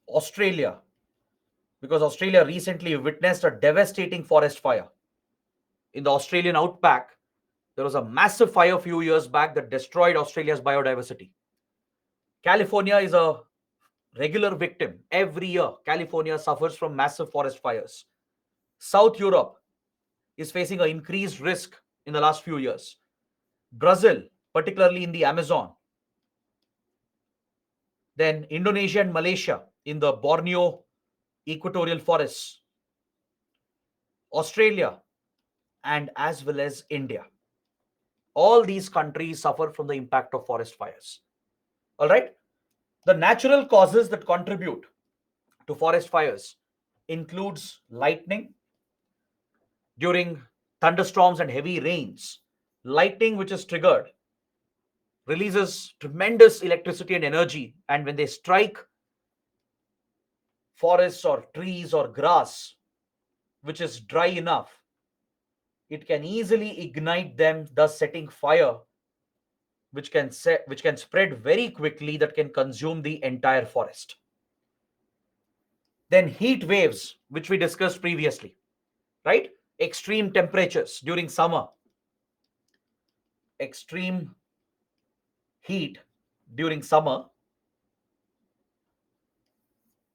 Australia, because Australia recently witnessed a devastating forest fire. In the Australian outback, there was a massive fire a few years back that destroyed Australia's biodiversity. California is a regular victim. Every year, California suffers from massive forest fires. South Europe is facing an increased risk in the last few years. Brazil, particularly in the Amazon, then Indonesia and Malaysia in the Borneo equatorial forests, Australia, and as well as India. All these countries suffer from the impact of forest fires. All right. The natural causes that contribute to forest fires includes lightning during thunderstorms and heavy rains. Lightning, which is triggered, releases tremendous electricity and energy, and when they strike forests or trees or grass, which is dry enough, it can easily ignite them, thus setting fire, which can spread very quickly, that can consume the entire forest. Then heat waves, which we discussed previously, right? Extreme temperatures during summer, extreme heat during summer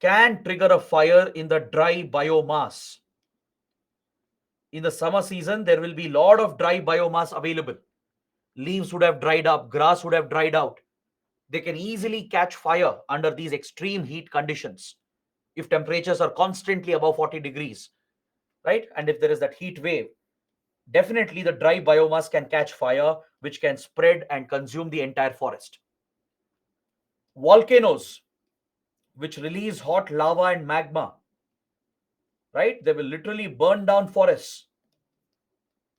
can trigger a fire in the dry biomass. In the summer season, there will be a lot of dry biomass available. Leaves would have dried up, grass would have dried out. They can easily catch fire under these extreme heat conditions if temperatures are constantly above 40 degrees, right? And if there is that heat wave, definitely the dry biomass can catch fire, which can spread and consume the entire forest. Volcanoes, which release hot lava and magma, right? They will literally burn down forests.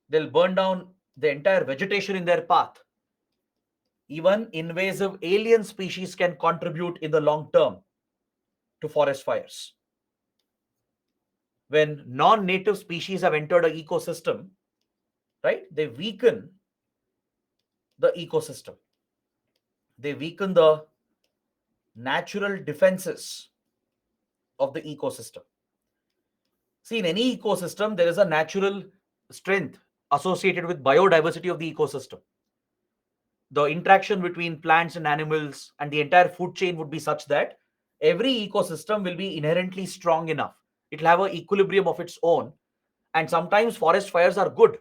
They'll burn down the entire vegetation in their path. Even invasive alien species can contribute in the long term to forest fires. When non-native species have entered an ecosystem, right, they weaken the ecosystem. They weaken the natural defenses of the ecosystem. See, in any ecosystem, there is a natural strength associated with biodiversity of the ecosystem. The interaction between plants and animals and the entire food chain would be such that every ecosystem will be inherently strong enough. It will have an equilibrium of its own. And sometimes forest fires are good,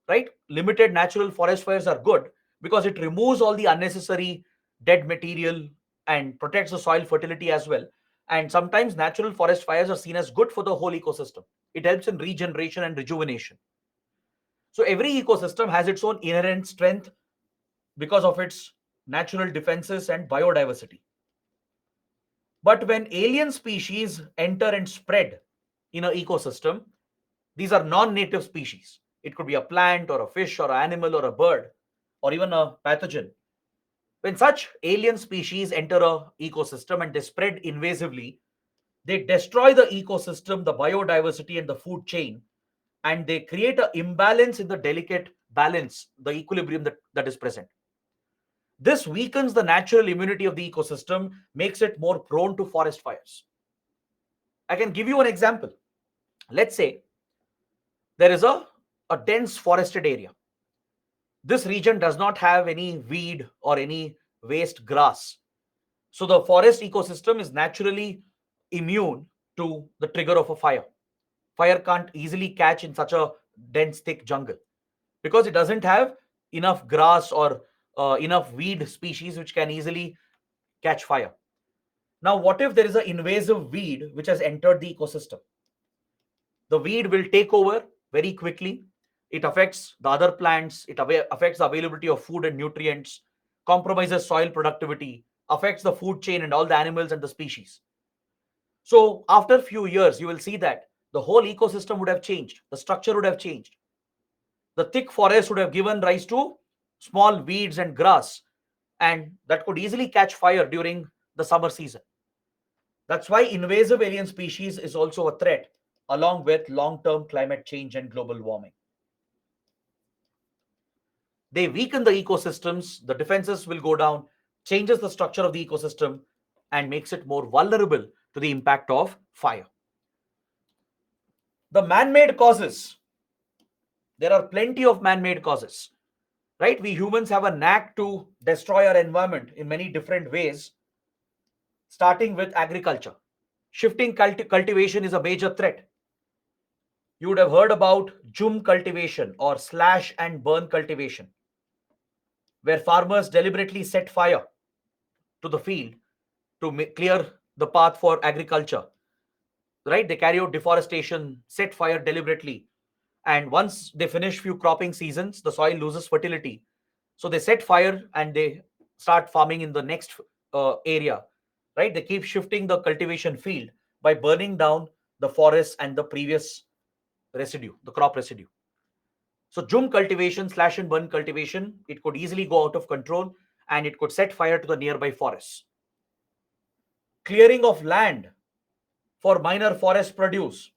right? Limited natural forest fires are good because it removes all the unnecessary dead material and protects the soil fertility as well. And sometimes natural forest fires are seen as good for the whole ecosystem. It helps in regeneration and rejuvenation. So every ecosystem has its own inherent strength because of its natural defenses and biodiversity. But when alien species enter and spread in an ecosystem, these are non-native species. It could be a plant or a fish or an animal or a bird or even a pathogen. When such alien species enter a ecosystem and they spread invasively, they destroy the ecosystem, the biodiversity and the food chain, and they create an imbalance in the delicate balance, the equilibrium that is present. This weakens the natural immunity of the ecosystem, makes it more prone to forest fires. I can give you an example. Let's say there is a dense forested area. This region does not have any weed or any waste grass. So the forest ecosystem is naturally immune to the trigger of a fire. Fire can't easily catch in such a dense, thick jungle because it doesn't have enough grass or enough weed species which can easily catch fire. Now, what if there is an invasive weed which has entered the ecosystem? The weed will take over very quickly. It affects the other plants, it affects the availability of food and nutrients, compromises soil productivity, affects the food chain and all the animals and the species. So, after a few years, you will see that the whole ecosystem would have changed, the structure would have changed. The thick forest would have given rise to small weeds and grass, and that could easily catch fire during the summer season. That's why invasive alien species is also a threat, along with long-term climate change and global warming. They weaken the ecosystems, the defenses will go down, changes the structure of the ecosystem, and makes it more vulnerable to the impact of fire. The man-made causes. There are plenty of man-made causes, right? We humans have a knack to destroy our environment in many different ways, starting with agriculture. Shifting cultivation is a major threat. You would have heard about jhum cultivation or slash and burn cultivation, where farmers deliberately set fire to the field to clear the path for agriculture. Right? They carry out deforestation, set fire deliberately, and once they finish few cropping seasons, the soil loses fertility. So they set fire and they start farming in the next area. Right? They keep shifting the cultivation field by burning down the forest and the previous residue, the crop residue. So jhum cultivation, slash and burn cultivation, it could easily go out of control and it could set fire to the nearby forests. Clearing of land for minor forest produce,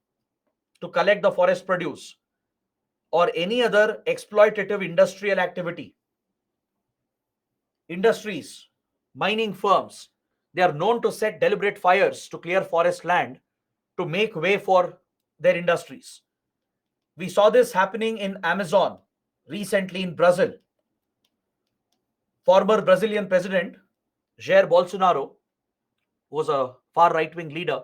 to collect the forest produce or any other exploitative industrial activity. Industries, mining firms, they are known to set deliberate fires to clear forest land to make way for their industries. We saw this happening in Amazon recently in Brazil. Former Brazilian president Jair Bolsonaro was a far right wing leader.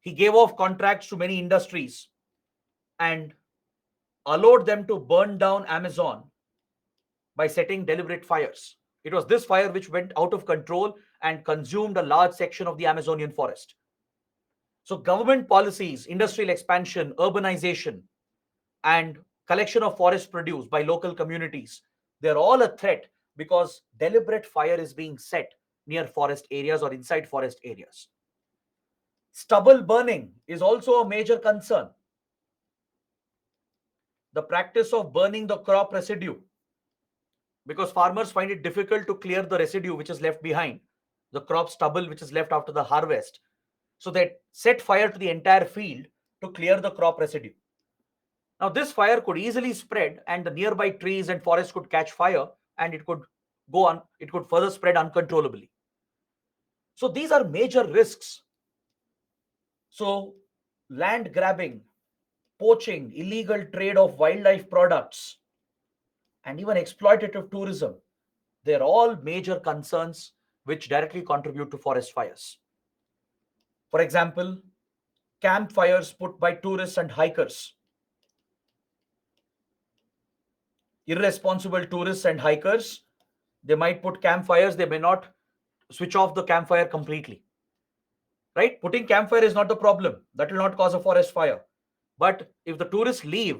He gave off contracts to many industries and allowed them to burn down Amazon by setting deliberate fires. It was this fire which went out of control and consumed a large section of the Amazonian forest. So, government policies, industrial expansion, urbanization, and collection of forest produce by local communities, they're all a threat because deliberate fire is being set near forest areas or inside forest areas. Stubble burning is also a major concern. The practice of burning the crop residue, because farmers find it difficult to clear the residue which is left behind, the crop stubble which is left after the harvest. So they set fire to the entire field to clear the crop residue. Now, this fire could easily spread, and the nearby trees and forests could catch fire, and it could go on, it could further spread uncontrollably. So, these are major risks. So, land grabbing, poaching, illegal trade of wildlife products, and even exploitative tourism, they're all major concerns which directly contribute to forest fires. For example, campfires put by tourists and hikers. Irresponsible tourists and hikers, they might put campfires, they may not switch off the campfire completely. Right? Putting campfire is not the problem. That will not cause a forest fire. But if the tourists leave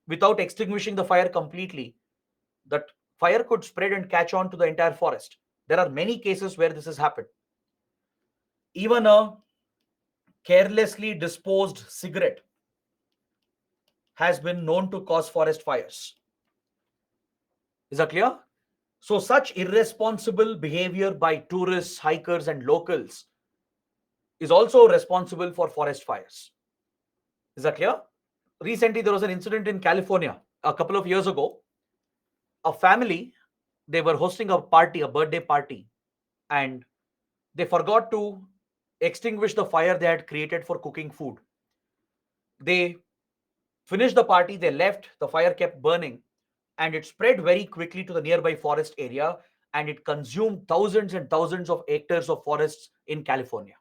without extinguishing the fire completely, that fire could spread and catch on to the entire forest. There are many cases where this has happened. Even a carelessly disposed cigarette has been known to cause forest fires. Is that clear? So, such irresponsible behavior by tourists, hikers, and locals is also responsible for forest fires. Is that clear? Recently, there was an incident in California a couple of years ago. A family, they were hosting a party, a birthday party, and they forgot to extinguish the fire they had created for cooking food. They finished the party, they left, the fire kept burning, and it spread very quickly to the nearby forest area, and it consumed thousands and thousands of hectares of forests in California.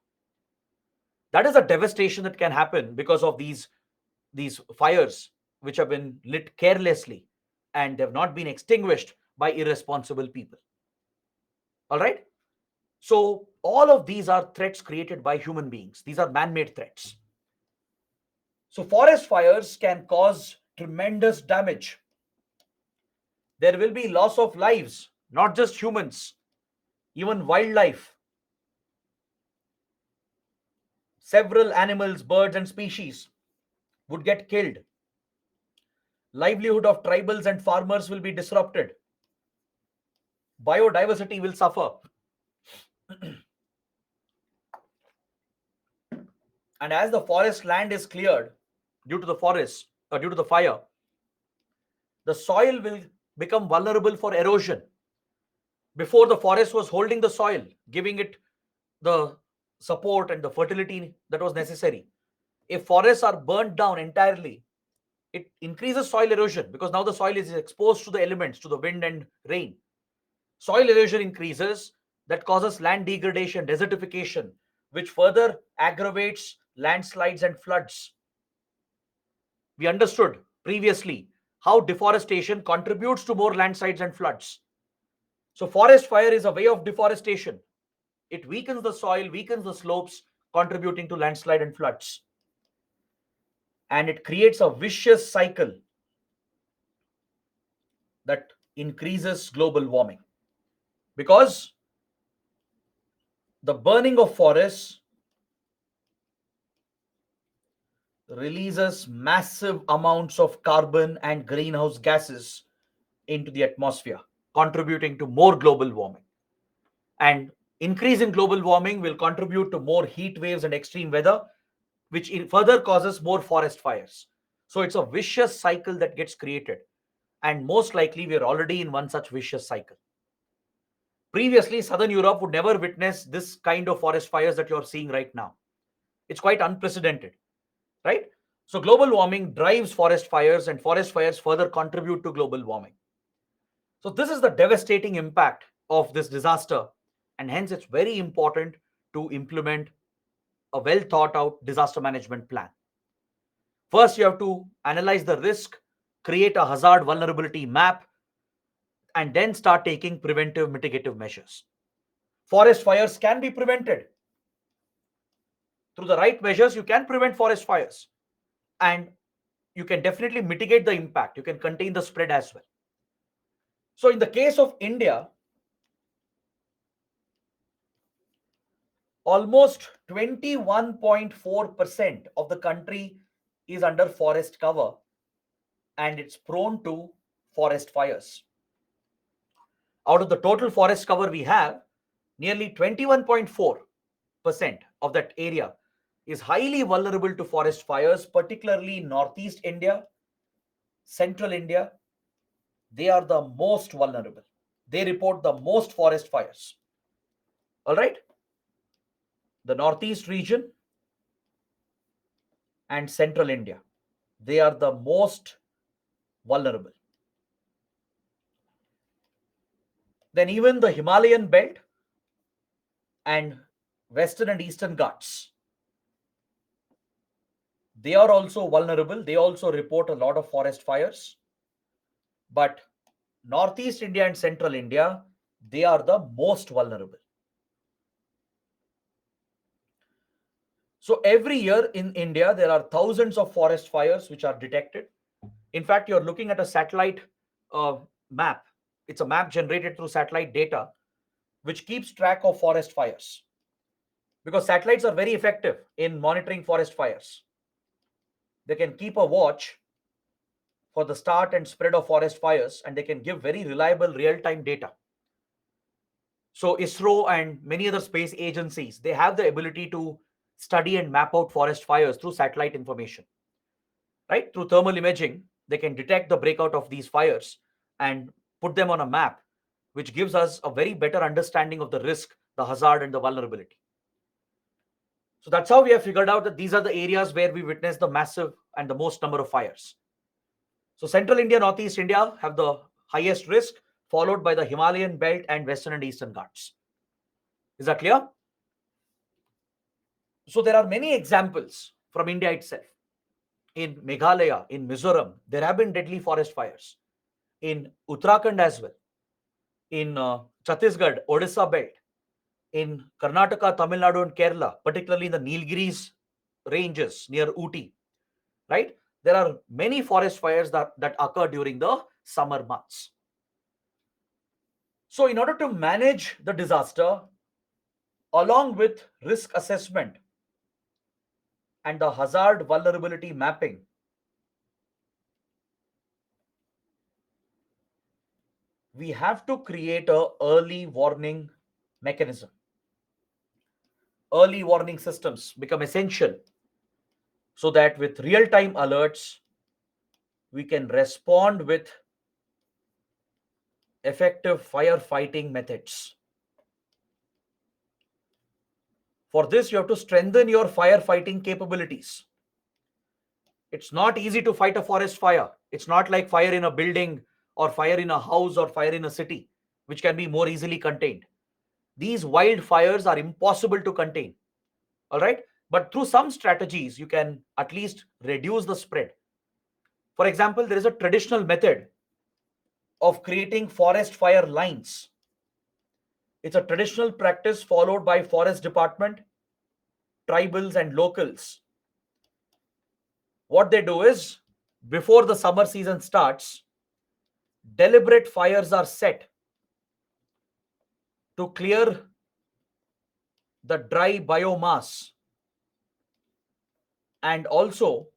That is a devastation that can happen because of these fires which have been lit carelessly and they have not been extinguished by irresponsible people. All right. So all of these are threats created by human beings. These are man-made threats. So forest fires can cause tremendous damage. There will be loss of lives, not just humans, even wildlife. Several animals, birds, and species would get killed. Livelihood of tribals and farmers will be disrupted. Biodiversity will suffer. And as the forest land is cleared due to the forest or due to the fire, the soil will become vulnerable for erosion. Before, the forest was holding the soil, giving it the support and the fertility that was necessary. If forests are burnt down entirely, it increases soil erosion because now the soil is exposed to the elements, to the wind and rain. Soil erosion increases, that causes land degradation, desertification, which further aggravates landslides and floods. We understood previously how deforestation contributes to more landslides and floods. So forest fire is a way of deforestation. It weakens the soil, weakens the slopes, contributing to landslide and floods. And it creates a vicious cycle that increases global warming. Because the burning of forests releases massive amounts of carbon and greenhouse gases into the atmosphere, contributing to more global warming. And increase in global warming will contribute to more heat waves and extreme weather, which further causes more forest fires. So it's a vicious cycle that gets created. And most likely, we're already in one such vicious cycle. Previously, Southern Europe would never witness this kind of forest fires that you're seeing right now. It's quite unprecedented, right? So, global warming drives forest fires, and forest fires further contribute to global warming. So, this is the devastating impact of this disaster, and hence, it's very important to implement a well thought out disaster management plan. First, you have to analyze the risk, create a hazard vulnerability map, and then start taking preventive mitigative measures. Forest fires can be prevented. Through the right measures, you can prevent forest fires, and you can definitely mitigate the impact. You can contain the spread as well. So, in the case of India, almost 21.4% of the country is under forest cover, and it's prone to forest fires. Out of the total forest cover we have, nearly 21.4% of that area is highly vulnerable to forest fires, particularly Northeast India, Central India. They are the most vulnerable. They report the most forest fires. All right. The Northeast region and Central India, they are the most vulnerable. Then, even the Himalayan belt and Western and Eastern Ghats, they are also vulnerable. They also report a lot of forest fires. But Northeast India and Central India, they are the most vulnerable. So every year in India, there are thousands of forest fires which are detected. In fact, you're looking at a satellite map. It's a map generated through satellite data, which keeps track of forest fires. Because satellites are very effective in monitoring forest fires. They can keep a watch for the start and spread of forest fires, and they can give very reliable real-time data. So ISRO and many other space agencies, they have the ability to study and map out forest fires through satellite information. Right? Through thermal imaging, they can detect the breakout of these fires and put them on a map, which gives us a very better understanding of the risk, the hazard, and the vulnerability. So that's how we have figured out that these are the areas where we witness the massive and the most number of fires. So Central India, Northeast India have the highest risk, followed by the Himalayan belt and Western and Eastern Ghats. Is that clear? So there are many examples from India itself. In Meghalaya, in Mizoram, there have been deadly forest fires. In Uttarakhand as well. In Chhattisgarh, Odisha belt. In Karnataka, Tamil Nadu, and Kerala, particularly in the Nilgiris ranges near Ooty, right? There are many forest fires that occur during the summer months. So, in order to manage the disaster, along with risk assessment and the hazard vulnerability mapping, we have to create a early warning mechanism. Early warning systems become essential so that with real-time alerts, we can respond with effective firefighting methods. For this, you have to strengthen your firefighting capabilities. It's not easy to fight a forest fire. It's not like fire in a building or fire in a house or fire in a city, which can be more easily contained. These wildfires are impossible to contain. All right. But through some strategies, you can at least reduce the spread. For example, there is a traditional method of creating forest fire lines. It's a traditional practice followed by forest department, tribals, and locals. What they do is, before the summer season starts, deliberate fires are set to clear the dry biomass and also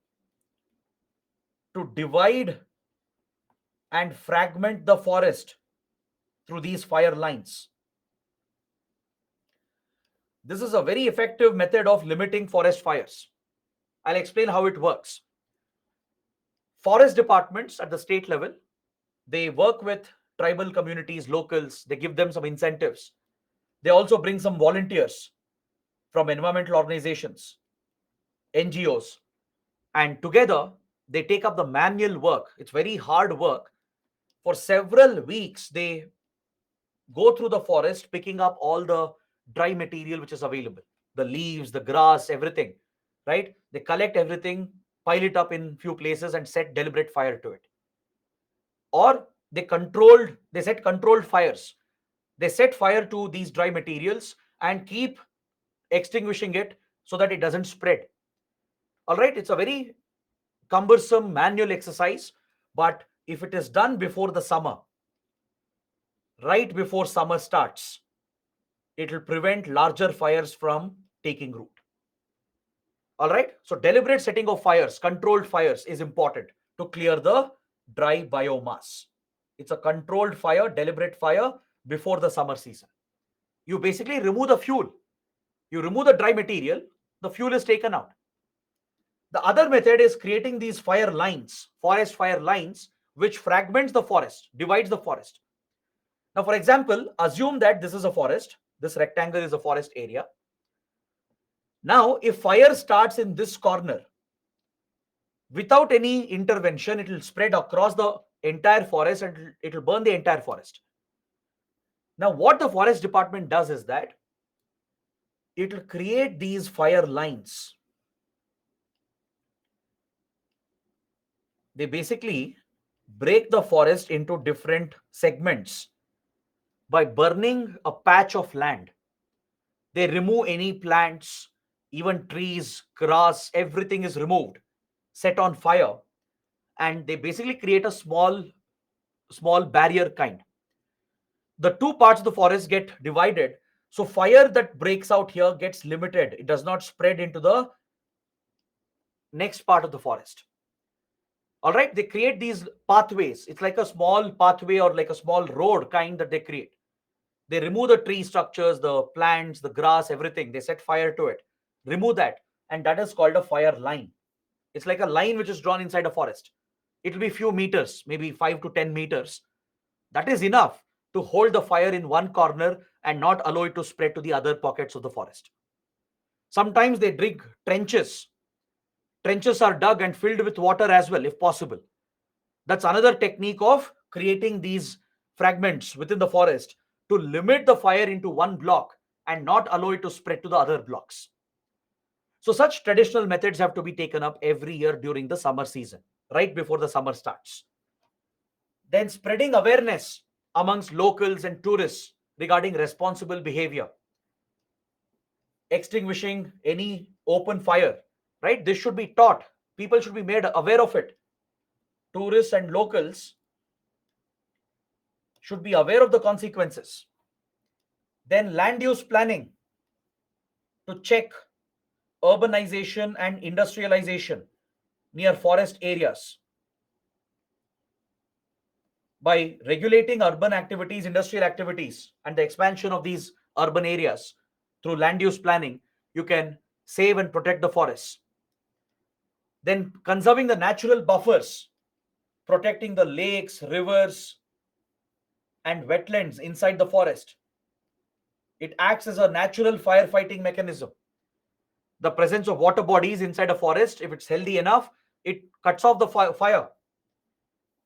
to divide and fragment the forest through these fire lines. This is a very effective method of limiting forest fires. I'll explain how it works. Forest departments at the state level, they work with tribal communities, locals, they give them some incentives. They also bring some volunteers from environmental organizations, NGOs, and together they take up the manual work. It's very hard work. For several weeks, they go through the forest picking up all the dry material which is available, the leaves, the grass, everything, right? They collect everything, pile it up in few places and set deliberate fire to it. Or they set controlled fires. They set fire to these dry materials and keep extinguishing it so that it doesn't spread. All right, it's a very cumbersome manual exercise, but if it is done before the summer, right before summer starts, it will prevent larger fires from taking root. All right, so deliberate setting of fires, controlled fires is important to clear the dry biomass. It's a controlled fire, deliberate fire before the summer season. You basically remove the fuel, you remove the dry material, the fuel is taken out. The other method is creating these fire lines, forest fire lines, which fragments the forest, divides the forest. Now, for example, assume that this is a forest, this rectangle is a forest area. Now, if fire starts in this corner, without any intervention, it will spread across the entire forest and it will burn the entire forest. Now, what the forest department does is that it will create these fire lines. They basically break the forest into different segments by burning a patch of land. They remove any plants, even trees, grass, everything is removed, set on fire, and they basically create a small barrier kind. The two parts of the forest get divided, so fire that breaks out here gets limited. It does not spread into the next part of the forest. All right, they create these pathways. It's like a small pathway or like a small road kind that they create. They remove the tree structures, the plants, the grass, everything. They set fire to it, remove that, and that is called a fire line. It's like a line which is drawn inside a forest. It will be few meters, maybe 5 to 10 meters. That is enough to hold the fire in one corner and not allow it to spread to the other pockets of the forest. Sometimes they dig trenches. Trenches are dug and filled with water as well, if possible. That's another technique of creating these fragments within the forest to limit the fire into one block and not allow it to spread to the other blocks. So, such traditional methods have to be taken up every year during the summer season, right before the summer starts. Then, spreading awareness amongst locals and tourists regarding responsible behavior, extinguishing any open fire, right? This should be taught. People should be made aware of it. Tourists and locals should be aware of the consequences. Then, land use planning to check urbanization and industrialization near forest areas. By regulating urban activities, industrial activities, and the expansion of these urban areas through land use planning, you can save and protect the forests. Then, conserving the natural buffers, protecting the lakes, rivers, and wetlands inside the forest. It acts as a natural firefighting mechanism. The presence of water bodies inside a forest, if it's healthy enough, it cuts off the fire.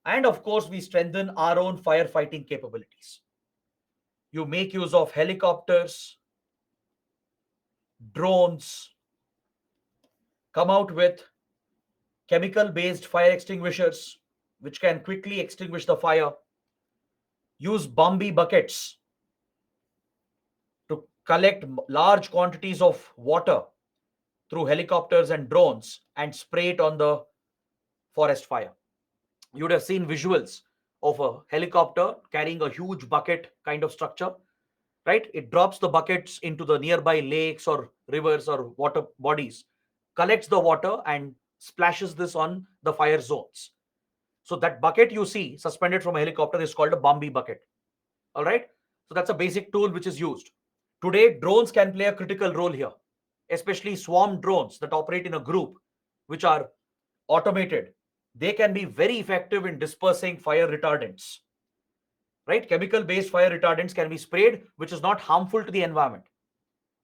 And of course, we strengthen our own firefighting capabilities. You make use of helicopters, drones, come out with chemical based fire extinguishers, which can quickly extinguish the fire. Use Bombi buckets to collect large quantities of water through helicopters and drones and spray it on the forest fire. You would have seen visuals of a helicopter carrying a huge bucket kind of structure, right? It drops the buckets into the nearby lakes or rivers or water bodies, collects the water and splashes this on the fire zones. So that bucket you see suspended from a helicopter is called a Bombi bucket. All right. So that's a basic tool which is used. Today, drones can play a critical role here, especially swarm drones that operate in a group. which are automated, they can be very effective in dispersing fire retardants. Right? Chemical based fire retardants can be sprayed, which is not harmful to the environment.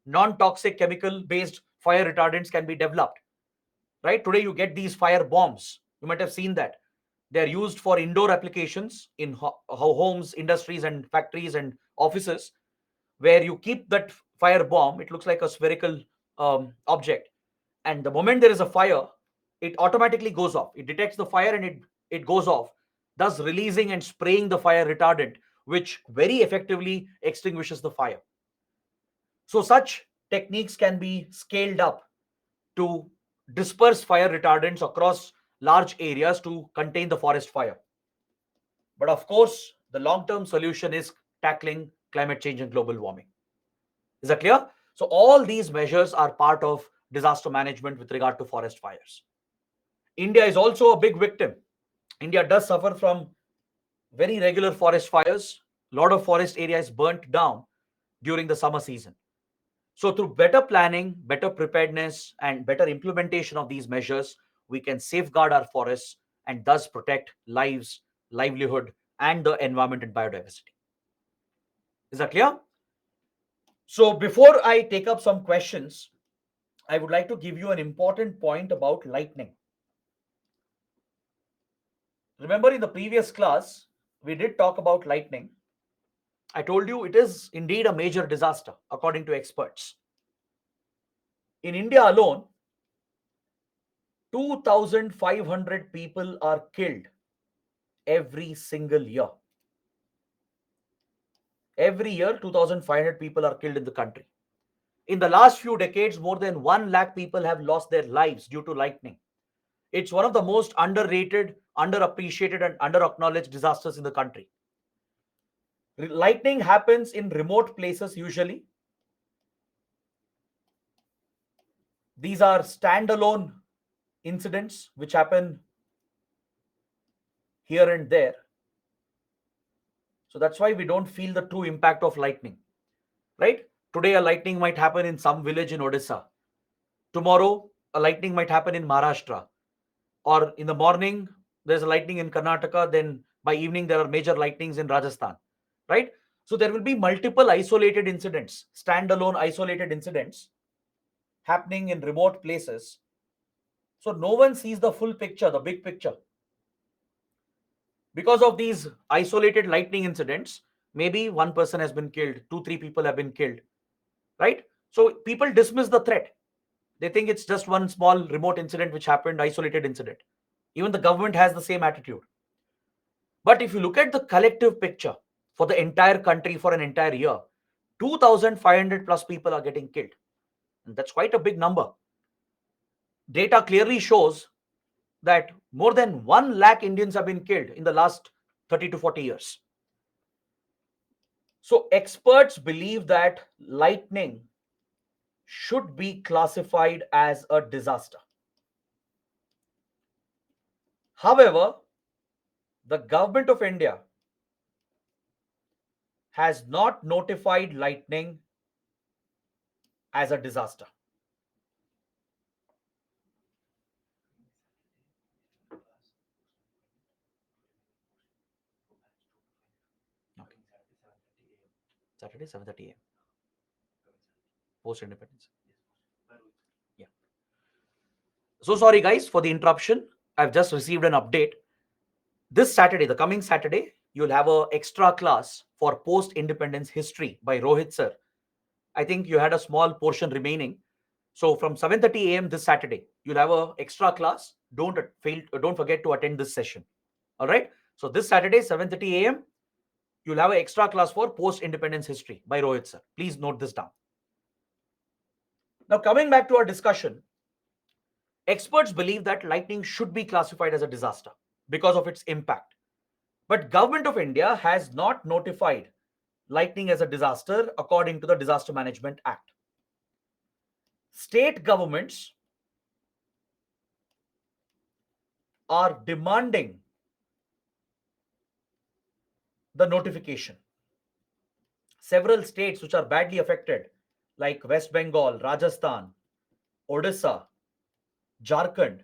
Non toxic chemical based fire retardants can be developed. Right? Today, you get these fire bombs. You might have seen that. They are used for indoor applications in homes, industries, and factories and offices, where you keep that fire bomb. It looks like a spherical object. And the moment there is a fire, it automatically goes off. It detects the fire and it goes off, thus releasing and spraying the fire retardant, which very effectively extinguishes the fire. So, such techniques can be scaled up to disperse fire retardants across large areas to contain the forest fire. But of course, the long term solution is tackling climate change and global warming. Is that clear? So, all these measures are part of disaster management with regard to forest fires. India is also a big victim. India does suffer from very regular forest fires. A lot of forest area is burnt down during the summer season. So, through better planning, better preparedness, and better implementation of these measures, we can safeguard our forests and thus protect lives, livelihood, and the environment and biodiversity. Is that clear? So, before I take up some questions, I would like to give you an important point about lightning. Remember, in the previous class, we did talk about lightning. I told you it is indeed a major disaster, according to experts. In India alone, 2,500 people are killed every single year. Every year, 2,500 people are killed in the country. In the last few decades, more than 1 lakh people have lost their lives due to lightning. It's one of the most underrated, underappreciated, and underacknowledged disasters in the country. Lightning happens in remote places usually. These are standalone incidents which happen here and there. So that's why we don't feel the true impact of lightning, right? Today, a lightning might happen in some village in Odisha. Tomorrow, a lightning might happen in Maharashtra. Or in the morning, there's a lightning in Karnataka. Then by evening, there are major lightnings in Rajasthan, right? So there will be multiple isolated incidents, standalone isolated incidents happening in remote places. So no one sees the full picture, the big picture. Because of these isolated lightning incidents, maybe one person has been killed, two, three people have been killed, right? So people dismiss the threat. They think it's just one small remote incident which happened, isolated incident. Even the government has the same attitude. But if you look at the collective picture for the entire country for an entire year, 2,500 plus people are getting killed. And that's quite a big number. Data clearly shows that more than 1 lakh Indians have been killed in the last 30 to 40 years. So experts believe that lightning should be classified as a disaster. However, the government of India has not notified lightning as a disaster. Okay. Saturday, 7:30 a.m. Post independence. Yeah. So sorry, guys, for the interruption. I've just received an update. This Saturday, the coming Saturday, you'll have a extra class for post independence history by Rohit sir. I think you had a small portion remaining. So from 7:30 a.m. this Saturday, you'll have a extra class. Don't forget to attend this session. All right. So this Saturday, 7:30 a.m., you'll have an extra class for post independence history by Rohit sir. Please note this down. Now coming back to our discussion, experts believe that lightning should be classified as a disaster because of its impact. But Government of India has not notified lightning as a disaster according to the Disaster Management Act. State governments are demanding the notification. Several states which are badly affected, like West Bengal, Rajasthan, Odisha, Jharkhand,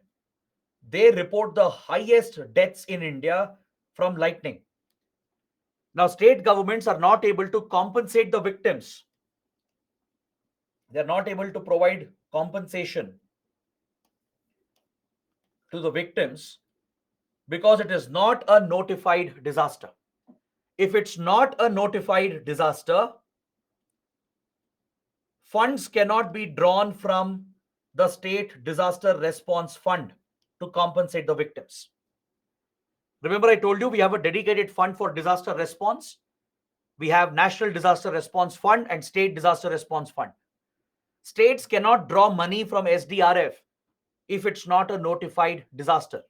they report the highest deaths in India from lightning. Now, state governments are not able to compensate the victims. They are not able to provide compensation to the victims because it is not a notified disaster. If it's not a notified disaster, funds cannot be drawn from the state disaster response fund to compensate the victims. Remember, I told you we have a dedicated fund for disaster response. We have National Disaster Response Fund and State Disaster Response Fund. States cannot draw money from SDRF if it's not a notified disaster.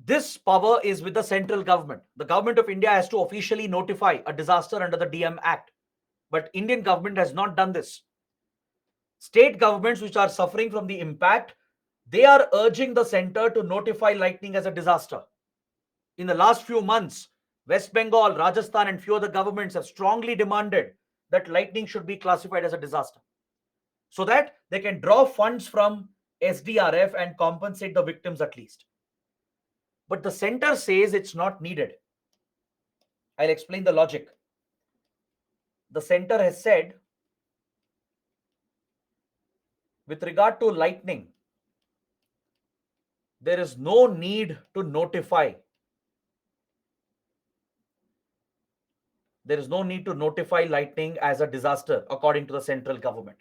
This power is with the central government. The government of India has to officially notify a disaster under the DM Act. But Indian government has not done this. State governments which are suffering from the impact, they are urging the center to notify lightning as a disaster. In the last few months, West Bengal, Rajasthan, and few other governments have strongly demanded that lightning should be classified as a disaster so that they can draw funds from SDRF and compensate the victims at least. But the center says it's not needed. I'll explain the logic. The center has said, with regard to lightning, there is no need to notify. There is no need to notify lightning as a disaster, according to the central government.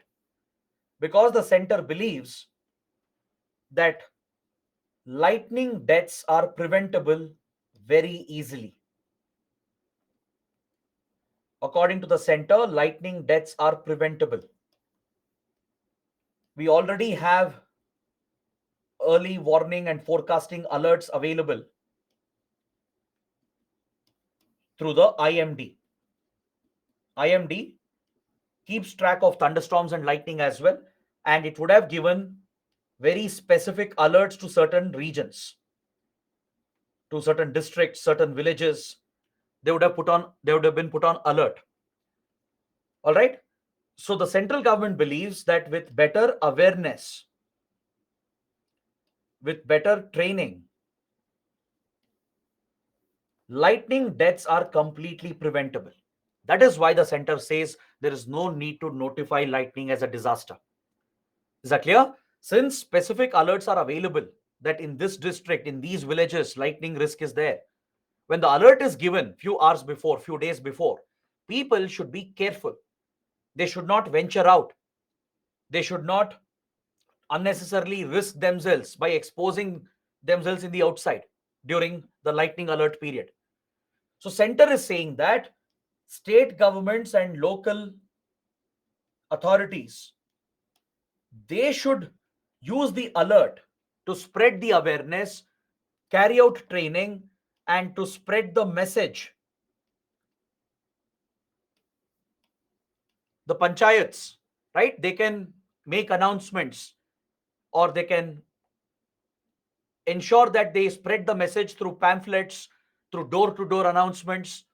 Because the center believes that lightning deaths are preventable very easily. According to the center, lightning deaths are preventable. We already have early warning and forecasting alerts available through the IMD. IMD keeps track of thunderstorms and lightning as well, and it would have given very specific alerts to certain regions, to certain districts, certain villages. They would have been put on alert. All right. So the central government believes that with better awareness, with better training, lightning deaths are completely preventable. That is why the center says there is no need to notify lightning as a disaster. Is that clear? Since specific alerts are available that in this district, in these villages, lightning risk is there. When the alert is given few hours before, few days before, people should be careful. They should not venture out. They should not unnecessarily risk themselves by exposing themselves in the outside during the lightning alert period. So center is saying that state governments and local authorities, they should use the alert to spread the awareness, carry out training, and to spread the message. The panchayats, right? They can make announcements, or they can ensure that they spread the message through pamphlets, through door-to-door announcements,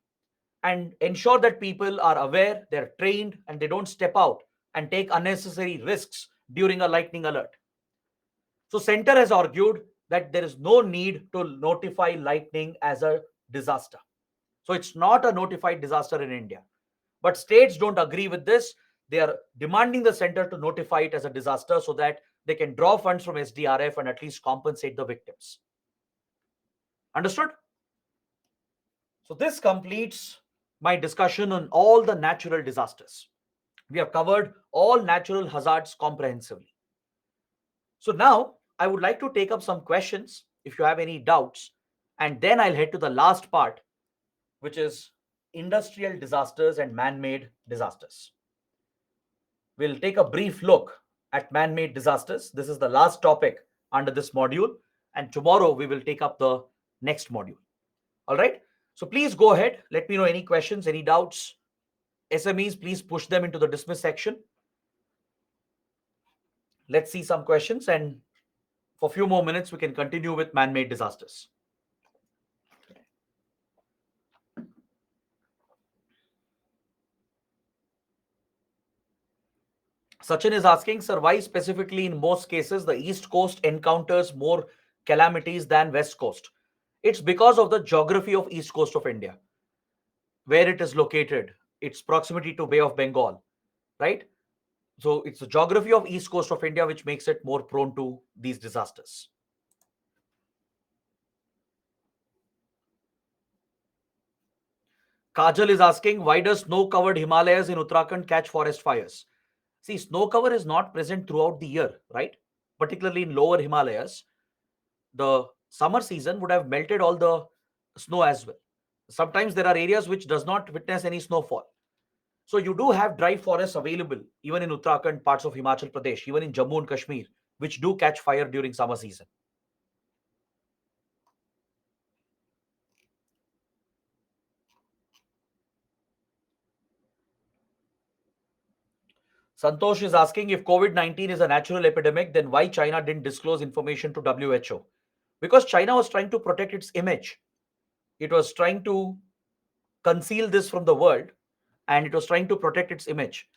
and ensure that people are aware, they're trained, and they don't step out and take unnecessary risks during a lightning alert. So center has argued that there is no need to notify lightning as a disaster. So it's not a notified disaster in India. But states don't agree with this. They are demanding the center to notify it as a disaster so that they can draw funds from SDRF and at least compensate the victims. Understood? So this completes my discussion on all the natural disasters. We have covered all natural hazards comprehensively. So now I would like to take up some questions if you have any doubts, and then I'll head to the last part, which is industrial disasters and man-made disasters. We'll take a brief look at man-made disasters. This is the last topic under this module, and tomorrow we will take up the next module. All right. So please go ahead. Let me know any questions, any doubts. SMEs, please push them into the dismiss section. Let's see some questions, and for a few more minutes, we can continue with man-made disasters. Sachin is asking, sir, why specifically in most cases the East Coast encounters more calamities than West Coast. It's because of the geography of East Coast of India, where it is located, its proximity to Bay of Bengal, right? So it's the geography of East Coast of India which makes it more prone to these disasters. Kajal is asking, why does snow-covered Himalayas in Uttarakhand catch forest fires? See, snow cover is not present throughout the year, right? Particularly in lower Himalayas, the summer season would have melted all the snow as well. Sometimes there are areas which does not witness any snowfall. So you do have dry forests available even in Uttarakhand, parts of Himachal Pradesh, even in Jammu and Kashmir, which do catch fire during summer season. Santosh is asking, if COVID-19 is a natural epidemic, then why China didn't disclose information to WHO? Because China was trying to protect its image. It was trying to conceal this from the world, and it was trying to protect its image.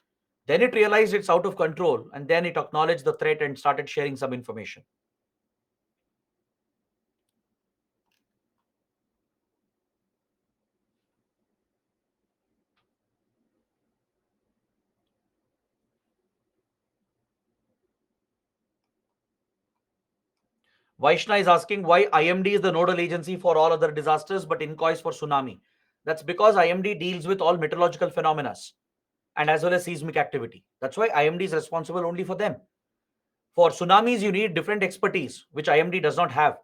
Then it realized it's out of control, and then it acknowledged the threat and started sharing some information. Vaishna is asking why IMD is the nodal agency for all other disasters but INCOI is for tsunami. That's because IMD deals with all meteorological phenomena and as well as seismic activity. That's why IMD is responsible only for them. For tsunamis, you need different expertise, which IMD does not have.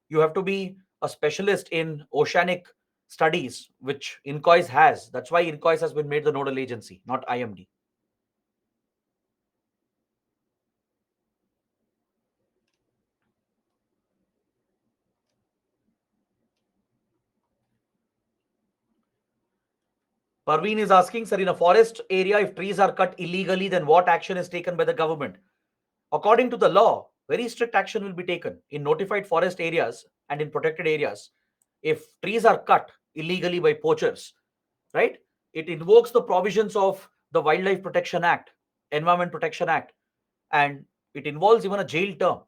You have to be a specialist in oceanic studies, which INCOIS has. That's why INCOIS has been made the nodal agency, not IMD. Parveen is asking, sir, in a forest area, if trees are cut illegally, then what action is taken by the government? According to the law, very strict action will be taken in notified forest areas and in protected areas. If trees are cut illegally by poachers, right, it invokes the provisions of the Wildlife Protection Act, Environment Protection Act, and it involves even a jail term.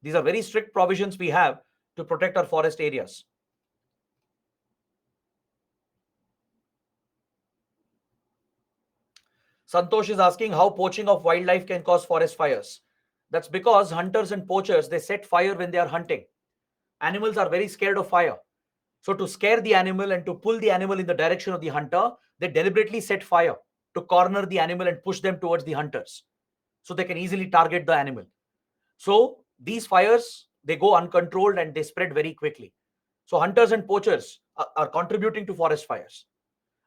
These are very strict provisions we have to protect our forest areas. Santosh is asking how poaching of wildlife can cause forest fires. That's because hunters and poachers, they set fire when they are hunting. Animals are very scared of fire. So to scare the animal and to pull the animal in the direction of the hunter, they deliberately set fire to corner the animal and push them towards the hunters so they can easily target the animal. So these fires, they go uncontrolled and they spread very quickly. So hunters and poachers are contributing to forest fires.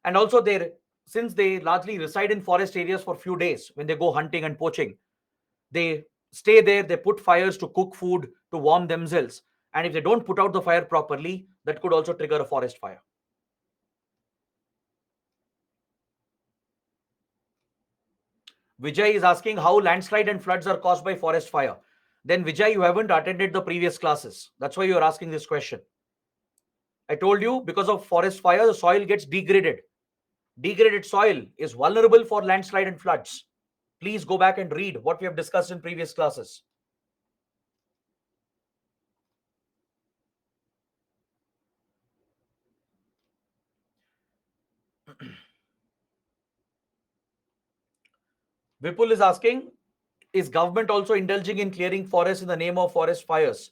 And also they, since they largely reside in forest areas for few days when they go hunting and poaching, they stay there, they put fires to cook food, to warm themselves. And if they don't put out the fire properly, that could also trigger a forest fire. Vijay is asking how landslide and floods are caused by forest fire. Then Vijay, you haven't attended the previous classes. That's why you're asking this question. I told you because of forest fire, the soil gets degraded. Degraded soil is vulnerable for landslide and floods. Please go back and read what we have discussed in previous classes. Vipul is asking, is government also indulging in clearing forests in the name of forest fires?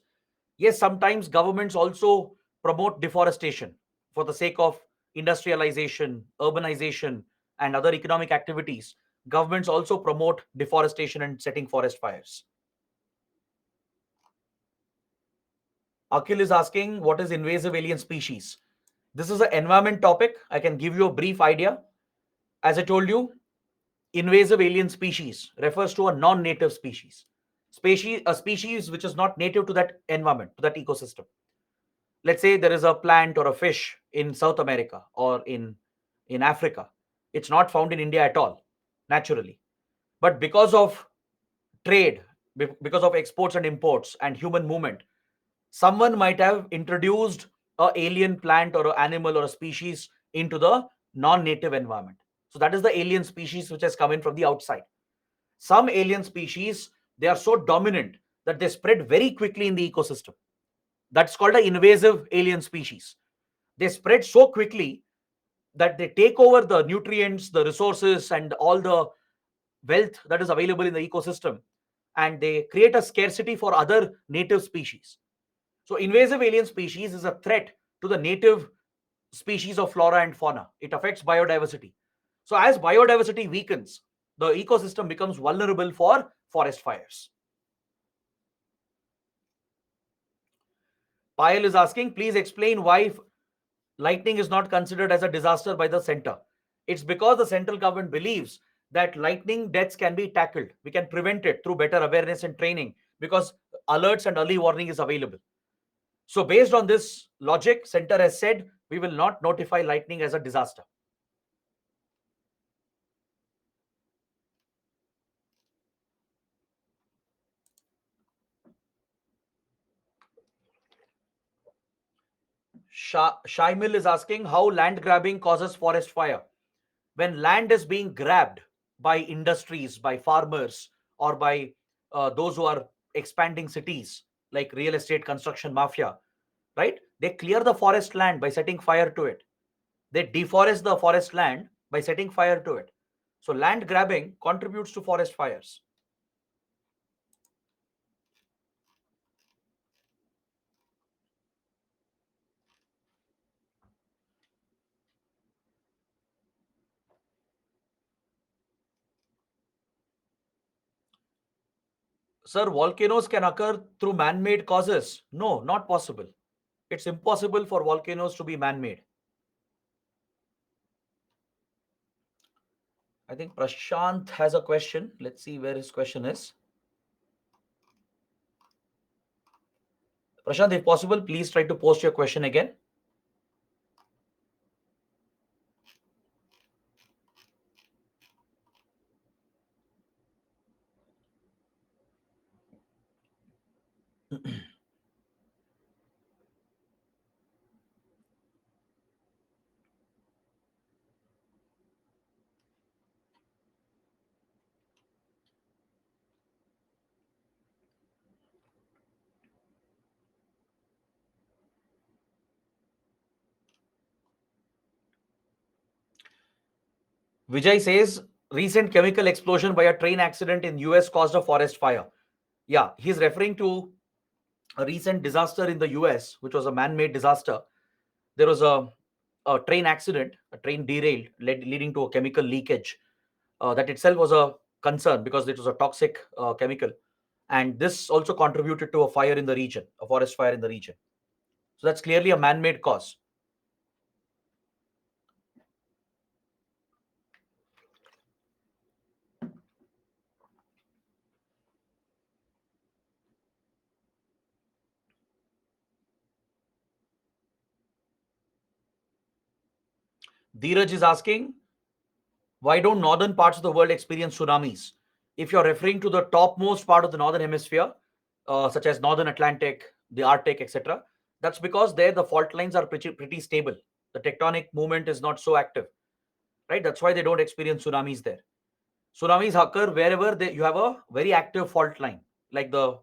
Yes, sometimes governments also promote deforestation for the sake of industrialization, urbanization, and other economic activities. Governments also promote deforestation and setting forest fires. Akhil is asking, what is invasive alien species? This is an environment topic. I can give you a brief idea. As I told you, invasive alien species refers to a non-native species. A species which is not native to that environment, to that ecosystem. Let's say there is a plant or a fish in South America or in Africa. It's not found in India at all, naturally. But because of trade, because of exports and imports and human movement, someone might have introduced a alien plant or an animal or a species into the non-native environment. So that is the alien species which has come in from the outside. Some alien species, they are so dominant that they spread very quickly in the ecosystem. That's called an invasive alien species. They spread so quickly that they take over the nutrients, the resources, and all the wealth that is available in the ecosystem, and they create a scarcity for other native species. So, invasive alien species is a threat to the native species of flora and fauna. It affects biodiversity. So, as biodiversity weakens, the ecosystem becomes vulnerable for forest fires. Payal is asking, please explain why lightning is not considered as a disaster by the center. It's because the central government believes that lightning deaths can be tackled. We can prevent it through better awareness and training because alerts and early warning is available. So, based on this logic, center has said we will not notify lightning as a disaster. Shaimil is asking how land grabbing causes forest fire. When land is being grabbed by industries, by farmers, or by those who are expanding cities, like real estate construction mafia, right? They clear the forest land by setting fire to it. They deforest the forest land by setting fire to it. So land grabbing contributes to forest fires. Sir, volcanoes can occur through man-made causes. No, not possible. It's impossible for volcanoes to be man-made. I think Prashant has a question. Let's see where his question is. Prashant, if possible, please try to post your question again. Vijay says recent chemical explosion by a train accident in US caused a forest fire. Yeah, he's referring to a recent disaster in the US, which was a man-made disaster. There was a train accident, a train derailed, leading to a chemical leakage. That itself was a concern because it was a toxic chemical. And this also contributed to a fire in the region, a forest fire in the region. So that's clearly a man-made cause. Dheeraj is asking, why don't northern parts of the world experience tsunamis? If you're referring to the topmost part of the northern hemisphere, such as northern Atlantic, the Arctic, etc., that's because there the fault lines are pretty stable. The tectonic movement is not so active, right? That's why they don't experience tsunamis there. Tsunamis occur wherever you have a very active fault line, like the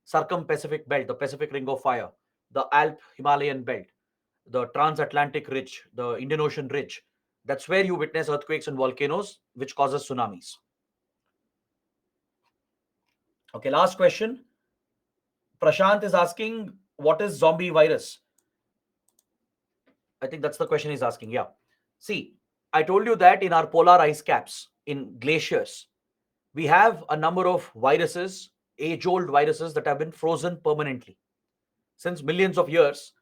Circum-Pacific Belt, the Pacific Ring of Fire, the Alp-Himalayan Belt, the Transatlantic Ridge, the Indian Ocean Ridge. That's where you witness earthquakes and volcanoes, which causes tsunamis. Okay, last question. Prashant is asking, what is zombie virus? I think that's the question he's asking. Yeah. See, I told you that in our polar ice caps, in glaciers, we have a number of viruses, age old viruses that have been frozen permanently. Since millions of years,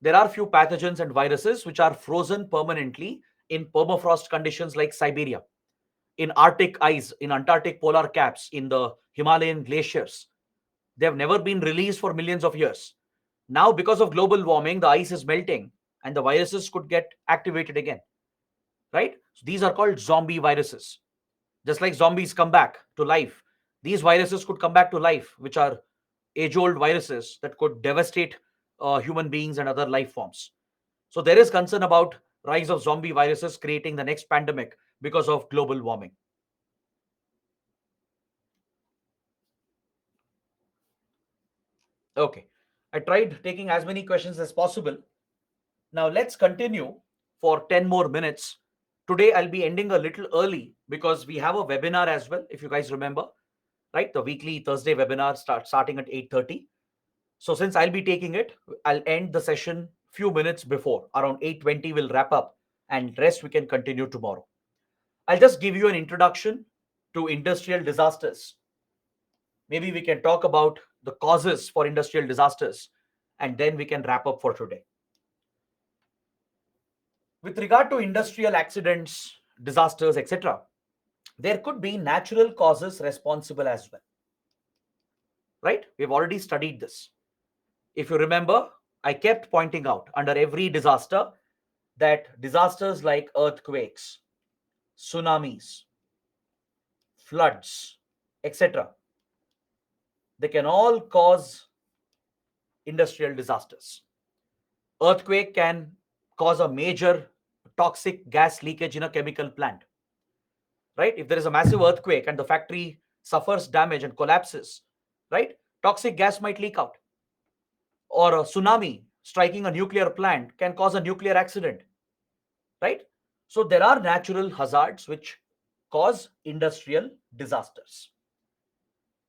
there are few pathogens and viruses which are frozen permanently in permafrost conditions like Siberia, in Arctic ice, in Antarctic polar caps, in the Himalayan glaciers. They have never been released for millions of years. Now, because of global warming, the ice is melting and the viruses could get activated again, right? So these are called zombie viruses. Just like zombies come back to life, these viruses could come back to life, which are age old viruses that could devastate human beings and other life forms. So there is concern about rise of zombie viruses creating the next pandemic because of global warming. Okay. I tried taking as many questions as possible. Now let's continue for 10 more minutes. Today I'll be ending a little early because we have a webinar as well, if you guys remember, right? The weekly Thursday webinar starting at 8:30. So since I'll be taking it, I'll end the session few minutes before. Around 8:20 we'll wrap up and rest we can continue tomorrow. I'll just give you an introduction to industrial disasters. Maybe we can talk about the causes for industrial disasters and then we can wrap up for today. With regard to industrial accidents, disasters, etc., there could be natural causes responsible as well. Right? We've already studied this. If you remember, I kept pointing out under every disaster that disasters like earthquakes, tsunamis, floods, etc., they can all cause industrial disasters. Earthquake can cause a major toxic gas leakage in a chemical plant. Right? If there is a massive earthquake and the factory suffers damage and collapses, right? Toxic gas might leak out. Or a tsunami striking a nuclear plant can cause a nuclear accident, right? So there are natural hazards which cause industrial disasters.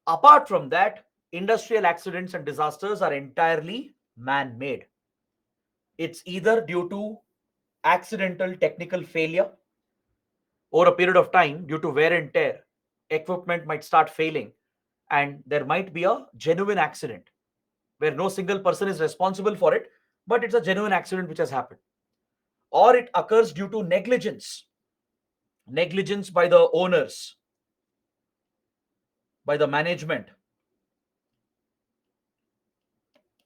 Apart from that, industrial accidents and disasters are entirely man-made. It's either due to accidental technical failure over a period of time due to wear and tear, equipment might start failing, and there might be a genuine accident where no single person is responsible for it, but it's a genuine accident which has happened. Or it occurs due to negligence by the owners, by the management,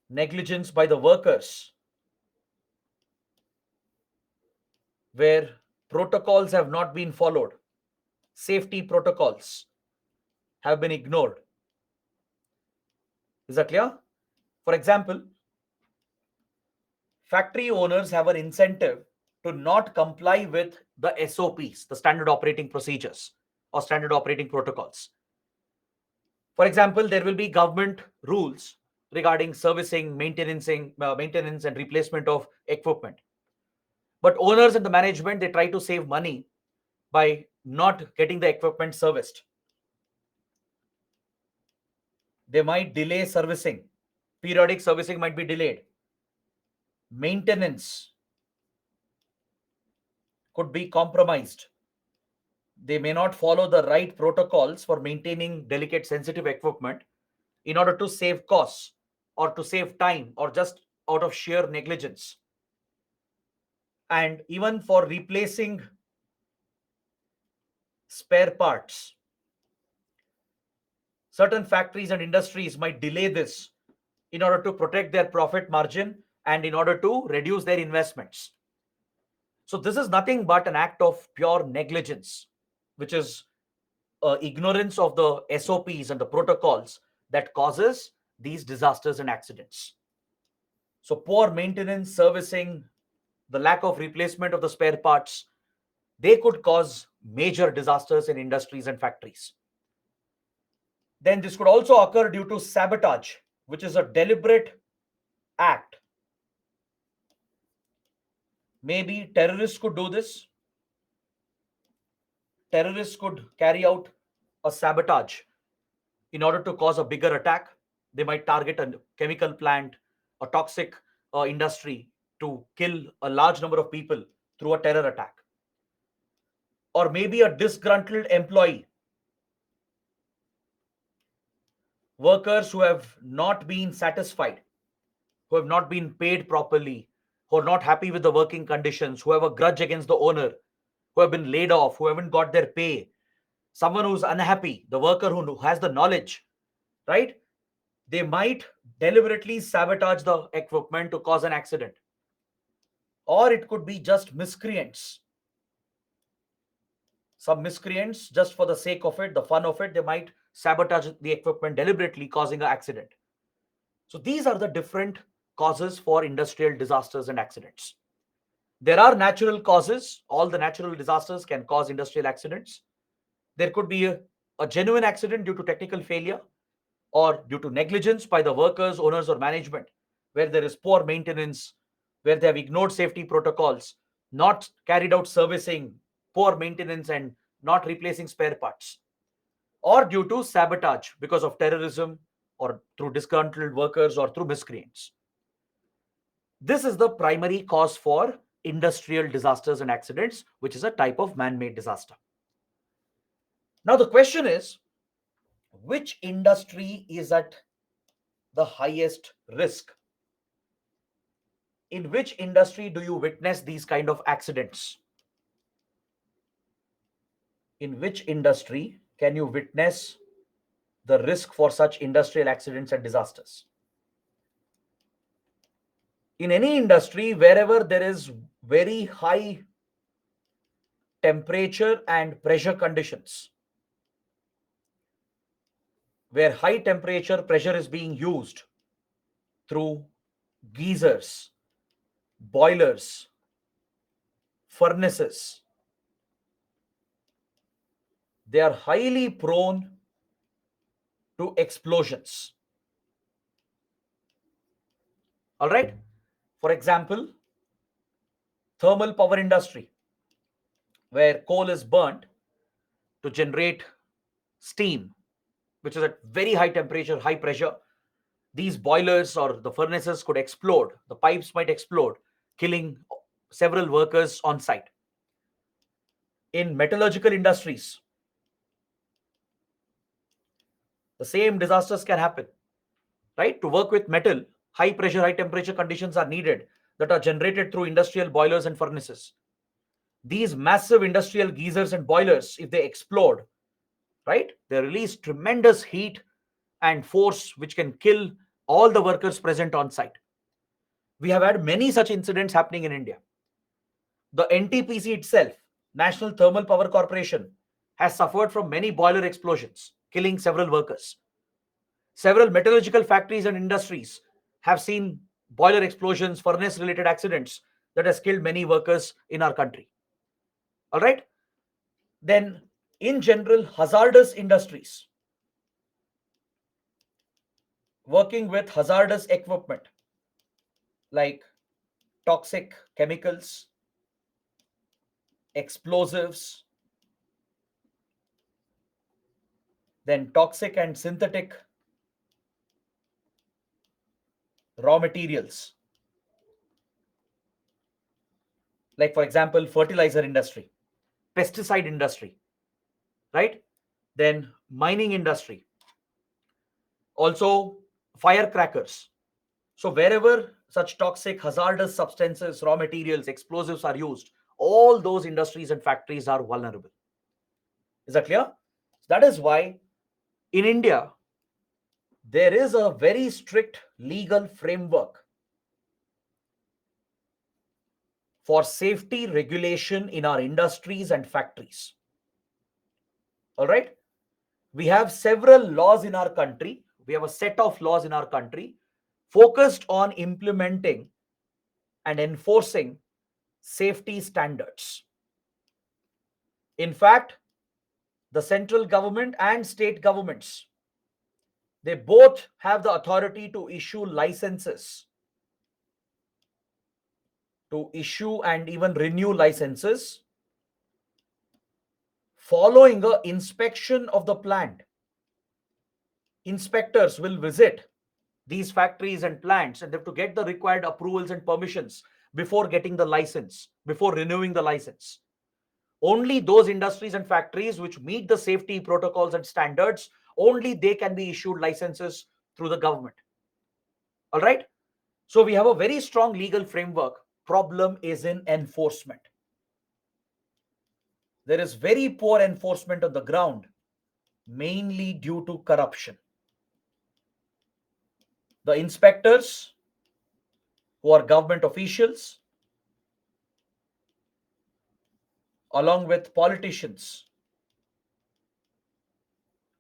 negligence by the workers, where protocols have not been followed, safety protocols have been ignored. Is that clear? For example, factory owners have an incentive to not comply with the SOPs, the standard operating procedures or standard operating protocols. For example, there will be government rules regarding servicing, maintenance and replacement of equipment. But owners and the management, they try to save money by not getting the equipment serviced. They might delay servicing. Periodic servicing might be delayed. Maintenance could be compromised. They may not follow the right protocols for maintaining delicate, sensitive equipment in order to save costs or to save time or just out of sheer negligence. And even for replacing spare parts, certain factories and industries might delay this in order to protect their profit margin and in order to reduce their investments. So this is nothing but an act of pure negligence, which is ignorance of the SOPs and the protocols that causes these disasters and accidents. So poor maintenance, servicing, the lack of replacement of the spare parts, they could cause major disasters in industries and factories. Then this could also occur due to sabotage, which is a deliberate act. Maybe terrorists could do this. Terrorists could carry out a sabotage in order to cause a bigger attack. They might target a chemical plant, a toxic industry to kill a large number of people through a terror attack. Or maybe a disgruntled employee, workers who have not been satisfied, who have not been paid properly, who are not happy with the working conditions, who have a grudge against the owner, who have been laid off, who haven't got their pay, someone who's unhappy, the worker who has the knowledge, right? They might deliberately sabotage the equipment to cause an accident. Or it could be just miscreants. Some miscreants, just for the sake of it, the fun of it, they might sabotage the equipment deliberately, causing an accident. So these are the different causes for industrial disasters and accidents. There are natural causes. All the natural disasters can cause industrial accidents. There could be a genuine accident due to technical failure or due to negligence by the workers, owners, or management. where there is poor maintenance, where they have ignored safety protocols, not carried out servicing, poor maintenance, and not replacing spare parts, or due to sabotage because of terrorism or through disgruntled workers or through miscreants. This is the primary cause for industrial disasters and accidents, which is a type of man made disaster. Now, the question is, which industry is at the highest risk? In which industry do you witness these kind of accidents? In which industry can you witness the risk for such industrial accidents and disasters? In any industry, wherever there is very high temperature and pressure conditions, where high temperature pressure is being used through geysers, boilers, furnaces, they are highly prone to explosions. All right. For example, thermal power industry, where coal is burnt to generate steam, which is at very high temperature, high pressure. These boilers or the furnaces could explode. The pipes might explode, killing several workers on site. In metallurgical industries, the same disasters can happen, right? To work with metal, high pressure, high temperature conditions are needed that are generated through industrial boilers and furnaces. These massive industrial geysers and boilers, if they explode, right, they release tremendous heat and force which can kill all the workers present on site. We have had many such incidents happening in India. The NTPC itself, National Thermal Power Corporation, has suffered from many boiler explosions, killing several workers. Several metallurgical factories and industries have seen boiler explosions, furnace related accidents that has killed many workers in our country. All right. Then, in general, hazardous industries, working with hazardous equipment like toxic chemicals, explosives, then toxic and synthetic raw materials, like, for example, fertilizer industry, pesticide industry, right? Then mining industry, also firecrackers. So wherever such toxic, hazardous substances, raw materials, explosives are used, all those industries and factories are vulnerable. Is that clear? That is why in India, there is a very strict legal framework for safety regulation in our industries and factories. All right. We have several laws in our country. We have a set of laws in our country focused on implementing and enforcing safety standards. In fact, the central government and state governments, they both have the authority to issue licenses, to issue and even renew licenses following a inspection of the plant. Inspectors will visit these factories and plants and they have to get the required approvals and permissions before getting the license, before renewing the license. Only those industries and factories which meet the safety protocols and standards, only they can be issued licenses through the government. All right. So we have a very strong legal framework. Problem is in enforcement. There is very poor enforcement on the ground, mainly due to corruption. The inspectors, who are government officials, along with politicians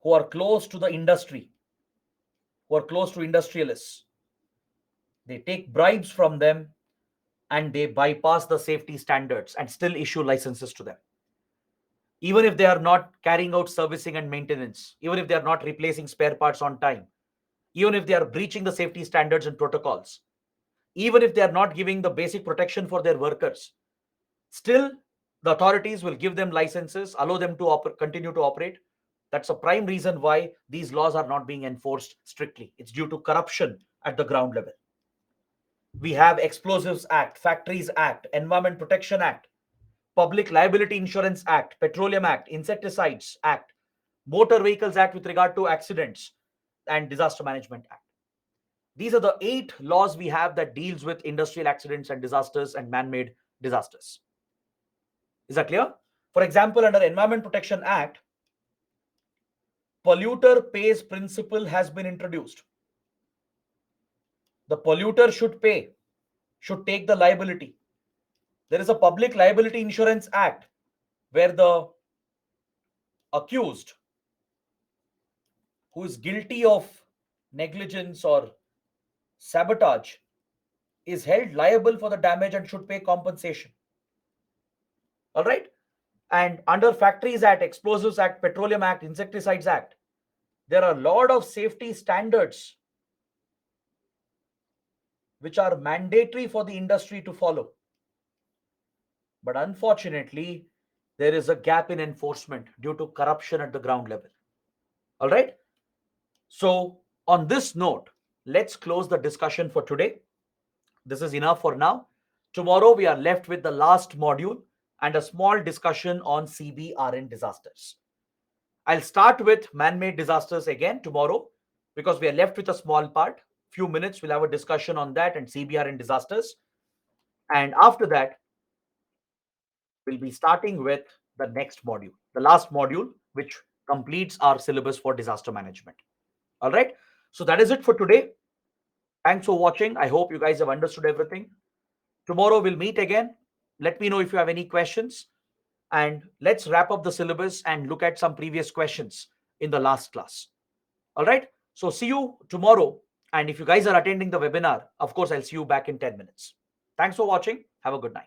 who are close to the industry, who are close to industrialists, they take bribes from them and they bypass the safety standards and still issue licenses to them. Even if they are not carrying out servicing and maintenance, even if they are not replacing spare parts on time, even if they are breaching the safety standards and protocols, even if they are not giving the basic protection for their workers, still the authorities will give them licenses, allow them to continue to operate. That's a prime reason why these laws are not being enforced strictly. It's due to corruption at the ground level. We have Explosives Act, Factories Act, Environment Protection Act, Public Liability Insurance Act, Petroleum Act, Insecticides Act, Motor Vehicles Act with regard to accidents, and Disaster Management Act. These are the 8 laws we have that deals with industrial accidents and disasters and man-made disasters. Is that clear? For example, under Environment Protection Act, polluter pays principle has been introduced. The polluter should pay, should take the liability. There is a Public Liability Insurance Act where the accused who is guilty of negligence or sabotage is held liable for the damage and should pay compensation. All right. And under Factories Act, Explosives Act, Petroleum Act, Insecticides Act, there are a lot of safety standards which are mandatory for the industry to follow. But unfortunately, there is a gap in enforcement due to corruption at the ground level. All right. So, on this note, let's close the discussion for today. This is enough for now. Tomorrow, we are left with the last module and a small discussion on CBRN disasters. I'll start with man-made disasters again tomorrow because we are left with a small part. Few minutes, we'll have a discussion on that and CBRN disasters. And after that, we'll be starting with the next module, the last module, which completes our syllabus for disaster management. All right. So that is it for today. Thanks for watching. I hope you guys have understood everything. Tomorrow we'll meet again. Let me know if you have any questions. And let's wrap up the syllabus and look at some previous questions in the last class. All right. So see you tomorrow. And if you guys are attending the webinar, of course, I'll see you back in 10 minutes. Thanks for watching. Have a good night.